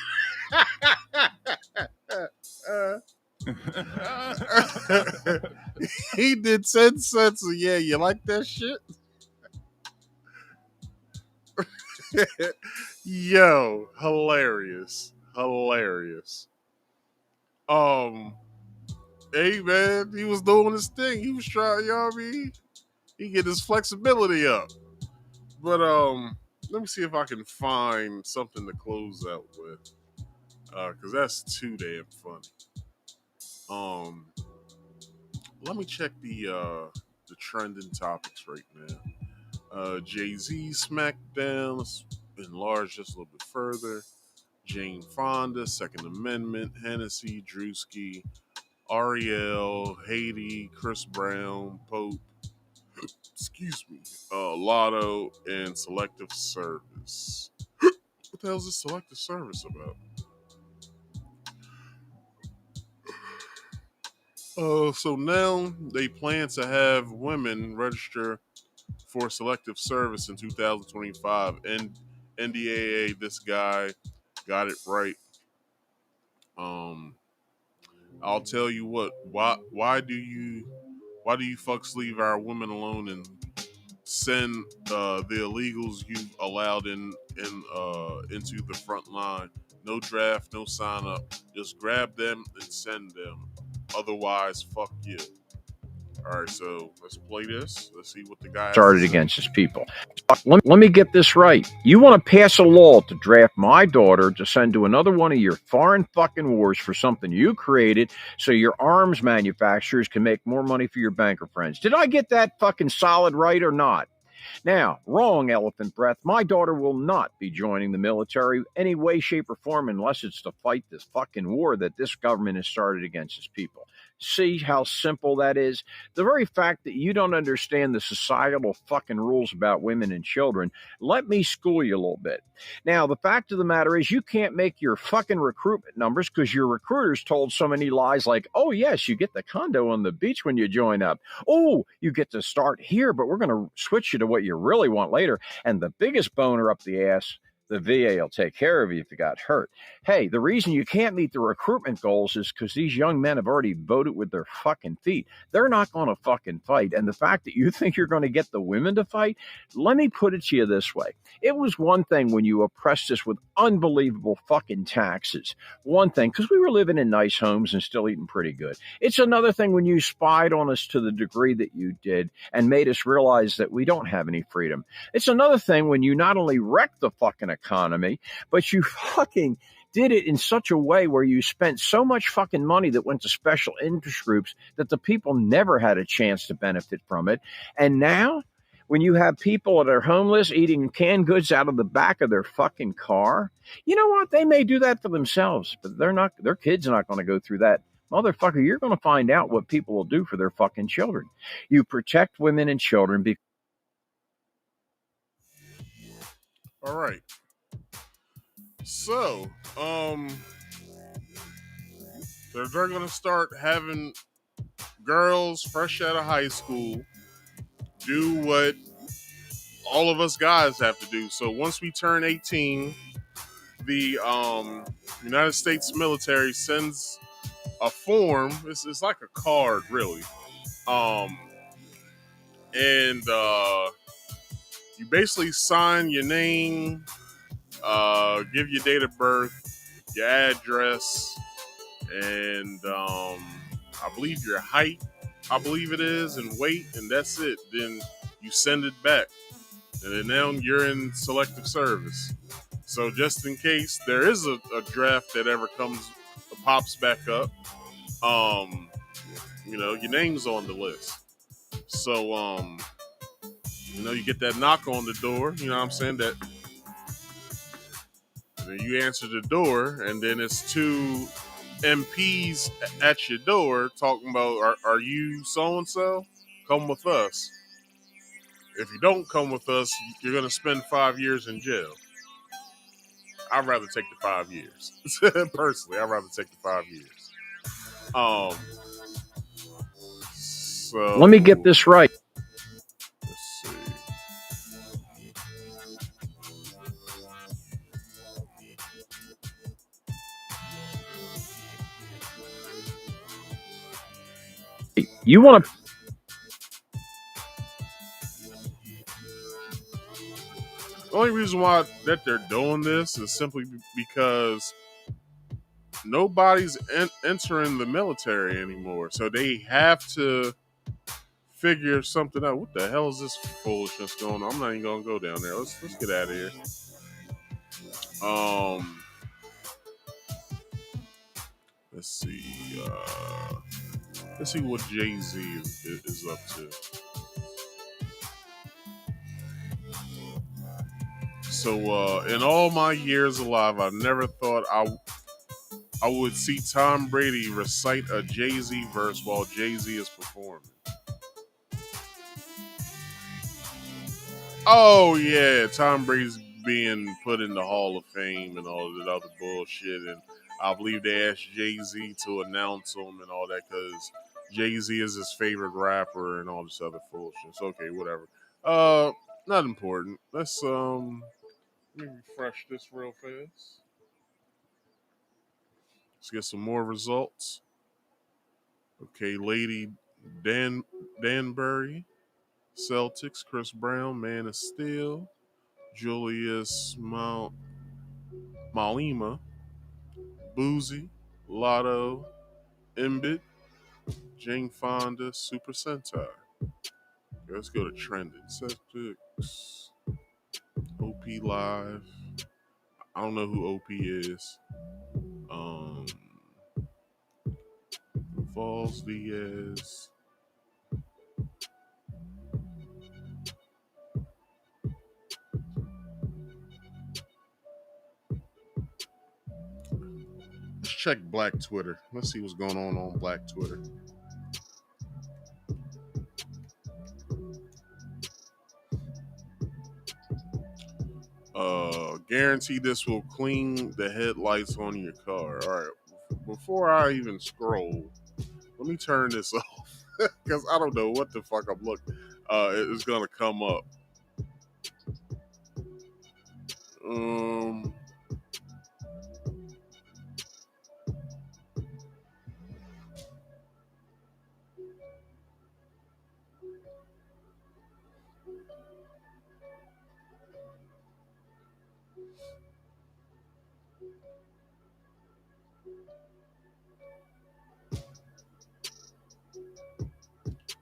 He did 10 sets of yeah, you like that shit. Yo, hilarious. Hey man, he was doing his thing. He was trying, you know what I mean? He get his flexibility up. But let me see if I can find something to close out with. Cause that's too damn funny. Let me check the trending topics right now. Jay-Z Smackdown, let's enlarge just a little bit further. Jane Fonda, Second Amendment, Hennessy, Drewski, Ariel, Haiti, Chris Brown, Pope, excuse me, Lotto, and Selective Service. What the hell is this Selective Service about? So now they plan to have women register for Selective Service in 2025. And NDAA, this guy got it right. I'll tell you what. Why do you fucks leave our women alone and send the illegals you've allowed into the front line? No draft, no sign up. Just grab them and send them. Otherwise, fuck you. All right, so let's play this. Let's see what the guy started against his people. Let me get this right. You want to pass a law to draft my daughter to send to another one of your foreign fucking wars for something you created so your arms manufacturers can make more money for your banker friends. Did I get that fucking solid right or not? Now, wrong, elephant breath. My daughter will not be joining the military any way, shape, or form unless it's to fight this fucking war that this government has started against its people. See how simple that is? The very fact that you don't understand the societal fucking rules about women and children, let me school you a little bit. Now, the fact of the matter is you can't make your fucking recruitment numbers because your recruiters told so many lies like, oh, yes, you get the condo on the beach when you join up. Oh, you get to start here, but we're going to switch you to what you really want later. And the biggest boner up the ass, the VA will take care of you if you got hurt. Hey, the reason you can't meet the recruitment goals is because these young men have already voted with their fucking feet. They're not going to fucking fight. And the fact that you think you're going to get the women to fight, let me put it to you this way. It was one thing when you oppressed us with unbelievable fucking taxes. One thing, because we were living in nice homes and still eating pretty good. It's another thing when you spied on us to the degree that you did and made us realize that we don't have any freedom. It's another thing when you not only wrecked the fucking economy, but you fucking did it in such a way where you spent so much fucking money that went to special interest groups that the people never had a chance to benefit from it. And now, when you have people that are homeless eating canned goods out of the back of their fucking car, you know what? They may do that for themselves, but their kids are not going to go through that. Motherfucker, you're going to find out what people will do for their fucking children. You protect women and children because... All right. So, they're going to start having girls fresh out of high school do what all of us guys have to do. So once we turn 18, the United States military sends a form. It's like a card, really. And you basically sign your name, give your date of birth, your address, and I believe your height, I believe it is, and weight, and that's it. Then you send it back. And then now you're in selective service. So just in case there is a draft that ever pops back up, your name's on the list. So, you get that knock on the door, you know what I'm saying? That and then you answer the door, and then it's two MPs at your door talking about, are you so-and-so? Come with us. If you don't come with us, you're going to spend 5 years in jail. I'd rather take the 5 years. Personally, I'd rather take the 5 years. So Let me get this right. Let's see. You want to... The only reason why that they're doing this is simply because nobody's entering the military anymore. So they have to figure something out. What the hell is this foolishness going on? I'm not even gonna go down there. Let's get out of here. Let's see. Let's see what Jay-Z is up to. So, in all my years alive, I never thought I would see Tom Brady recite a Jay-Z verse while Jay-Z is performing. Oh, yeah, Tom Brady's being put in the Hall of Fame and all of that other bullshit. And I believe they asked Jay-Z to announce him and all that because Jay-Z is his favorite rapper and all this other foolishness. Okay, whatever. Not important. Let's, let me refresh this real fast. Let's get some more results. Okay, Lady Danbury, Celtics, Chris Brown, Man of Steel, Julius Malema, Boozy, Lotto, Mbit, Jane Fonda, Super Sentai. Okay, let's go to trending. Celtics, OP Live. I don't know who OP is. Falls Diaz. check Black Twitter. Let's see what's going on Black Twitter. Guarantee this will clean the headlights on your car. All right. Before I even scroll, let me turn this off because I don't know what the fuck I'm looking. It's gonna come up.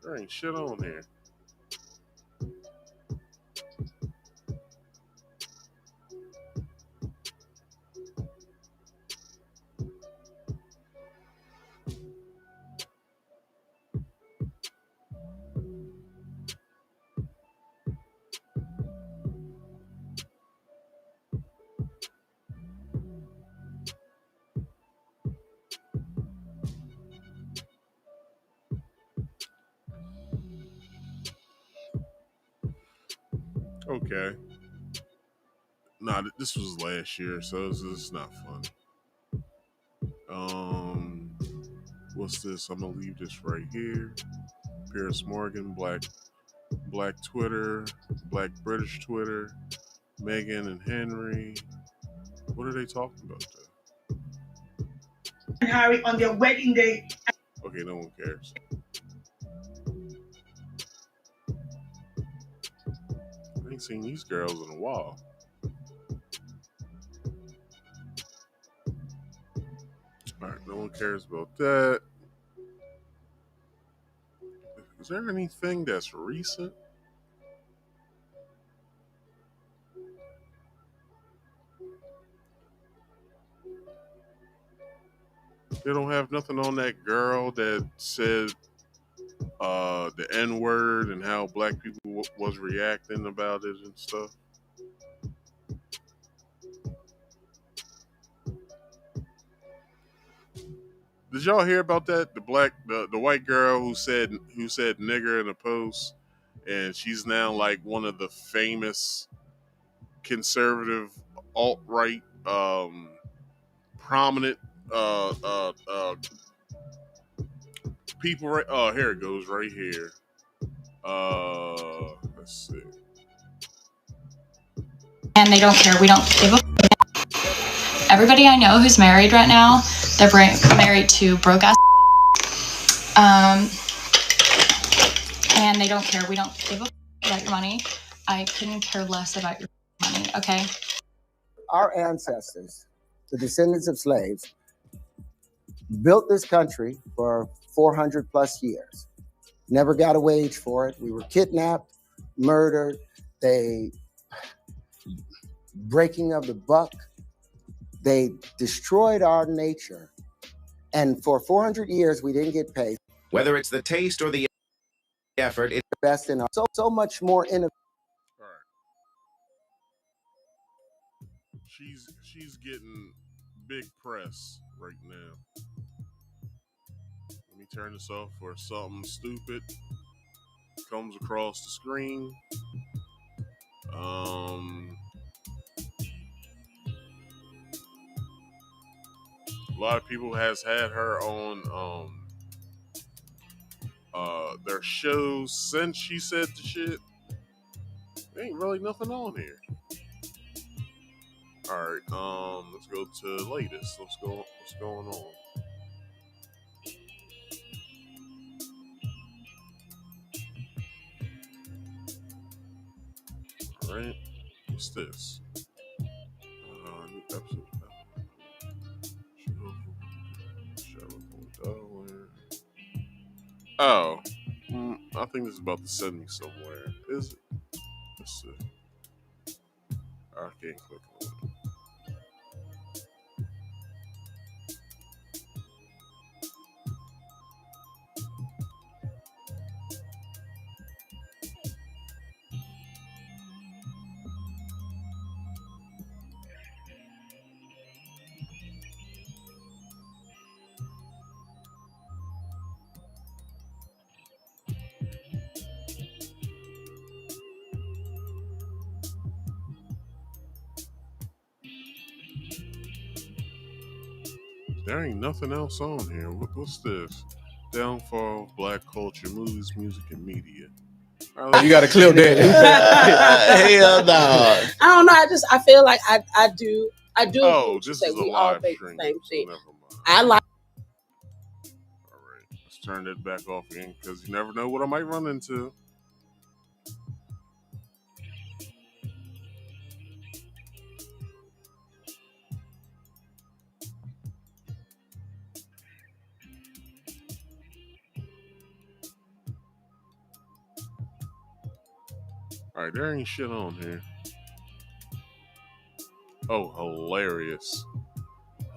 There ain't shit on here. Okay. Nah, this was last year, so it's not funny. What's this? I'm gonna leave this right here. Pierce Morgan, Black Twitter, Black British Twitter, Meghan and Henry. What are they talking about though? Harry on their wedding day. Okay, no one cares. I ain't seen these girls in a while. Alright, no one cares about that. Is there anything that's recent? They don't have nothing on that girl that said the N-word and how black people was reacting about it and stuff. Did y'all hear about that? The white girl who said nigger in a post, and she's now like one of the famous conservative alt-right prominent people. Right, here it goes right here. Let's see. And they don't care. We don't give a. Everybody I know who's married right now, they're married to broke ass. And they don't care. We don't give a about your money. I couldn't care less about your money. Okay. Our ancestors, the descendants of slaves, built this country for 400 plus years. Never got a wage for it. We were kidnapped, murdered, breaking of the buck. They destroyed our nature. And for 400 years, we didn't get paid. Whether it's the taste or the effort, it's the best in our so much more innovative. All right. She's getting big press right now. Let me turn this off for something stupid comes across the screen. A lot of people has had her on their shows since she said the shit. There ain't really nothing on here. Alright, let's go to the latest. What's going on? Alright, what's this? New episode. Delaware. Oh, I think this is about to send me somewhere. Is it? Let's see. I can't click on it. there ain't nothing else on here. What's this? Downfall of Black culture, movies, music, and media. You got to clip that. Hell no. I don't know. I feel like I do. Oh, what you this say. is a We all live think the stream. same So thing. never mind. I like. All right, let's turn that back off again because you never know what I might run into. All right, there ain't shit on here. Oh, hilarious.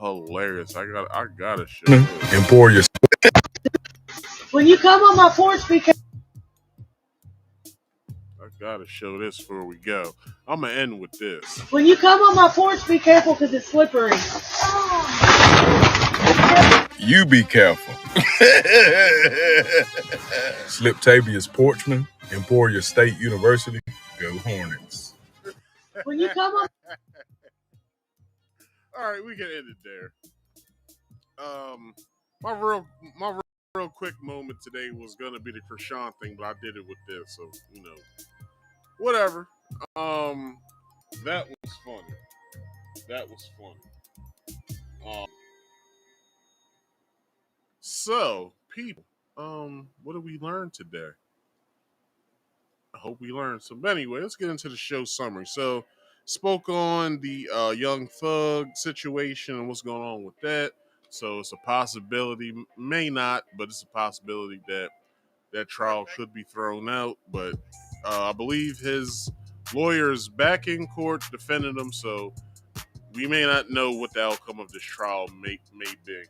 I gotta show this. And pour your. When you come on my porch, because I gotta show this before we go. I'm gonna end with this. when you come on my porch, be careful because it's slippery. You be careful. Slip Tavius Porchman, Emporia State University. Go Hornets. When you come on. All right, we can end it there. My real quick moment today was gonna be the Krishan thing, but I did it with this, so whatever. That was funny. So people, what did we learn today? I hope we learned some. Anyway, let's get into the show summary. So, spoke on the Young Thug situation and what's going on with that. So it's a possibility, may not, but it's a possibility that that trial could be thrown out. But I believe his lawyer is back in court defending him, so we may not know what the outcome of this trial may be.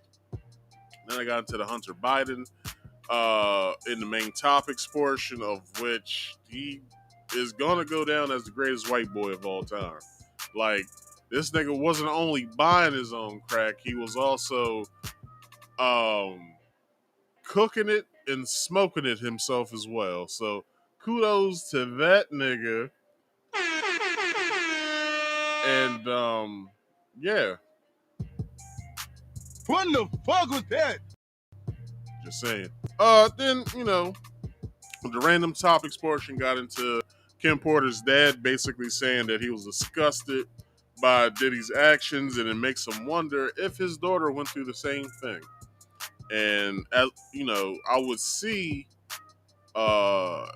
Then I got into the Hunter Biden in the main topics portion, of which he is gonna go down as the greatest white boy of all time. Like, this nigga wasn't only buying his own crack, he was also cooking it and smoking it himself as well. So kudos to that nigga. And yeah. What the fuck was that? Just saying. Then, the random topics portion got into Kim Porter's dad basically saying that he was disgusted by Diddy's actions, and it makes him wonder if his daughter went through the same thing. And as I would see a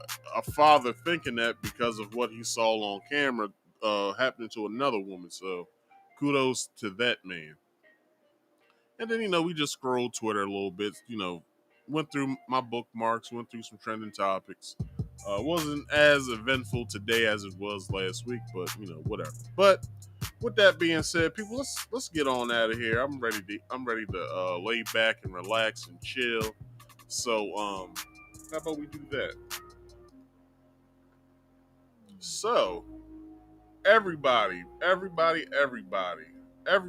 father thinking that because of what he saw on camera happening to another woman. So kudos to that man. And then, we just scrolled Twitter a little bit, went through my bookmarks, went through some trending topics. Wasn't as eventful today as it was last week, but, whatever. But with that being said, people, let's get on out of here. I'm ready to lay back and relax and chill. So, how about we do that? So, everybody, every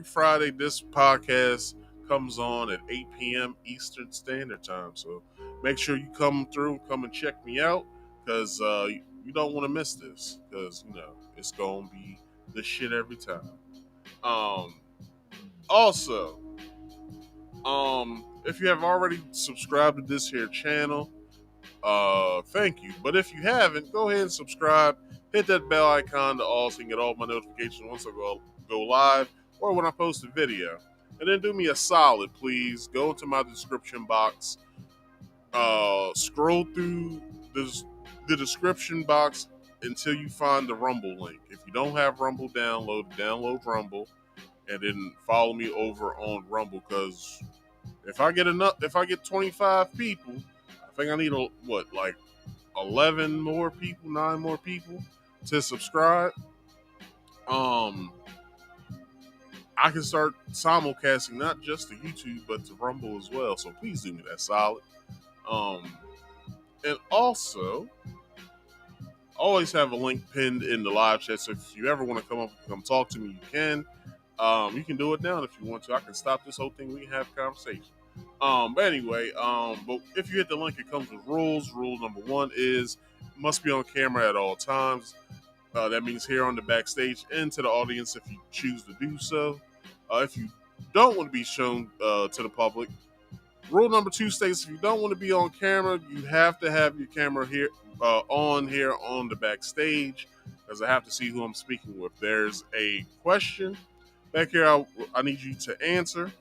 Friday, this podcast comes on at 8 p.m. Eastern Standard Time. So make sure you come and check me out, because you don't want to miss this, because it's gonna be the shit every time. Also, if you have already subscribed to this here channel, thank you. But if you haven't, go ahead and subscribe. Hit that bell icon to also get all my notifications once I go live or when I post a video. And then do me a solid, please. Go into my description box. Scroll through the description box until you find the Rumble link. If you don't have Rumble download Rumble, and then follow me over on Rumble. Because if I get 25 people, I think I need 11 more people, 9 more people to subscribe. I can start simulcasting not just to YouTube but to Rumble as well. So please do me that solid. And also, always have a link pinned in the live chat. So if you ever want to come talk to me, you can. You can do it now if you want to. I can stop this whole thing. We can have a conversation. But anyway, but if you hit the link, it comes with rules. Rule number 1 is must be on camera at all times. That means here on the backstage and to the audience if you choose to do so. If you don't want to be shown to the public. Rule number 2 states if you don't want to be on camera, you have to have your camera here on the backstage, because I have to see who I'm speaking with. There's a question back here I need you to answer.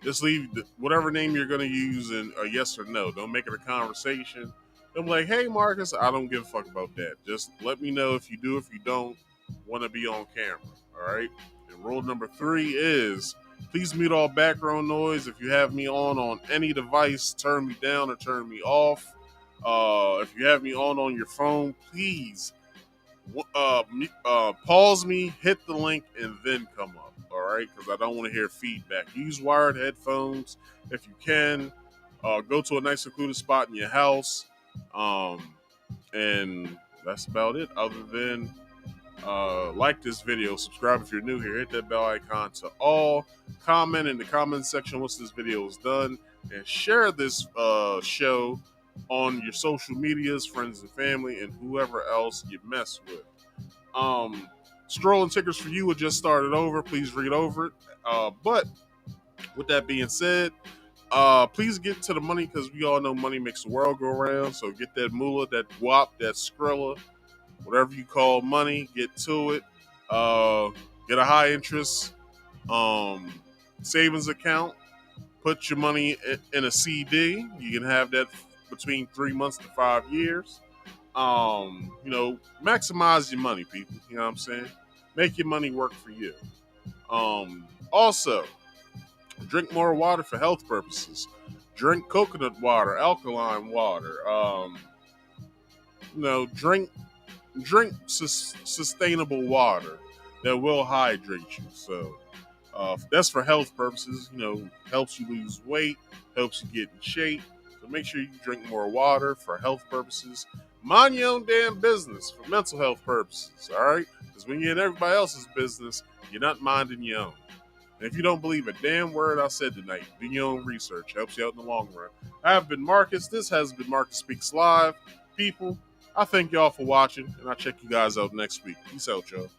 Just leave whatever name you're going to use in a yes or no. Don't make it a conversation. Don't be like, hey, Marcus, I don't give a fuck about that. Just let me know if you do, if you don't want to be on camera. All right? And rule number 3 is please mute all background noise. If you have me on any device, turn me down or turn me off. If you have me on your phone, please pause me, hit the link, and then come up. All right, because I don't want to hear feedback. Use wired headphones if you can. Go to a nice secluded spot in your house, and that's about it. Other than like this video, subscribe if you're new here, hit that bell icon to all, comment in the comment section once this video is done, and share this show on your social medias, friends and family, and whoever else you mess with. Strolling Tickers for You had just started over. Please read over it. But with that being said, please get to the money, because we all know money makes the world go around. So get that moolah, that guap, that skrilla, whatever you call money, get to it. Get a high interest savings account. Put your money in a CD. You can have that between 3 months to 5 years. Maximize your money, people. You know what I'm saying? Make your money work for you. Also, drink more water for health purposes. Drink coconut water, alkaline water. Drink sustainable water that will hydrate you. So that's for health purposes. Helps you lose weight, helps you get in shape. So make sure you drink more water for health purposes. Mind your own damn business for mental health purposes, all right? Because when you're in everybody else's business, you're not minding your own. And if you don't believe a damn word I said tonight, do your own research. Helps you out in the long run. I have been Marcus. This has been Marcus Speaks Live. People, I thank y'all for watching, and I'll check you guys out next week. Peace out, y'all.